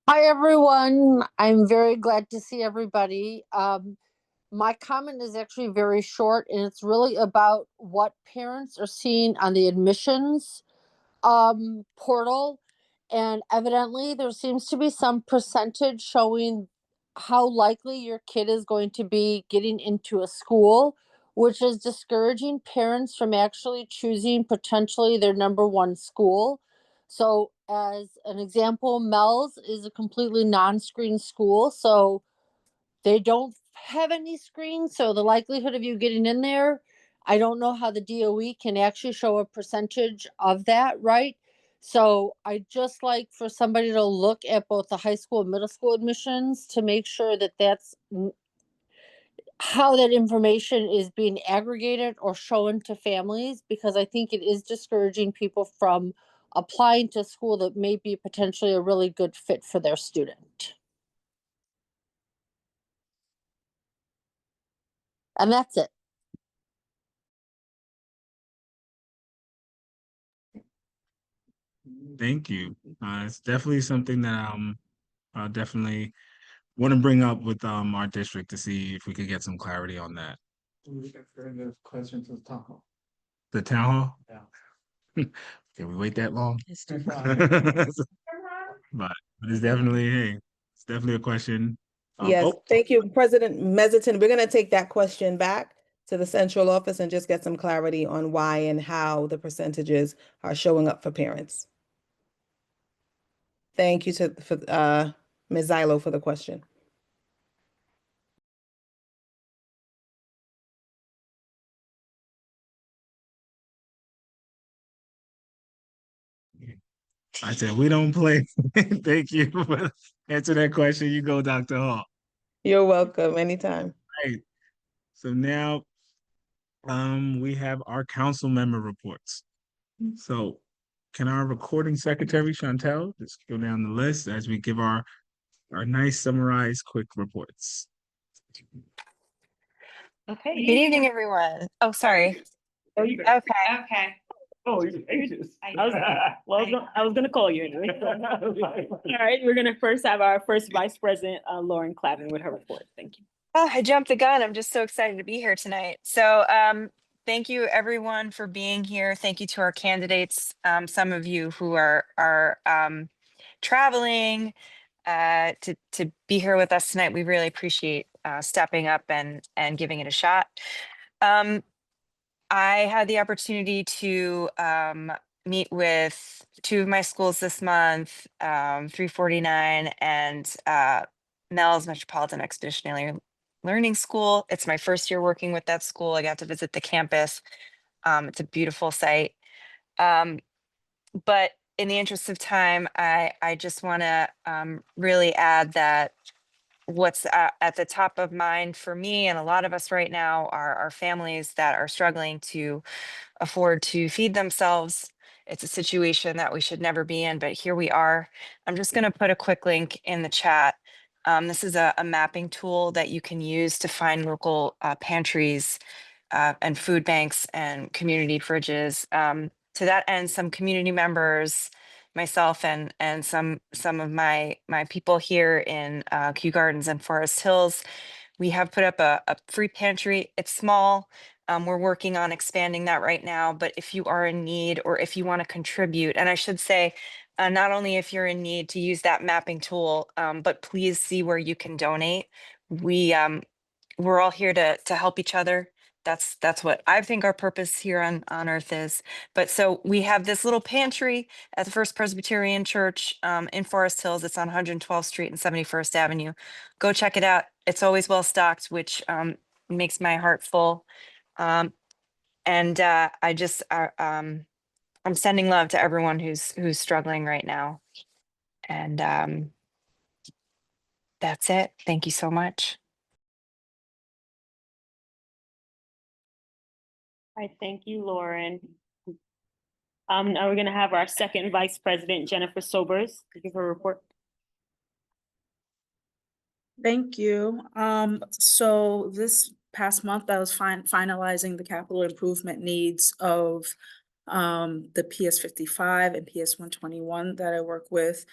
Hi, everyone. I'm very glad to see everybody. My comment is actually very short, and it's really about what parents are seeing on the admissions portal. And evidently, there seems to be some percentage showing how likely your kid is going to be getting into a school, which is discouraging parents from actually choosing potentially their number one school. So, as an example, Mel's is a completely non-screen school, so they don't have any screens. So the likelihood of you getting in there, I don't know how the DOE can actually show a percentage of that, right? So I just like for somebody to look at both the high school and middle school admissions to make sure that that's how that information is being aggregated or shown to families, because I think it is discouraging people from applying to school that may be potentially a really good fit for their student. And that's it. Thank you. It's definitely something that I definitely want to bring up with our district to see if we could get some clarity on that. We refer the question to the town hall. The town hall? Yeah. Can we wait that long? It's too far. But it's definitely, it's definitely a question. Yes, Oh, thank you, President Meziton. We're gonna take that question back to the central office and just get some clarity on why and how the percentages are showing up for parents. Thank you for Ms. Zilo for the question. I said, we don't play. Thank you for answering that question. You go, Dr. Hall. You're welcome, anytime. Right. So now we have our council member reports. So can our recording secretary, Chantel, just go down the list as we give our nice summarized quick reports. Okay. Good evening, everyone. Oh, sorry. Okay. Oh, I was gonna call you anyway. All right, we're gonna first have our first Vice President, Lauren Clavin with her report. Thank you. Oh, I jumped the gun. I'm just so excited to be here tonight. So thank you everyone for being here. Thank you to our candidates. Some of you who are traveling to be here with us tonight. We really appreciate stepping up and giving it a shot. I had the opportunity to meet with two of my schools this month, 349 and Mel's Metropolitan Expeditionary Learning School. It's my first year working with that school. I got to visit the campus. It's a beautiful site. But in the interest of time, I just want to really add that what's at the top of mind for me and a lot of us right now are families that are struggling to afford to feed themselves. It's a situation that we should never be in, but here we are. I'm just going to put a quick link in the chat. This is a mapping tool that you can use to find local pantries and food banks and community fridges. To that end, some community members, myself and some of my people here in Kew Gardens and Forest Hills, we have put up a free pantry. It's small. We're working on expanding that right now, but if you are in need or if you want to contribute, and I should say, not only if you're in need to use that mapping tool, but please see where you can donate. We're all here to help each other. That's what I think our purpose here on earth is. But so we have this little pantry at the First Presbyterian Church in Forest Hills. It's on 112th Street and 71st Avenue. Go check it out. It's always well stocked, which makes my heart full. And I just I'm sending love to everyone who's struggling right now. And that's it. Thank you so much. All right, thank you, Lauren. Now we're gonna have our second Vice President, Jennifer Sobers, to give her report. Thank you. So this past month, I was finalizing the capital improvement needs of the PS 55 and PS 121 that I work with.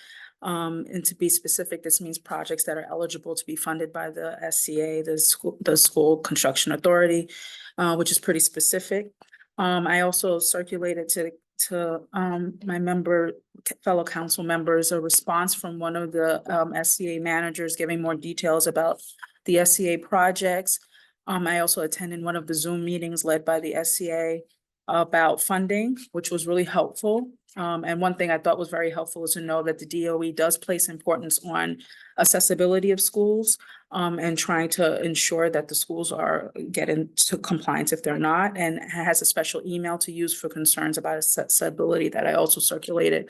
And to be specific, this means projects that are eligible to be funded by the SCA, the School Construction Authority, which is pretty specific. I also circulated to my fellow council members a response from one of the SCA managers giving more details about the SCA projects. I also attended one of the Zoom meetings led by the SCA about funding, which was really helpful. And one thing I thought was very helpful is to know that the DOE does place importance on accessibility of schools and trying to ensure that the schools are getting to compliance if they're not, and has a special email to use for concerns about accessibility that I also circulated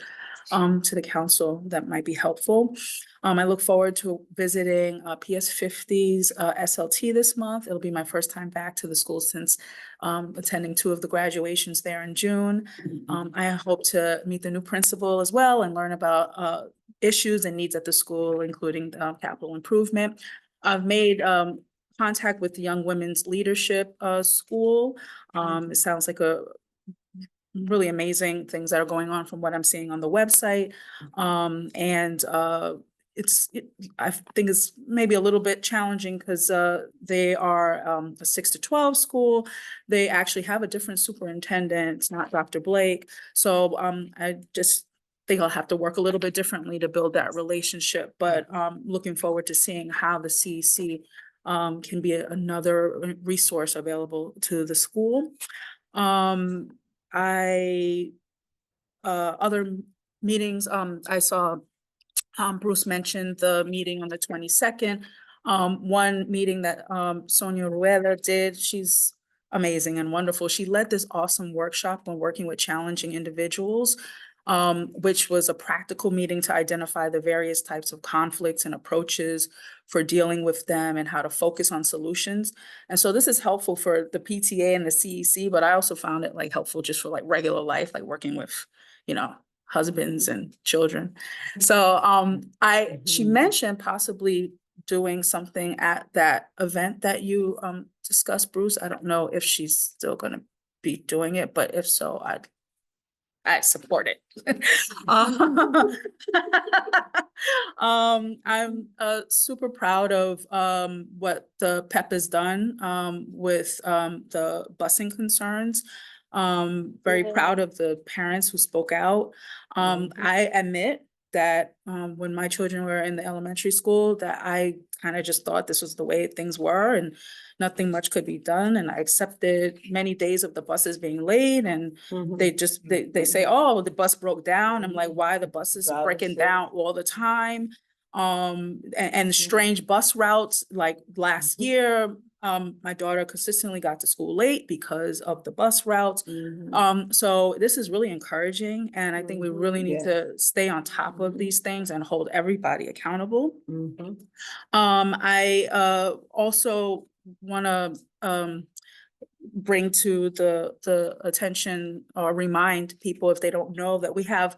to the council that might be helpful. I look forward to visiting PS 50's SLT this month. It'll be my first time back to the school since attending two of the graduations there in June. I hope to meet the new principal as well and learn about issues and needs at the school, including capital improvement. I've made contact with the Young Women's Leadership School. It sounds like a really amazing things that are going on from what I'm seeing on the website. I think it's maybe a little bit challenging because they are a 6 to 12 school. They actually have a different superintendent. It's not Dr. Blake. So I just think I'll have to work a little bit differently to build that relationship, but looking forward to seeing how the CEC can be another resource available to the school. Other meetings, I saw Bruce mentioned the meeting on the 22nd. One meeting that Sonia Rueda did, she's amazing and wonderful. She led this awesome workshop on working with challenging individuals, which was a practical meeting to identify the various types of conflicts and approaches for dealing with them and how to focus on solutions. And so this is helpful for the PTA and the CEC, but I also found it like helpful just for like regular life, like working with, husbands and children. So she mentioned possibly doing something at that event that you discussed, Bruce. I don't know if she's still going to be doing it, but if so, I support it. I'm super proud of what the PEP has done with the busing concerns. Very proud of the parents who spoke out. I admit that when my children were in the elementary school, that I kind of just thought this was the way things were and nothing much could be done. And I accepted many days of the buses being late, and they say, oh, the bus broke down. I'm like, why the bus is breaking down all the time? And strange bus routes. Like last year, my daughter consistently got to school late because of the bus routes. So this is really encouraging, and I think we really need to stay on top of these things and hold everybody accountable. I also want to bring to the attention or remind people, if they don't know, that we have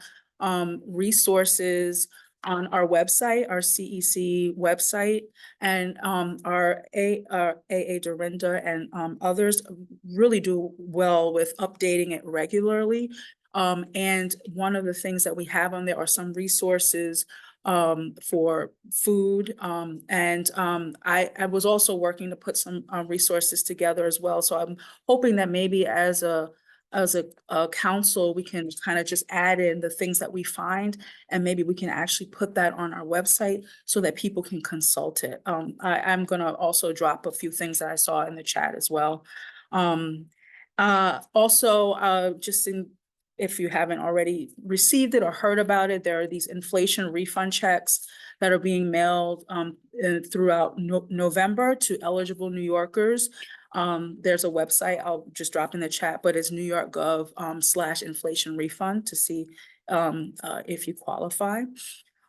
resources on our website, our CEC website, and our AA Dorinda and others really do well with updating it regularly. And one of the things that we have on there are some resources for food. I was also working to put some resources together as well. So I'm hoping that maybe as a council, we can kind of just add in the things that we find, and maybe we can actually put that on our website so that people can consult it. I'm gonna also drop a few things that I saw in the chat as well. Just if you haven't already received it or heard about it, there are these inflation refund checks that are being mailed throughout November to eligible New Yorkers. There's a website I'll just drop in the chat, but it's NewYork.gov/inflation refund to see if you qualify.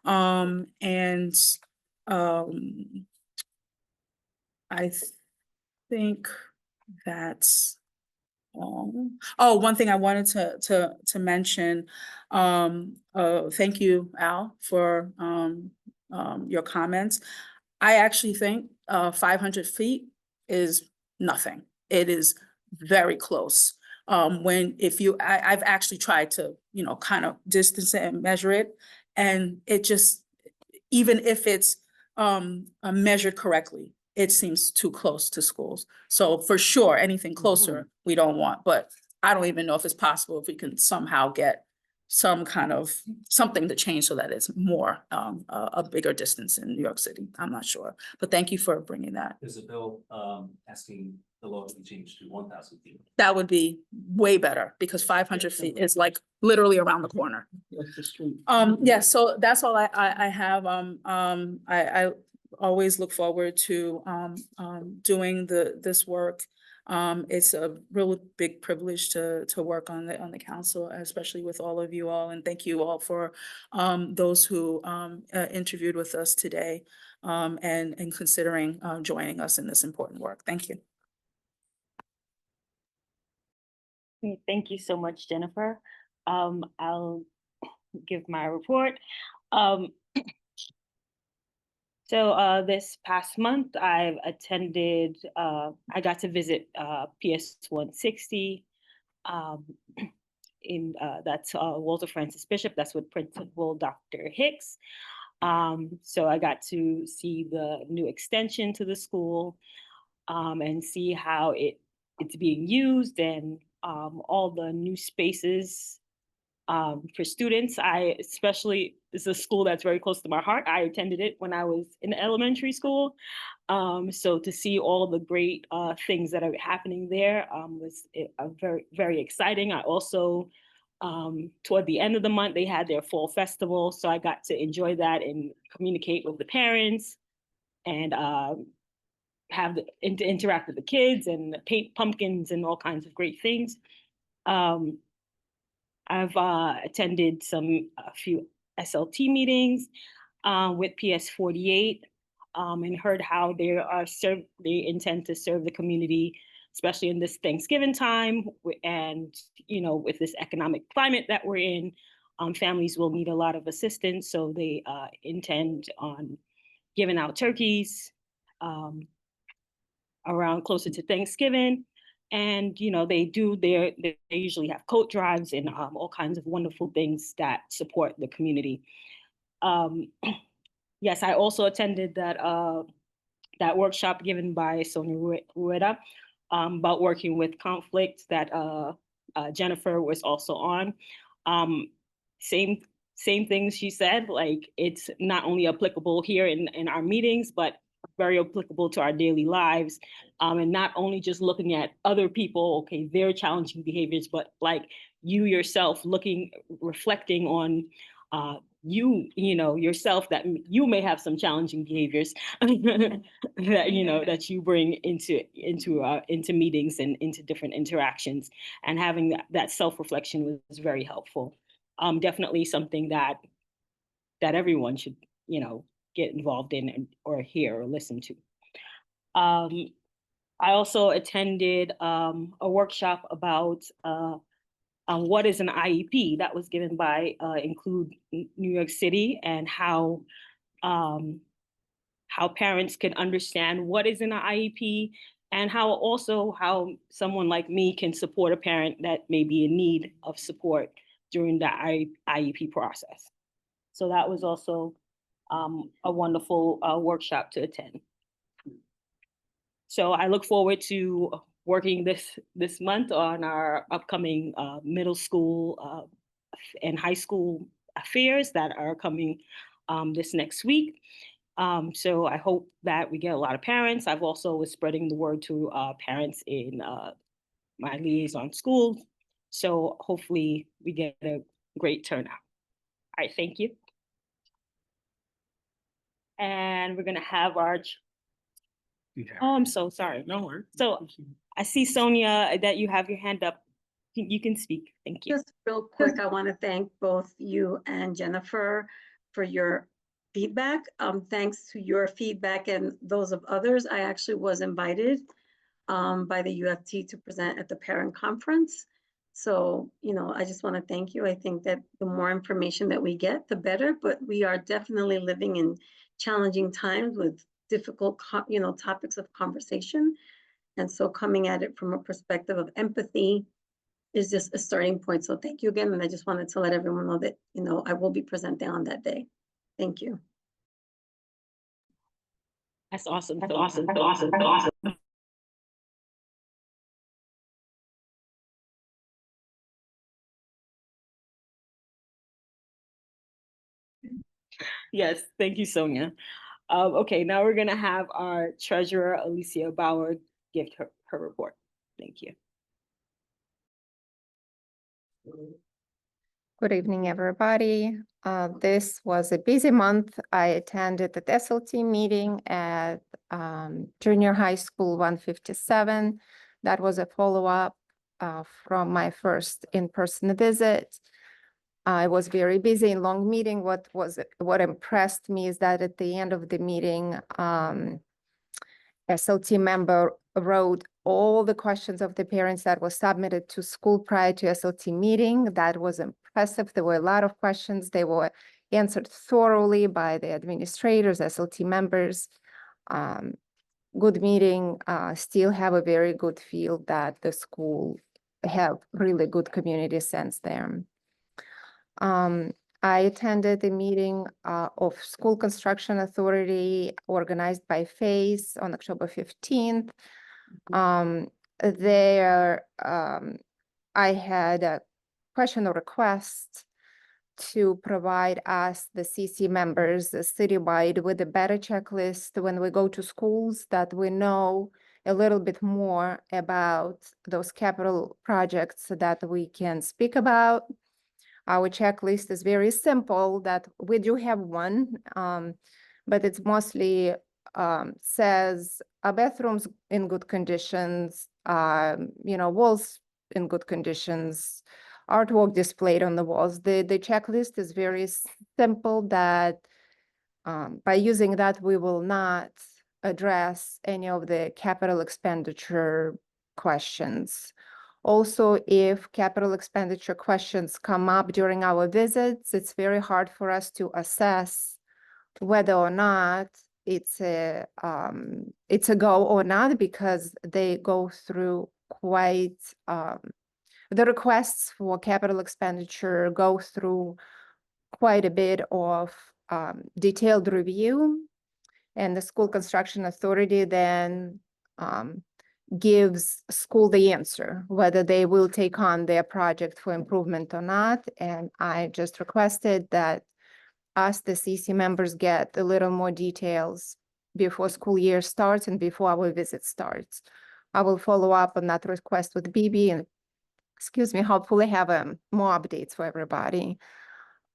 I think that's oh, one thing I wanted to mention. Thank you, Al, for your comments. I actually think 500 feet is nothing. It is very close. I've actually tried to, kind of distance it and measure it, and it just, even if it's measured correctly, it seems too close to schools. So for sure, anything closer, we don't want, but I don't even know if it's possible if we can somehow get some kind of something to change so that it's more a bigger distance in New York City. I'm not sure, but thank you for bringing that. There's a bill asking the law to be changed to 1,000 feet. That would be way better, because 500 feet is like literally around the corner. Yeah, so that's all I have. I always look forward to doing this work. It's a really big privilege to work on the council, especially with all of you all, and thank you all for those who interviewed with us today and considering joining us in this important work. Thank you. Okay, thank you so much, Jennifer. I'll give my report. So this past month, I've attended, I got to visit PS 160 that's Walter Francis Bishop, that's with Principal Dr. Hicks. So I got to see the new extension to the school and see how it's being used, and all the new spaces for students. It's a school that's very close to my heart. I attended it when I was in elementary school. So to see all the great things that are happening there was very, very exciting. I also, toward the end of the month, they had their fall festival. So I got to enjoy that and communicate with the parents and interact with the kids and paint pumpkins and all kinds of great things. I've attended a few SLT meetings with PS28 and heard how they intend to serve the community, especially in this Thanksgiving time, and with this economic climate that we're in, families will need a lot of assistance. So they intend on giving out turkeys around closer to Thanksgiving. And they usually have coat drives and all kinds of wonderful things that support the community. Yes, I also attended that workshop given by Sonia Rueda about working with conflict that Jennifer was also on. Same same things she said, like it's not only applicable here in our meetings, but very applicable to our daily lives. And not only just looking at other people, okay, their challenging behaviors, but like you yourself reflecting on you know, yourself, that you may have some challenging behaviors that, you know, that you bring into meetings and into different interactions, and having that self-reflection was very helpful. Definitely something that everyone should, you know, get involved in or hear or listen to. I also attended a workshop about what is an IEP that was given by Include New York City, and how parents can understand what is an IEP, and how someone like me can support a parent that may be in need of support during the IEP process. So that was also a wonderful workshop to attend. So I look forward to working this month on our upcoming middle school and high school affairs that are coming this next week. So I hope that we get a lot of parents. I've also was spreading the word to parents in my liaison schools. So hopefully we get a great turnout. All right, thank you. And we're gonna have our, oh, I'm so sorry. No worries. So I see, Sonia, that you have your hand up. You can speak. Thank you. Just real quick, I want to thank both you and Jennifer for your feedback. Thanks to your feedback and those of others, I actually was invited by the UFT to present at the parent conference. So, you know, I just want to thank you. I think that the more information that we get, the better, but we are definitely living in challenging times with difficult, you know, topics of conversation. And so coming at it from a perspective of empathy is just a starting point. So thank you again. And I just wanted to let everyone know that, you know, I will be presenting on that day. Thank you. That's awesome. That's awesome. That's awesome. That's awesome. Yes, thank you, Sonia. Okay, now we're gonna have our treasurer, Alicia Bauer, give her report. Thank you. Good evening, everybody. This was a busy month. I attended the SLT meeting at Junior High School 157. That was a follow-up from my first in-person visit. I was very busy in long meeting. What impressed me is that at the end of the meeting, SLT member wrote all the questions of the parents that was submitted to school prior to SLT meeting. That was impressive. There were a lot of questions. They were answered thoroughly by the administrators, SLT members. Good meeting. Still have a very good feel that the school have really good community sense there. I attended a meeting of School Construction Authority organized by FACE on October 15th. There, I had a question or request to provide us, the CC members, citywide, with a better checklist when we go to schools, that we know a little bit more about those capital projects that we can speak about. Our checklist is very simple, that we do have one, but it's mostly says bathrooms in good conditions, you know, walls in good conditions, artwork displayed on the walls. The checklist is very simple, that by using that, we will not address any of the capital expenditure questions. Also, if capital expenditure questions come up during our visits, it's very hard for us to assess whether or not it's a go or not, because they go through quite, the requests for capital expenditure go through quite a bit of detailed review, and the School Construction Authority then gives school the answer, whether they will take on their project for improvement or not. And I just requested that us, the CC members, get a little more details before school year starts and before our visit starts. I will follow up on that request with BB and, excuse me, hopefully have more updates for everybody.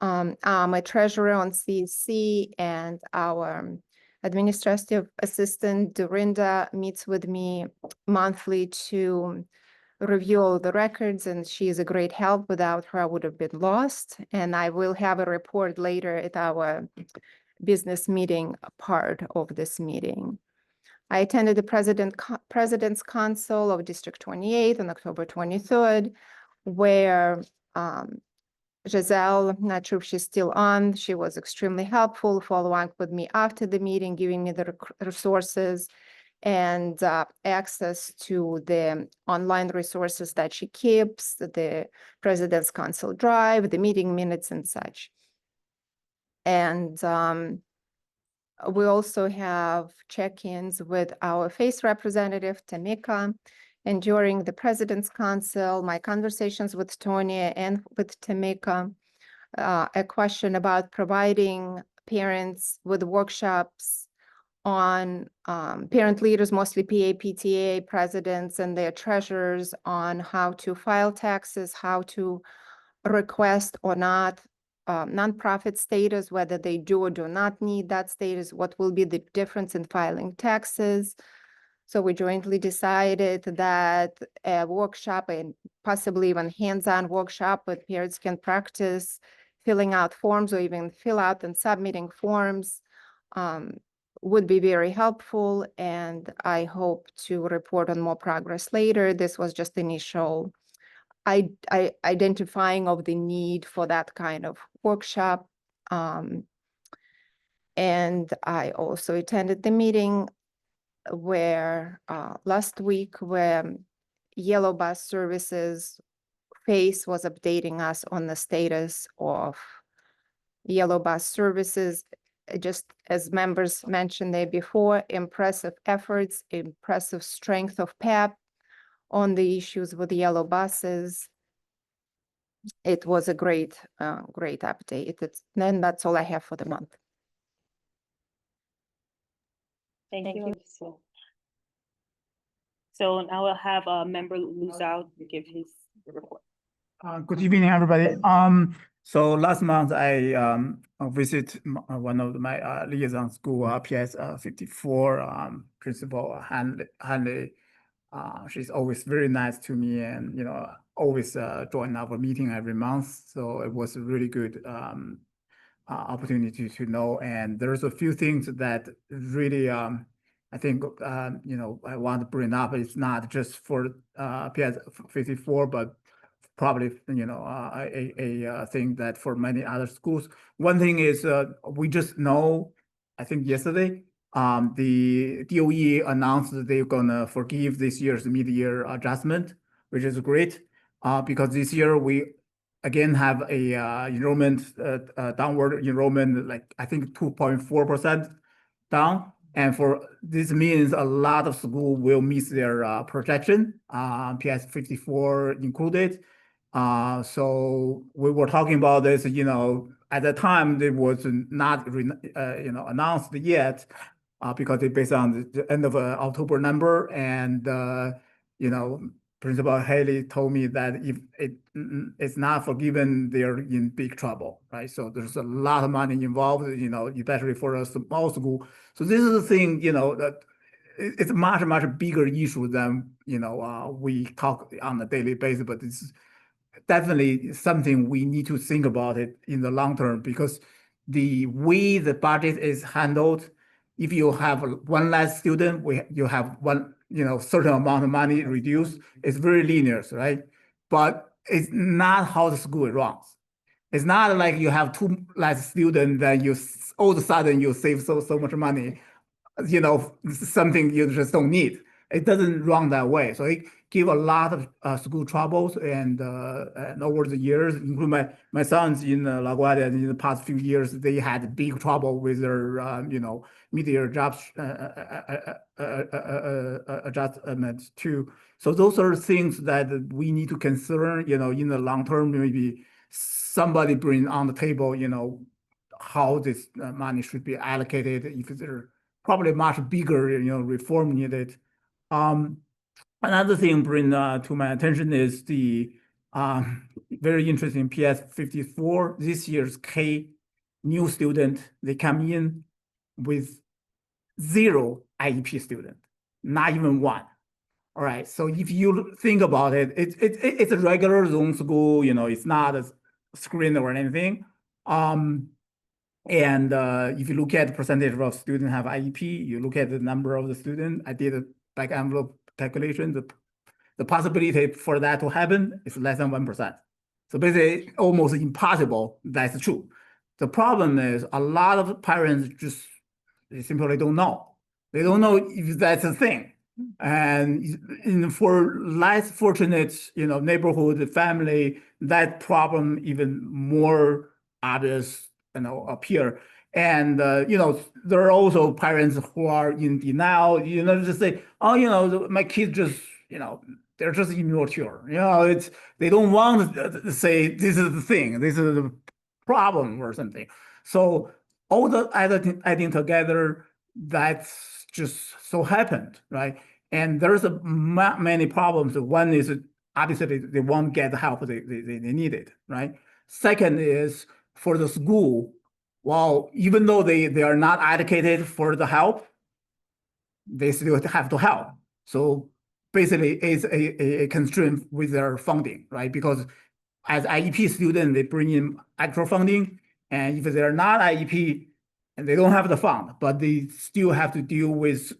I'm a treasurer on CEC, and our administrative assistant, Dorinda, meets with me monthly to review all the records, and she is a great help. Without her, I would have been lost. And I will have a report later at our business meeting part of this meeting. I attended the President's Council of District 28 on October 23rd, where Giselle, not sure if she's still on, she was extremely helpful, following up with me after the meeting, giving me the resources and access to the online resources that she keeps, the President's Council Drive, the meeting minutes and such. And we also have check-ins with our FACE representative, Tamika. And during the President's Council, my conversations with Tonya and with Tamika, a question about providing parents with workshops on parent leaders, mostly PA, PTA presidents and their treasurers, on how to file taxes, how to request or not nonprofit status, whether they do or do not need that status, what will be the difference in filing taxes. So we jointly decided that a workshop and possibly even hands-on workshop where parents can practice filling out forms or even fill out and submitting forms would be very helpful. And I hope to report on more progress later. This was just initial identifying of the need for that kind of workshop. And I also attended the meeting where last week where Yellow Bus Services FACE was updating us on the status of Yellow Bus Services. Just as members mentioned there before, impressive efforts, impressive strength of PEP on the issues with yellow buses. It was a great update. Then that's all I have for the month. Thank you. So now we'll have Member Luzau give his report. Good evening, everybody. So last month I visit one of my liaison school, PS 54 principal Hanley. She's always very nice to me, and always join our meeting every month. So it was a really good opportunity to know. And there's a few things that really I think I want to bring up. It's not just for PS 54, but probably a thing that for many other schools. One thing is we just know, I think yesterday, the DOE announced that they're gonna forgive this year's mid-year adjustment, which is great, because this year we again have a enrollment downward enrollment, like I think 2.4% down. And for this means a lot of schools will miss their projection, PS 54 included. So we were talking about this, at the time it was not announced yet, because it's based on the end of October number. And Principal Haley told me that if it's not forgiven, they're in big trouble, right? So there's a lot of money involved, especially for a small school. So this is the thing, that it's a much, much bigger issue than, we talk on a daily basis, but it's definitely something we need to think about it in the long term, because the way the budget is handled, if you have one less student, you have one, certain amount of money reduced. It's very linear, right? But it's not how the school runs. It's not like you have two less students, then all of a sudden you save so much money, something you just don't need. It doesn't run that way. So give a lot of school troubles, and over the years, including my sons in LaGuardia, in the past few years, they had big trouble with their mid-year jobs adjustments too. So those are things that we need to consider. In the long term, maybe somebody bring on the table, how this money should be allocated if there probably much bigger, reform needed. Another thing bring to my attention is the very interesting PS 54. This year's K new student, they come in with 0 IEP student, not even one. All right. So if you think about it, it's a regular zone school. It's not a screen or anything. And if you look at the percentage of students have IEP, you look at the number of the students. I did a back envelope calculation. The possibility for that to happen is less than 1%. So basically, almost impossible. That's true. The problem is a lot of parents they simply don't know. They don't know if that's a thing. And for less fortunate, neighborhood family, that problem even more obvious, appear. And there are also parents who are in denial. Just say, oh, my kids just, they're just immature. They don't want to say this is the thing, this is the problem or something. So all the adding together, that's just so happened, right? And there's many problems. One is obviously they won't get the help they need it, right? Second is for the school, well, even though they are not allocated for the help, they still have to help. So basically it's a constraint with their funding, right? Because as IEP student, they bring in extra funding, and if they're not IEP, and they don't have the fund, but they still have to deal with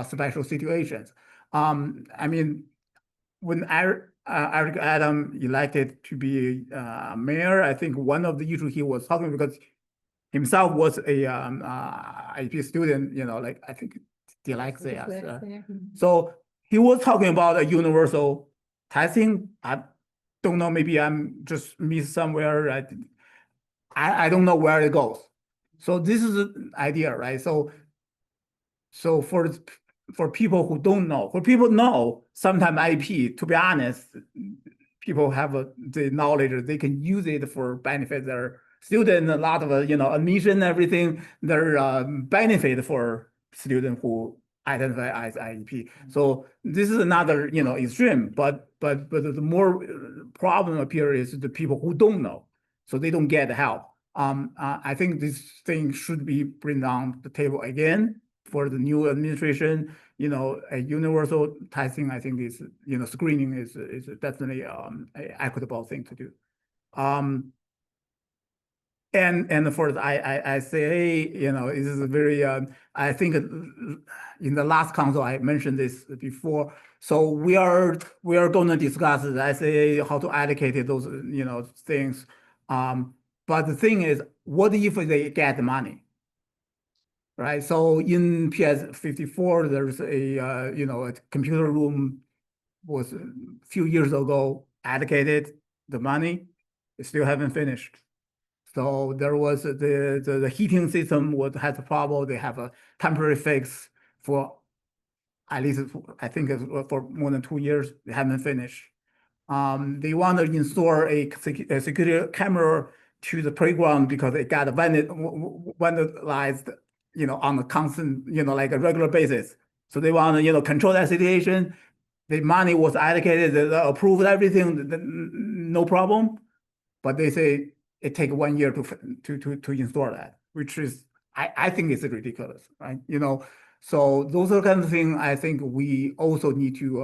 special situations. I mean, when Eric Adam elected to be mayor, I think one of the issues he was talking, because himself was a IEP student, like I think dyslexia. So he was talking about a universal testing. I don't know, maybe I'm just missed somewhere. I don't know where it goes. So this is an idea, right? So for people who don't know, for people know, sometimes IP, to be honest, people have the knowledge, they can use it for benefit their student, a lot of admission, everything, their benefit for student who identify as IEP. So this is another extreme, but the more problem appear is the people who don't know, so they don't get help. I think this thing should be bring on the table again for the new administration. A universal testing, I think is screening is definitely an equitable thing to do. And for the ICA, this is a very I think in the last council I mentioned this before. So we are going to discuss the ICA, how to allocate those things. But the thing is, what if they get the money? Right. So in PS 54, there's a computer room was a few years ago allocated the money. They still haven't finished. So there was the heating system had a problem. They have a temporary fix for at least I think for more than 2 years. They haven't finished. They want to install a security camera to the playground because it got vandalized, on a constant, like a regular basis. So they want to, control that situation. The money was allocated, they approved everything, no problem. But they say it takes 1 year to install that, which is I think it's ridiculous, right? So those are kind of things I think we also need to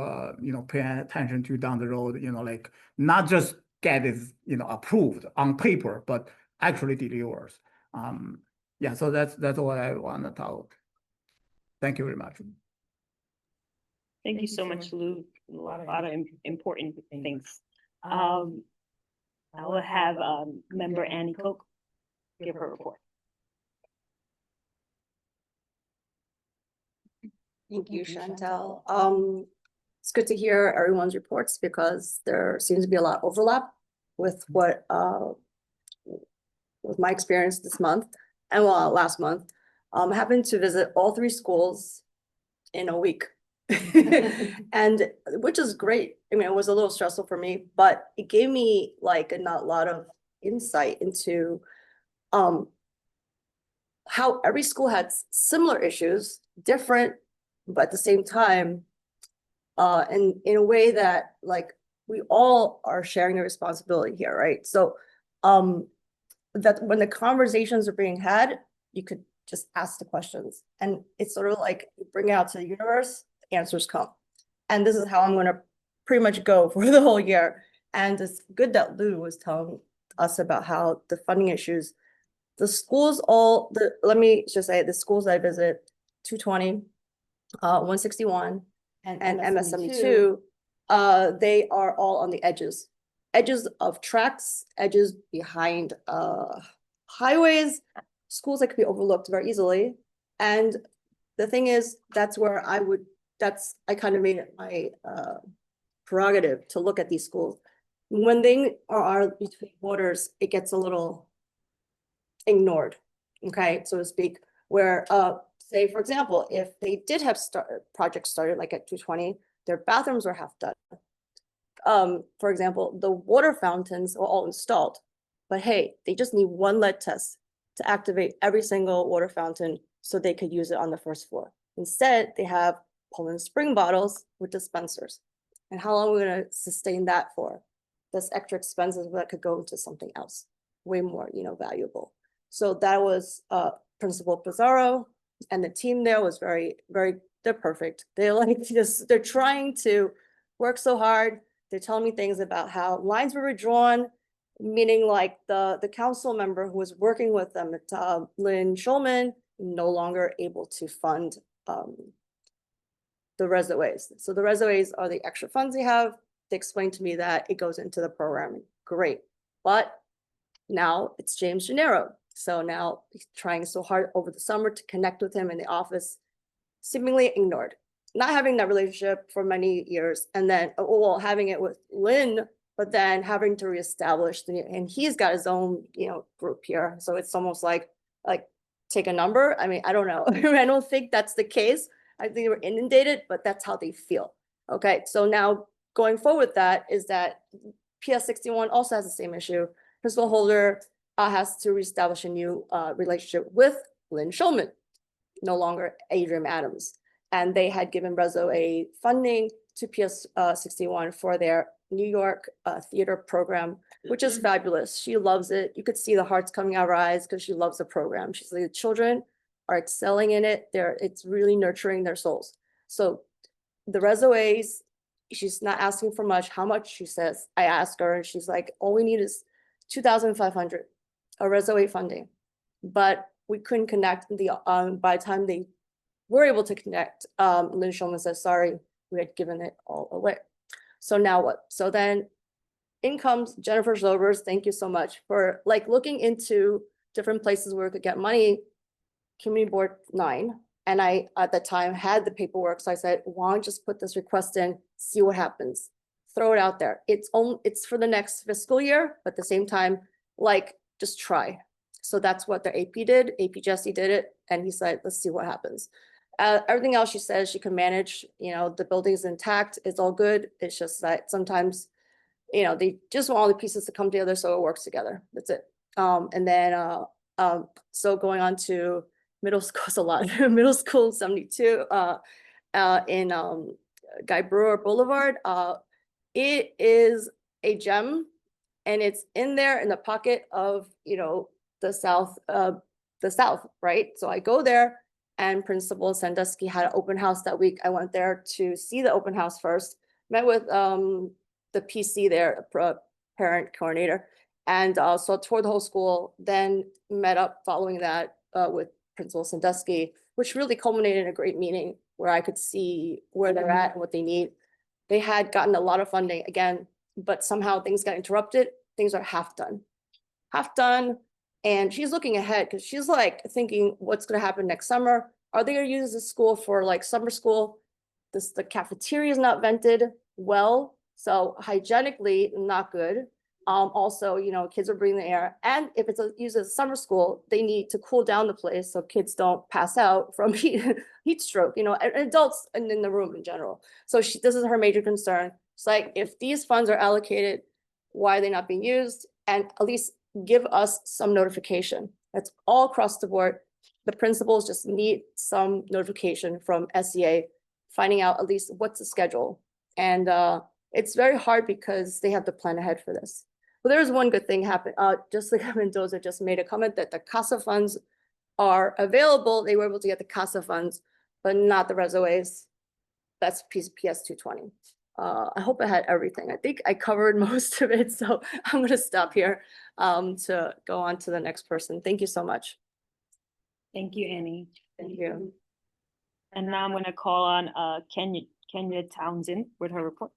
pay attention to down the road. Like not just get it approved on paper, but actually delivers. Yeah, so that's what I want to talk. Thank you very much. Thank you so much, Lou. A lot of important things. I will have member Annie Koch give her report. Thank you, Chantel. It's good to hear everyone's reports because there seems to be a lot of overlap with what with my experience this month and last month. I happened to visit all 3 schools in a week. And which is great. I mean, it was a little stressful for me, but it gave me like a lot of insight into how every school had similar issues, different, but at the same time, and in a way that like we all are sharing the responsibility here, right? So that when the conversations are being had, you could just ask the questions. And it's sort of like you bring it out to the universe, the answers come. And this is how I'm going to pretty much go for the whole year. And it's good that Lou was telling us about how the funding issues, the schools let me just say the schools I visit, 220, 161, and MS72, they are all on the edges of tracks, edges behind highways, schools that could be overlooked very easily. And the thing is, that's where I kind of made it my prerogative to look at these schools. When they are between borders, it gets a little ignored, okay, so to speak, where say, for example, if they did have projects started like at 220, their bathrooms were half done. For example, the water fountains were all installed, but hey, they just need 1 lead test to activate every single water fountain so they could use it on the first floor. Instead, they have Poland Spring bottles with dispensers. And how long are we going to sustain that for? That's extra expenses that could go into something else, way more, valuable. So that was Principal Pizarro, and the team there was very, very, they're perfect. They're like just, they're trying to work so hard. They're telling me things about how lines were redrawn, meaning like the council member who was working with them, Lynn Schulman, no longer able to fund the reservoirs. So the reservoirs are the extra funds they have. They explained to me that it goes into the programming. Great. But now it's James Gennaro. So now he's trying so hard over the summer to connect with him in the office, seemingly ignored. Not having that relationship for many years, and then having it with Lynn, but then having to reestablish and he's got his own group here. So it's almost like take a number. I mean, I don't know. I don't think that's the case. I think they were inundated, but that's how they feel. Okay, so now going forward, that is that PS61 also has the same issue. Principal Holder has to reestablish a new relationship with Lynn Schulman, no longer Adrian Adams. And they had given Rezo a funding to PS61 for their New York theater program, which is fabulous. She loves it. You could see the hearts coming out of her eyes because she loves the program. She's like, the children are excelling in it. It's really nurturing their souls. So the Rezo she's not asking for much. How much? She says. I ask her, and she's like, all we need is 2,500 of Rezo funding. But we couldn't connect by the time they were able to connect, Lynn Schulman says, sorry, we had given it all away. So now what? So then in comes Jennifer Schlovers. Thank you so much for looking into different places where we could get money. Community Board 9. And I, at the time, had the paperwork. So I said, why don't you just put this request in, see what happens. Throw it out there. It's for the next fiscal year, but at the same time, just try. So that's what the AP did. AP Jesse did it. And he said, let's see what happens. Everything else she says she can manage, the building's intact, it's all good. It's just that sometimes, they just want all the pieces to come together so it works together. That's it. And then, so going on to middle school's a lot. Middle school 72 in Guy Brewer Boulevard. It is a gem, and it's in there in the pocket of, the South, right? So I go there. And Principal Sandusky had an open house that week. I went there to see the open house first, met with the PC there, parent coordinator, and so toured the whole school, then met up following that with Principal Sandusky, which really culminated in a great meeting where I could see where they're at and what they need. They had gotten a lot of funding again, but somehow things got interrupted. Things are half done. And she's looking ahead because she's thinking what's going to happen next summer. Are they going to use this school for summer school? the cafeteria is not vented well, so hygienically not good. Also, you know, kids are breathing the air, and if it's used as a summer school, they need to cool down the place so kids don't pass out from heat stroke, you know, and adults in the room in general. So this is her major concern. It's like, if these funds are allocated, why are they not being used? And at least give us some notification. That's all across the board. The principals just need some notification from SEA, finding out at least what's the schedule. And it's very hard because they have to plan ahead for this. But there is one good thing happen. Just like Mendoza just made a comment that the CASA funds are available. They were able to get the CASA funds, but not the RESOAs. That's PS220. I hope I had everything. I think I covered most of it. So I'm going to stop here to go on to the next person. Thank you so much. Thank you, Annie. Thank you. And now I'm going to call on Kenya Townsend with her report.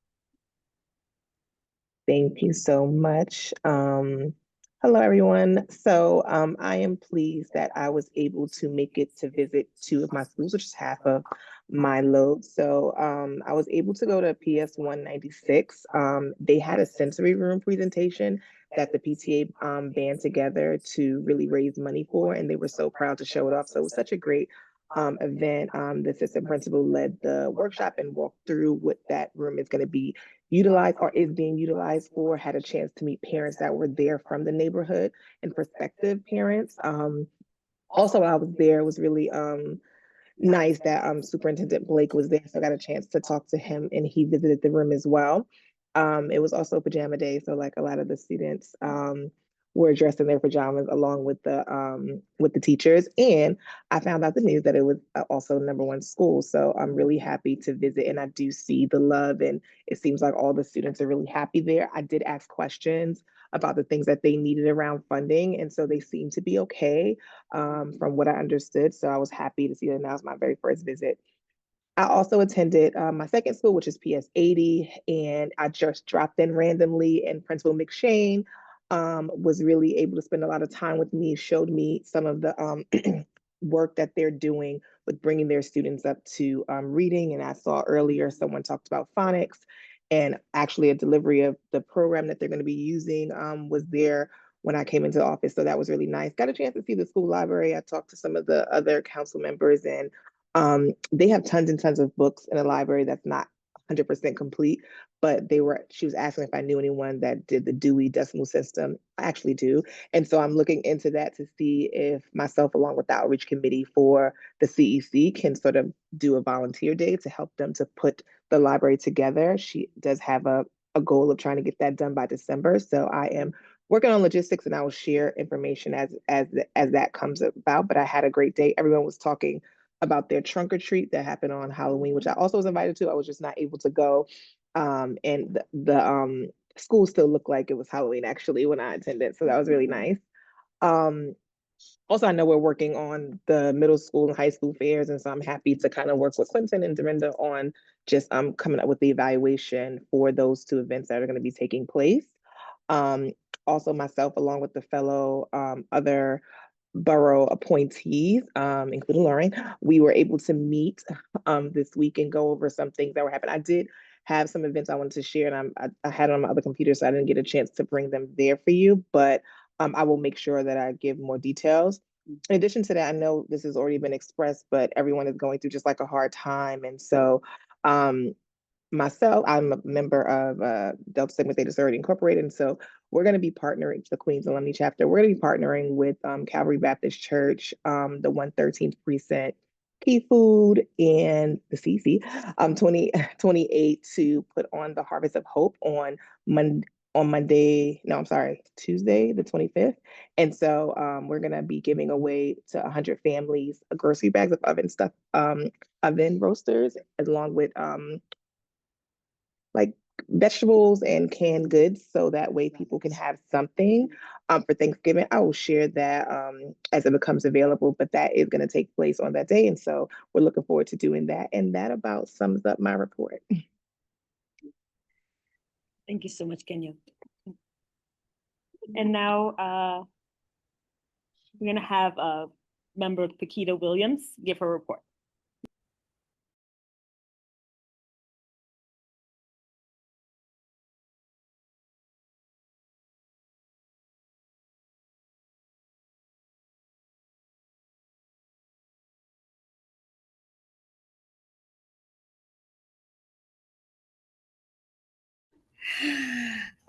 Thank you so much. Hello, everyone. So I am pleased that I was able to make it to visit 2 of my schools, which is half of my load. So I was able to go to PS196. They had a sensory room presentation that the PTA band together to really raise money for, and they were so proud to show it off. So it was such a great event. The assistant principal led the workshop and walked through what that room is going to be utilized or is being utilized for. Had a chance to meet parents that were there from the neighborhood and prospective parents. Also, while I was there, it was really nice that Superintendent Blake was there, so I got a chance to talk to him, and he visited the room as well. It was also pajama day, so like a lot of the students were dressed in their pajamas along with the teachers. And I found out the news that it was also #1 school. So I'm really happy to visit, and I do see the love, and it seems like all the students are really happy there. I did ask questions about the things that they needed around funding, and so they seem to be okay from what I understood. So I was happy to see that. That was my very first visit. I also attended my second school, which is PS80, and I just dropped in randomly, and Principal McShane was really able to spend a lot of time with me, showed me some of the work that they're doing with bringing their students up to reading. And I saw earlier someone talked about phonics, and actually a delivery of the program that they're going to be using was there when I came into the office. So that was really nice. Got a chance to see the school library. I talked to some of the other council members, and they have tons and tons of books in a library that's not 100% complete, but she was asking if I knew anyone that did the Dewey Decimal System. I actually do. And so I'm looking into that to see if myself, along with the outreach committee for the CEC, can sort of do a volunteer day to help them to put the library together. She does have a goal of trying to get that done by December. So I am working on logistics, and I will share information as that comes about. But I had a great day. Everyone was talking about their trunk or treat that happened on Halloween, which I also was invited to. I was just not able to go. And the school still looked like it was Halloween actually when I attended. So that was really nice. Also, I know we're working on the middle school and high school fairs, and so I'm happy to kind of work with Clinton and Dorinda on just coming up with the evaluation for those 2 events that are going to be taking place. Also, myself, along with the fellow other borough appointees, including Lauren, we were able to meet this week and go over some things that were happening. I did have some events I wanted to share, and I had it on my other computer, so I didn't get a chance to bring them there for you, but I will make sure that I give more details. In addition to that, I know this has already been expressed, but everyone is going through just like a hard time. And so myself, I'm a member of Delta Sigma Theta Sorority Incorporated, and so we're going to be partnering, the Queens Alumni Chapter, we're going to be partnering with Calvary Baptist Church, the 113th Precinct, Key Food, and the CC 2028 to put on the Harvest of Hope on Tuesday, the 25th. And so we're going to be giving away to 100 families grocery bags of oven roasters, along with like vegetables and canned goods, so that way people can have something for Thanksgiving. I will share that as it becomes available, but that is going to take place on that day. And so we're looking forward to doing that. And that about sums up my report. Thank you so much, Kenya. And now we're going to have Member Paquita Williams give her report.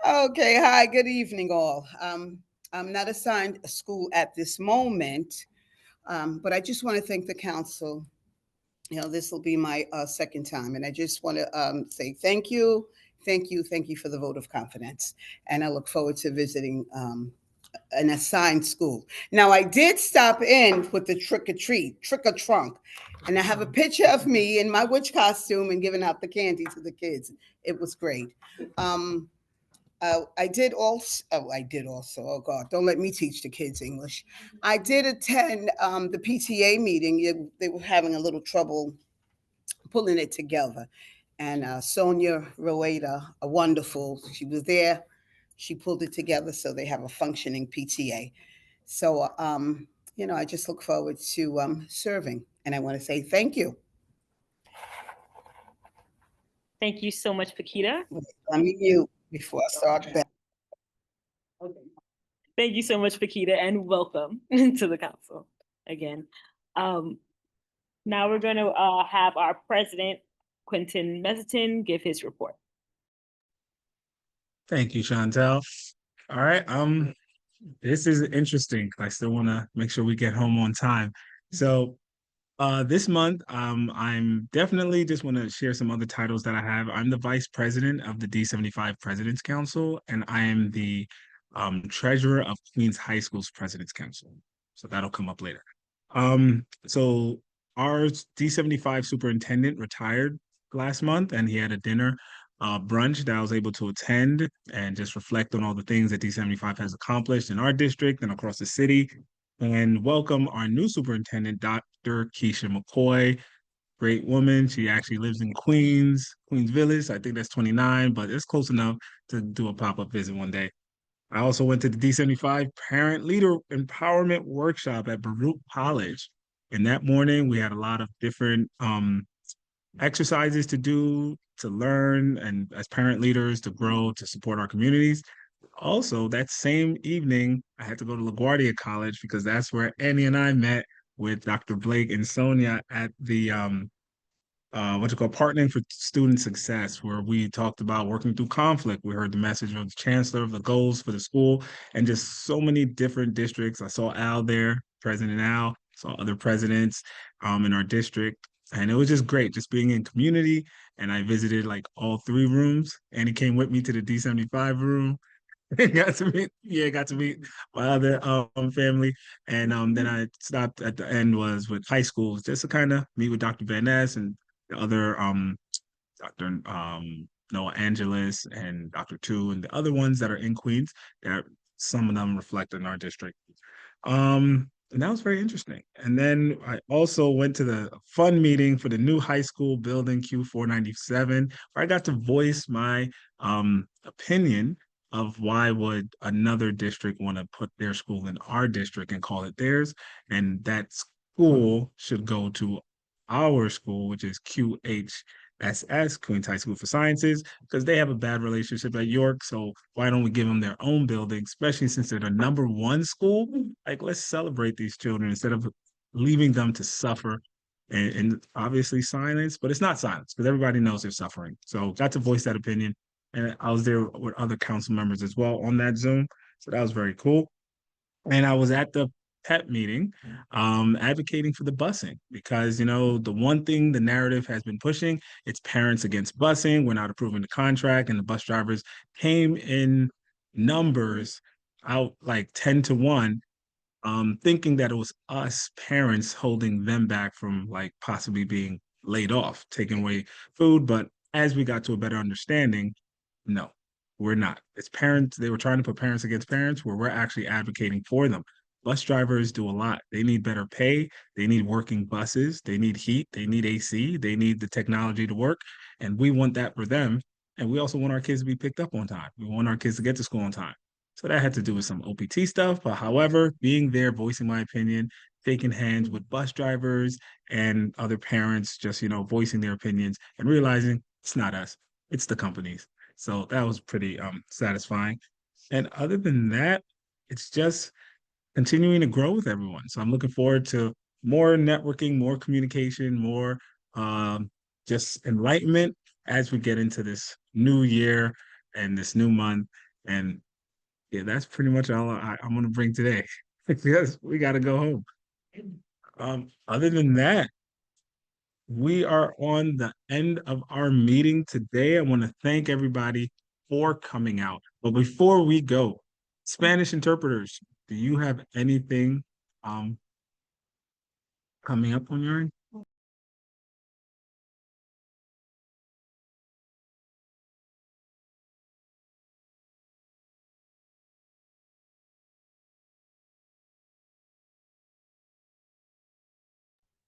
Okay, hi, good evening, all. I'm not assigned a school at this moment, but I just want to thank the council. You know, this will be my second time, and I just want to say thank you, thank you for the vote of confidence. And I look forward to visiting an assigned school. Now, I did stop in with the trick or treat, trick or trunk, and I have a picture of me in my witch costume and giving out the candy to the kids. It was great. I did also, oh God, don't let me teach the kids English. I did attend the PTA meeting. They were having a little trouble pulling it together. And Sonia Rueda, a wonderful, she was there. She pulled it together so they have a functioning PTA. So, you know, I just look forward to serving. And I want to say thank you. Thank you so much, Paquita. Let me mute before I start back. Thank you so much, Paquita, and welcome to the council again. Now we're going to have our president, Quentin Mezitin, give his report. Thank you, Chantel. All right. This is interesting. I still want to make sure we get home on time. So this month, I'm definitely just want to share some other titles that I have. I'm the vice president of the D75 President's Council, and I am the treasurer of Queens High School's President's Council. So that'll come up later. So our D75 superintendent retired last month, and he had a dinner brunch that I was able to attend and just reflect on all the things that D75 has accomplished in our district and across the city, and welcome our new superintendent, Dr. Keisha McCoy. Great woman. She actually lives in Queens Village. I think that's 29, but it's close enough to do a pop-up visit one day. I also went to the D75 Parent Leader Empowerment Workshop at Baruch College. And that morning, we had a lot of different exercises to do, to learn, and as parent leaders, to grow, to support our communities. Also, that same evening, I had to go to LaGuardia College because that's where Annie and I met with Dr. Blake and Sonia at the what you call Partnering for Student Success, where we talked about working through conflict. We heard the message of the chancellor of the goals for the school and just so many different districts. I saw Al there, President Al, saw other presidents in our district. And it was just great, just being in community. And I visited like all three rooms. And he came with me to the D75 room. got to meet my other family. And then I stopped at the end was with high schools just to kind of meet with Dr. Van Ness and the other Dr. Noah Angeles and Dr. Tu and the other ones that are in Queens, that some of them reflect in our district. And that was very interesting. And then I also went to the fun meeting for the new high school building Q497, where I got to voice my opinion of why would another district want to put their school in our district and call it theirs. And that school should go to our school, which is QHSS, Queens High School for Sciences, because they have a bad relationship at York. So why don't we give them their own building, especially since they're the #1 school? Like, let's celebrate these children instead of leaving them to suffer and obviously silence, but it's not silence because everybody knows they're suffering. So got to voice that opinion. And I was there with other council members as well on that Zoom. So that was very cool. And I was at the PEP meeting advocating for the busing because, you know, the one thing the narrative has been pushing, it's parents against busing. We're not approving the contract, and the bus drivers came in numbers out like 10-1, thinking that it was us parents holding them back from like possibly being laid off, taking away food. But as we got to a better understanding, no, we're not. It's parents. They were trying to put parents against parents where we're actually advocating for them. Bus drivers do a lot. They need better pay. They need working buses. They need heat. They need AC. They need the technology to work. And we want that for them. And we also want our kids to be picked up on time. We want our kids to get to school on time. So that had to do with some OPT stuff. But however, being there, voicing my opinion, taking hands with bus drivers and other parents, just, you know, voicing their opinions and realizing it's not us, it's the companies. So that was pretty satisfying. And other than that, it's just continuing to grow with everyone. So I'm looking forward to more networking, more communication, more just enlightenment as we get into this new year and this new month. And yeah, that's pretty much all I'm gonna bring today because we gotta go home. Other than that, we are on the end of our meeting today. I want to thank everybody for coming out. But before we go, Spanish interpreters, do you have anything coming up on your end?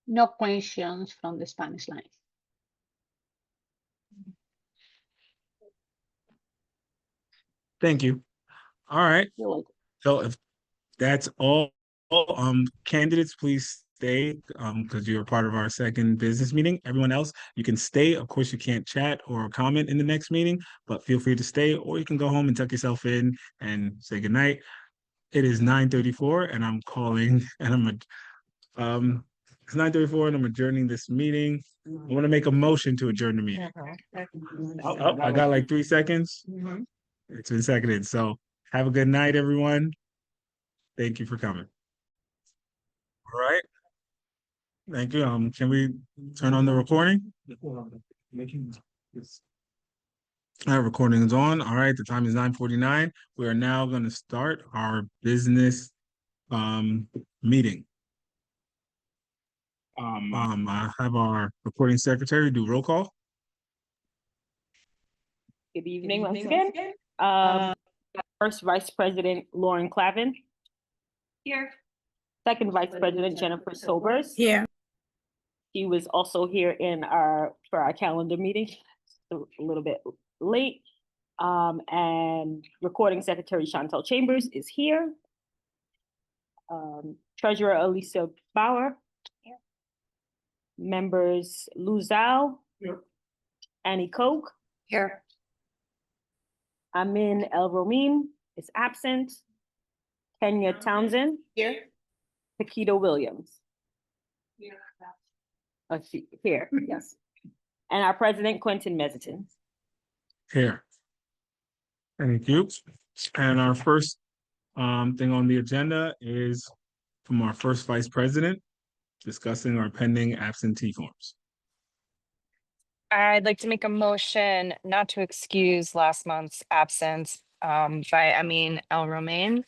No questions from the Spanish line. Thank you. All right. You're welcome. So if that's all, candidates, please stay because you're part of our second business meeting. Everyone else, you can stay. Of course, you can't chat or comment in the next meeting, but feel free to stay, or you can go home and tuck yourself in and say goodnight. It is 9:34, and I'm calling, and it's 9:34, and I'm adjourning this meeting. I want to make a motion to adjourn the meeting. Oh, I got like 3 seconds. It's been seconded. So have a good night, everyone. Thank you for coming. All right. Thank you. Can we turn on the recording? All right, recording is on. All right, the time is 9:49. We are now going to start our business meeting. I have our recording secretary do roll call. Good evening once again. First Vice President Lauren Clavin. Here. Second Vice President Jennifer Sobers. Here. She was also here for our calendar meeting, a little bit late. And Recording Secretary Chantel Chambers is here. Treasurer Elisa Bauer. Here. Members Lou Zhao. Here. Annie Koch. Here. Amin El Romin is absent. Kenya Townsend. Here. Paquita Williams. Here. Here, yes. And our president, Quentin Mezitin. Here. Thank you. And our first thing on the agenda is from our first vice president discussing our pending absentee forms. I'd like to make a motion not to excuse last month's absence by Amin El Romain.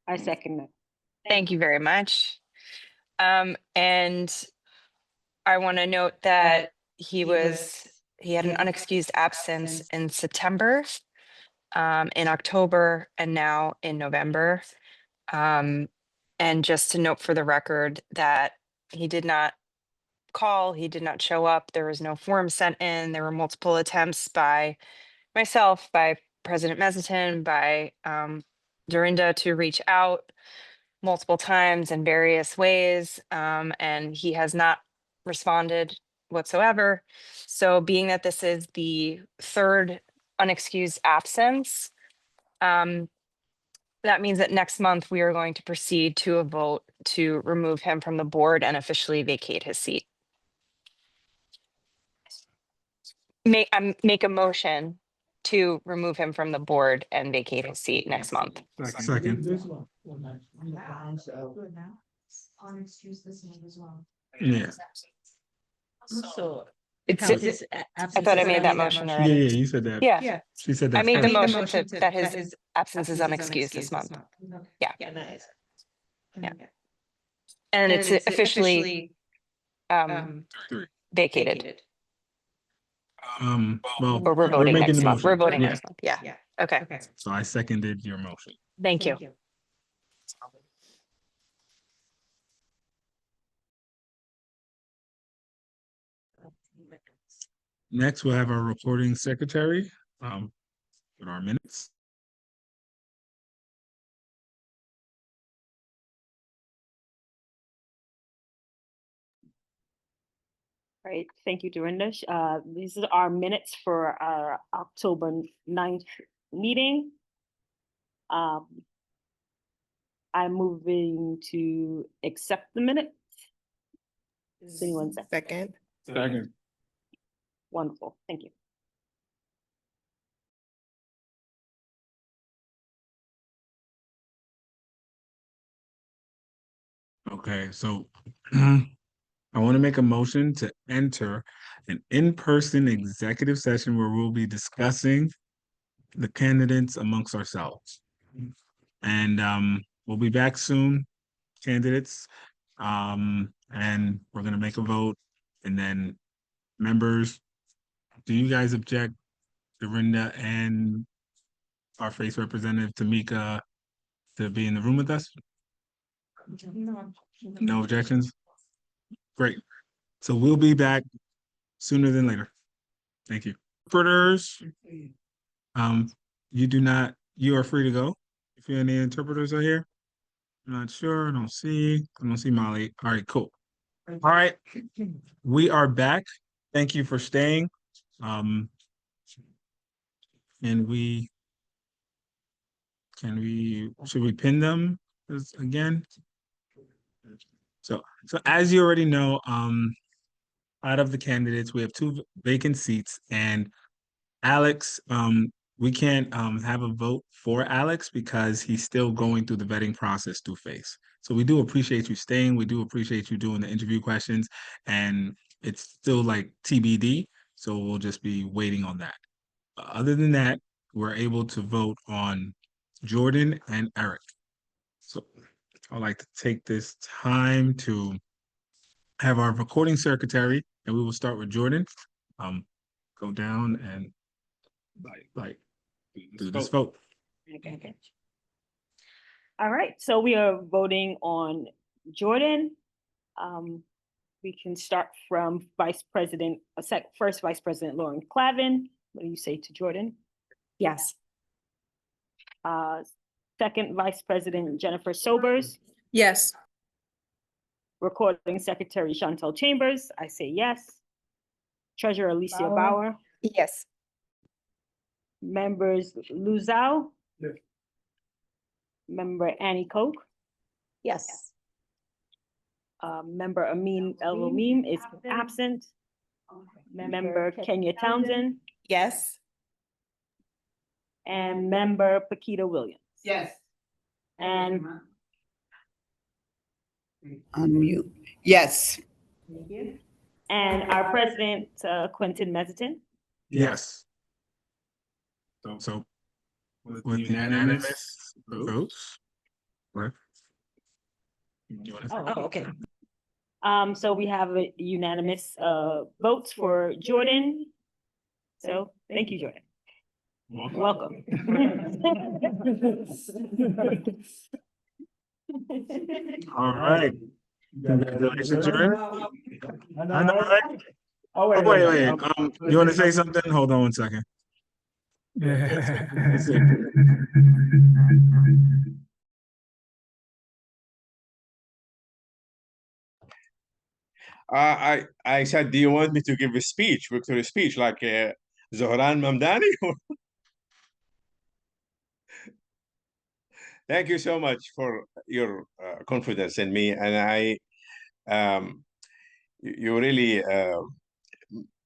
I second that. Thank you very much. And I want to note that he had an unexcused absence in September, in October, and now in November. And just to note for the record that he did not call, he did not show up, there was no form sent in, there were multiple attempts by myself, by President Mezitin, by Dorinda to reach out multiple times in various ways, and he has not responded whatsoever. So being that this is the third unexcused absence, that means that next month we are going to proceed to a vote to remove him from the board and officially vacate his seat. Make a motion to remove him from the board and vacate his seat next month. Second. Unexcused this month as well. Yeah. So. I thought I made that motion already. Yeah, you said that. Yeah. She said that. I made the first. motion that his absence is unexcused this month. Yeah. Yeah. And it's officially vacated. Well, Or we're voting making next the month. motion. We're voting Yeah. next month. Yeah. Okay. So I seconded your motion. Thank you. Next, we'll have our recording secretary with our minutes. All right, thank you, Dorinda. These are our minutes for our October 9th meeting. I'm moving to accept the minutes. Give me 1 second. Second. Second. Wonderful, thank you. Okay, so I want to make a motion to enter an in-person executive session where we'll be discussing the candidates amongst ourselves. And we'll be back soon, candidates. And we're gonna make a vote, and then members, do you guys object, Dorinda and our face representative Tamika, to be in the room with us? No objections? Great. So we'll be back sooner than later. Thank you. Interpreters, you are free to go. If any interpreters are here. I'm not sure, I don't see Molly. All right, cool. All right, we are back. Thank you for staying. And should we pin them again? So as you already know, out of the candidates, we have 2 vacant seats, and Alex, we can't have a vote for Alex because he's still going through the vetting process through FACE. So we do appreciate you staying. We do appreciate you doing the interview questions, and it's still like TBD. So we'll just be waiting on that. Other than that, we're able to vote on Jordan and Eric. So I'd like to take this time to have our recording secretary, and we will start with Jordan. Go down and do this vote. Okay. All right, so we are voting on Jordan. We can start from first Vice President Lauren Clavin. What do you say to Jordan? Yes. Second Vice President Jennifer Sobers. Yes. Recording Secretary Chantel Chambers, I say yes. Treasurer Alicia Bauer. Yes. Members Luzau. Yes. Member Annie Koch. Yes. Member Amin El-Romim is absent. Member Kenya Townsend. Yes. And Member Paquita Williams. Yes. And Unmute. Yes. and our President, Quentin Mezitin. Yes. So with unanimous votes. Right. Oh, okay. So we have a unanimous votes for Jordan. So thank you, Jordan. Welcome. All right. Congratulations, Jordan. I know, right? Oh, wait. You want to say something? Hold on one second. I said, do you want me to give a speech, victory speech, like Zohran Mamdani? Thank you so much for your confidence in me, and you really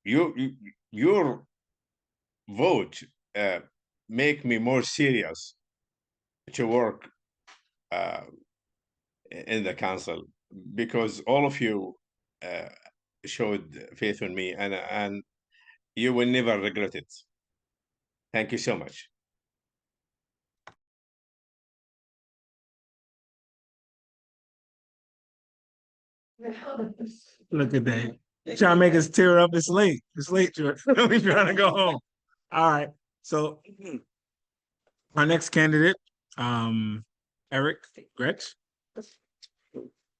your vote make me more serious to work in the council, because all of you showed faith in me, and you will never regret it. Thank you so much. Look at that. Trying to make us tear up. It's late. It's late, Jordan. We're trying to go home. All right. So our next candidate, Eric Gretsch,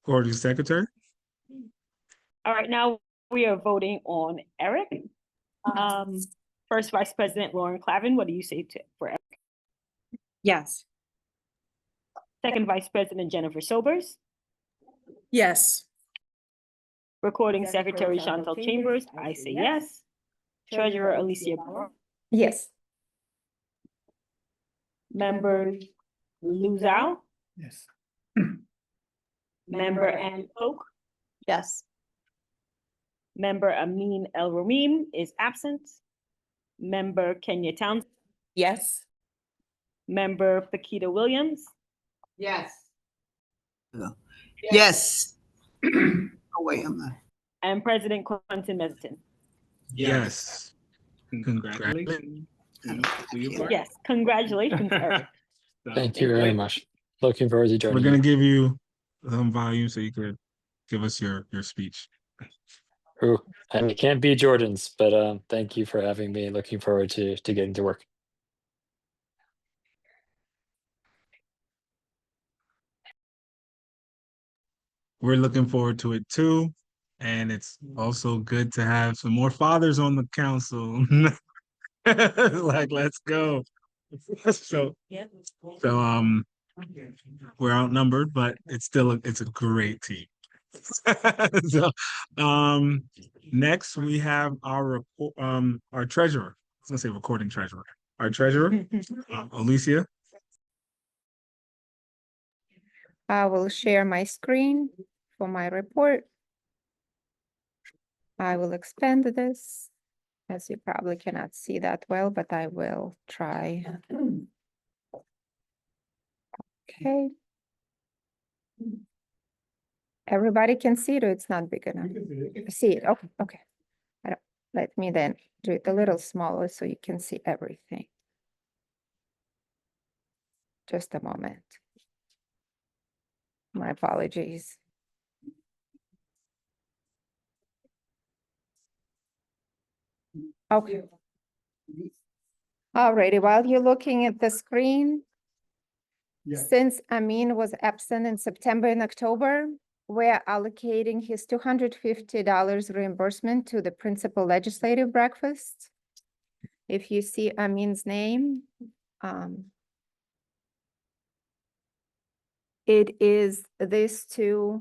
Recording Secretary. All right, now we are voting on Eric. First Vice President Lauren Clavin, what do you say for Eric? Yes. Second Vice President Jennifer Sobers. Yes. Recording Secretary Chantel Chambers, I say yes. Treasurer Alicia Bauer. Yes. Member Luzau. Yes. Member Annie Koch. Yes. Member Amin El-Romim is absent. Member Kenya Townsend. Yes. Member Paquita Williams. Yes. Yes. Oh, wait, I'm not. And President Quentin Mezzatin. Yes. Congratulations. Yes, congratulations, Eric. Thank you very much. Looking forward to We're joining gonna you. give you some volume so you could give us your speech. Ooh, and it can't be Jordan's, but thank you for having me. Looking forward to getting to work. We're looking forward to it too. And it's also good to have some more fathers on the council. Like, let's go. So, we're outnumbered, but it's still it's a great team. So, next we have our treasurer. I was gonna say recording treasurer. Our treasurer, Alicia. I will share my screen for my report. I will expand this, as you probably cannot see that well, but I will try. Okay. Everybody can see it, or it's not big enough? See it, okay, okay. Let me then do it a little smaller so you can see everything. Just a moment. My apologies. Okay. Alrighty, while you're looking at the screen, since Amin was absent in September and October, we're allocating his $250 reimbursement to the principal legislative breakfast. If you see Amin's name, it is these two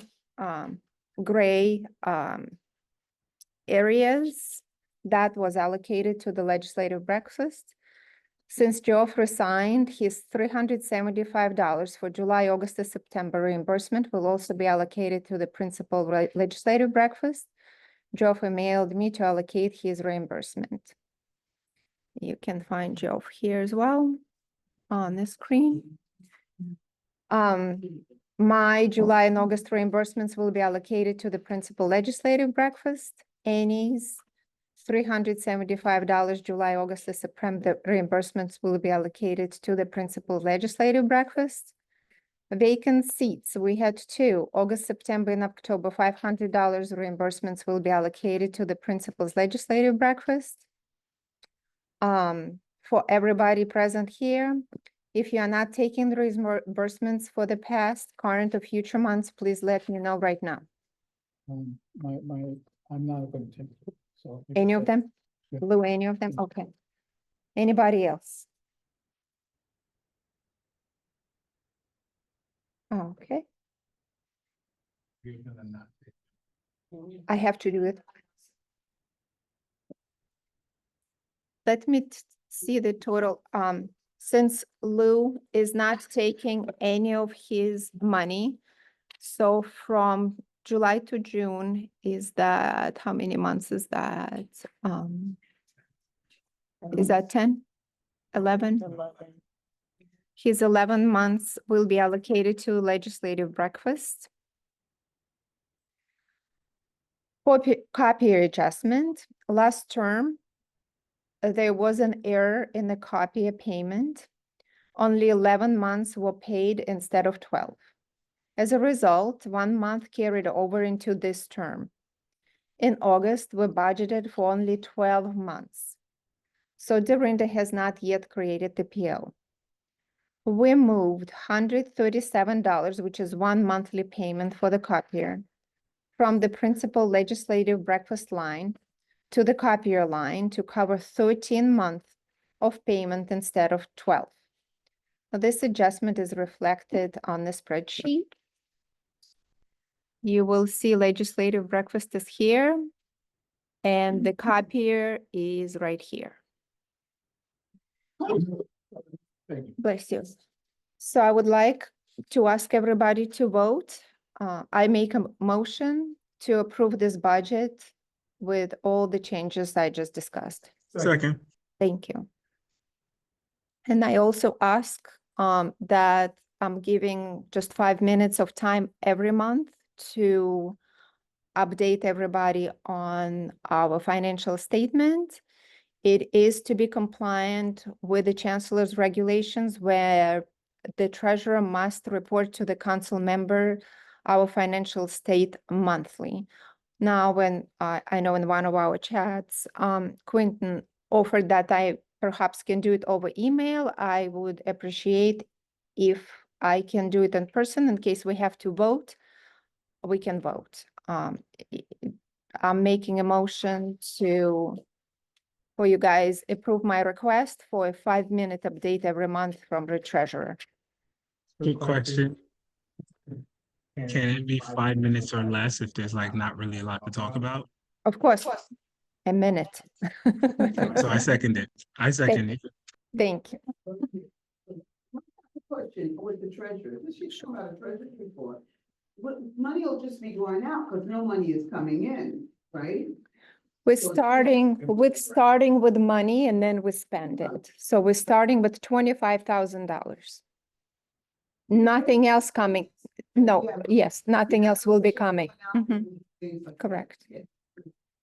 gray areas that was allocated to the legislative breakfast. Since Geoff resigned, his $375 for July, August, and September reimbursement will also be allocated to the principal legislative breakfast. Geoff emailed me to allocate his reimbursement. You can find Geoff here as well on the screen. My July and August reimbursements will be allocated to the principal legislative breakfast. Annie's $375 July, August, and September reimbursements will be allocated to the principal legislative breakfast. Vacant seats, we had two, August, September, and October, $500 reimbursements will be allocated to the principal's legislative breakfast. For everybody present here, if you are not taking the reimbursements for the past, current, or future months, please let me know right now. I'm not going to take it. So Any of them? Yeah. Lou, any of them? Okay. Anybody else? Okay, I have to do it. Let me see the total. Since Lou is not taking any of his money, so from July to June, is that, how many months is that? Is that 10, 11? His 11 months will be allocated to legislative breakfast. Copier adjustment, last term, there was an error in the copier payment. Only 11 months were paid instead of 12. As a result, 1 month carried over into this term. In August, we budgeted for only 12 months. So Dorinda has not yet created the PO. We moved $137, which is 1 monthly payment for the copier, from the principal legislative breakfast line to the copier line to cover 13 months of payment instead of 12. Now, this adjustment is reflected on the spreadsheet. You will see legislative breakfast is here, and the copier is right here. Bless you. So I would like to ask everybody to vote. I make a motion to approve this budget with all the changes I just discussed. Second. Thank you. And I also ask that giving just 5 minutes of time every month to update everybody on our financial statement. It is to be compliant with the chancellor's regulations where the treasurer must report to the council member our financial state monthly. Now, when I know in one of our chats, Quentin offered that I perhaps can do it over email. I would appreciate if I can do it in person in case we have to vote. We can vote. I'm making a motion for you guys approve my request for a 5-minute update every month from the treasurer. Good question. Can it be 5 minutes or less if there's like not really a lot to talk about? Of course, a minute. So I second it. I second it. Thank you. Question with the treasurer, this should come out of treasury report. What money will just be going out because no money is coming in, right? We're starting with money and then we spend it. So we're starting with $25,000. Nothing else coming. No, yes, nothing else will be coming. Mhm. Correct.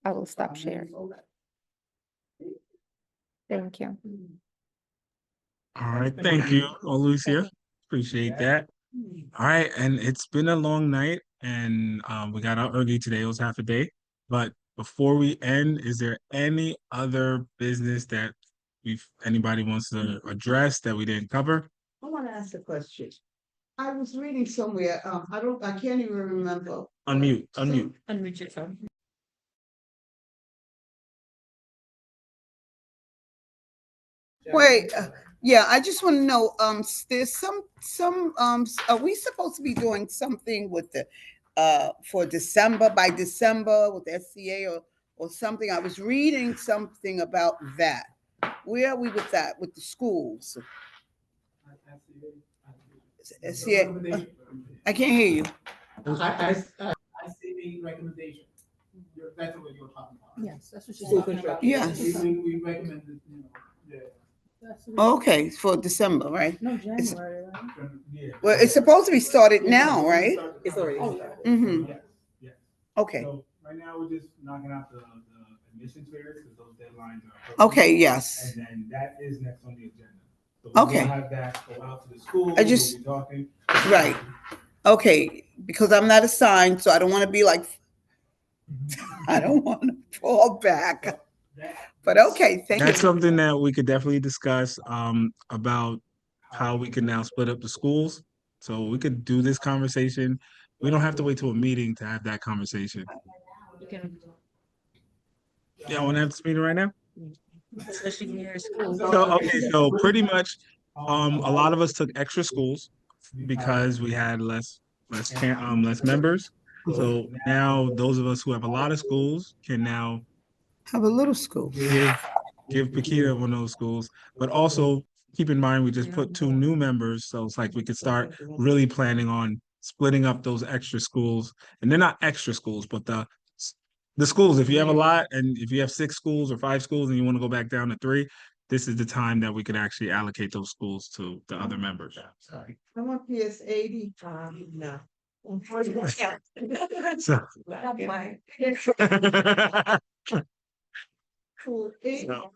I will stop sharing. Thank you. All right, thank you, Olucia. Appreciate that. All right, and it's been a long night and we got out early today. It was half a day. But before we end, is there any other business that anybody wants to address that we didn't cover? I want to ask a question. I was reading somewhere, I can't even remember. Unmute. Unmute your phone. Wait, yeah, I just want to know, there's are we supposed to be doing something with the, for December, by December with the SCA or something? I was reading something about that. Where are we with that, with the schools? SCA, I can't hear you. I see the recommendation. That's what you're talking about. Yes, that's what she's talking about. Yes. We recommended, yeah. Okay, for December, right? No, January, right? Yeah. Well, it's supposed to be started now, right? It's already started. Mm-hmm. Yes, yes. Okay. So right now, we're just knocking out the admissions fairs because those deadlines are. Okay, yes. And then that is next on the agenda. So Okay. we'll have that go out to the schools. I just- We'll be talking. Right. Okay, because I'm not assigned, so I don't want to be like, I don't want to fall back. But okay, thank you. That's something that we could definitely discuss about how we can now split up the schools. So we could do this conversation. We don't have to wait till a meeting to have that conversation. You can. Yeah, I want to have this meeting right now. Especially near school. So pretty much, a lot of us took extra schools because we had less members. So now those of us who have a lot of schools can now Have a little school. give Paquita one of those schools, but also keep in mind we just put 2 new members, so it's like we could start really planning on splitting up those extra schools, and they're not extra schools, but the schools. If you have a lot, and if you have 6 schools or 5 schools, and you want to go back down to 3, this is the time that we could actually allocate those schools to the other members. I want PS 80. No. So, Cool.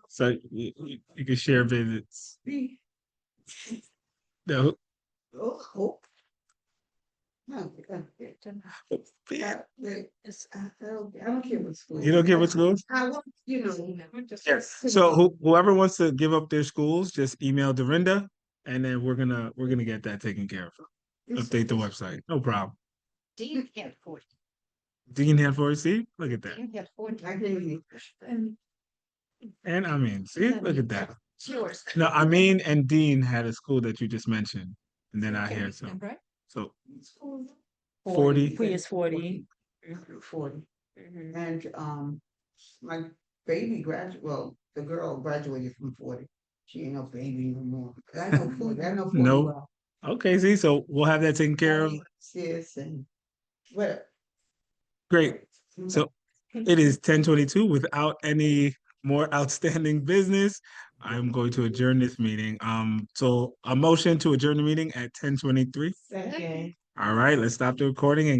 so you can share visits. No. Oh. No, I don't care what school. You don't care what schools? I want, you know. Yes. So whoever wants to give up their schools, just email Dorinda, and then we're gonna get that taken care of. Update the website. No problem. Dean can't afford it. Dean had 40. Look at that. Dean can't afford it. I didn't. And I mean, see, look at that. It's yours. No, I mean, and Dean had a school that you just mentioned, and then I hear so. Right? So 40. He is 40. 40. And my baby the girl graduated from 40. She ain't no baby no more. I know 40. I know 40 No. well. Okay, see, so we'll have that taken care of. Sis and what? Great. So it is 10:22 without any more outstanding business, I'm going to adjourn this meeting. So a motion to adjourn the meeting at 10:23. Second. All right, let's stop the recording and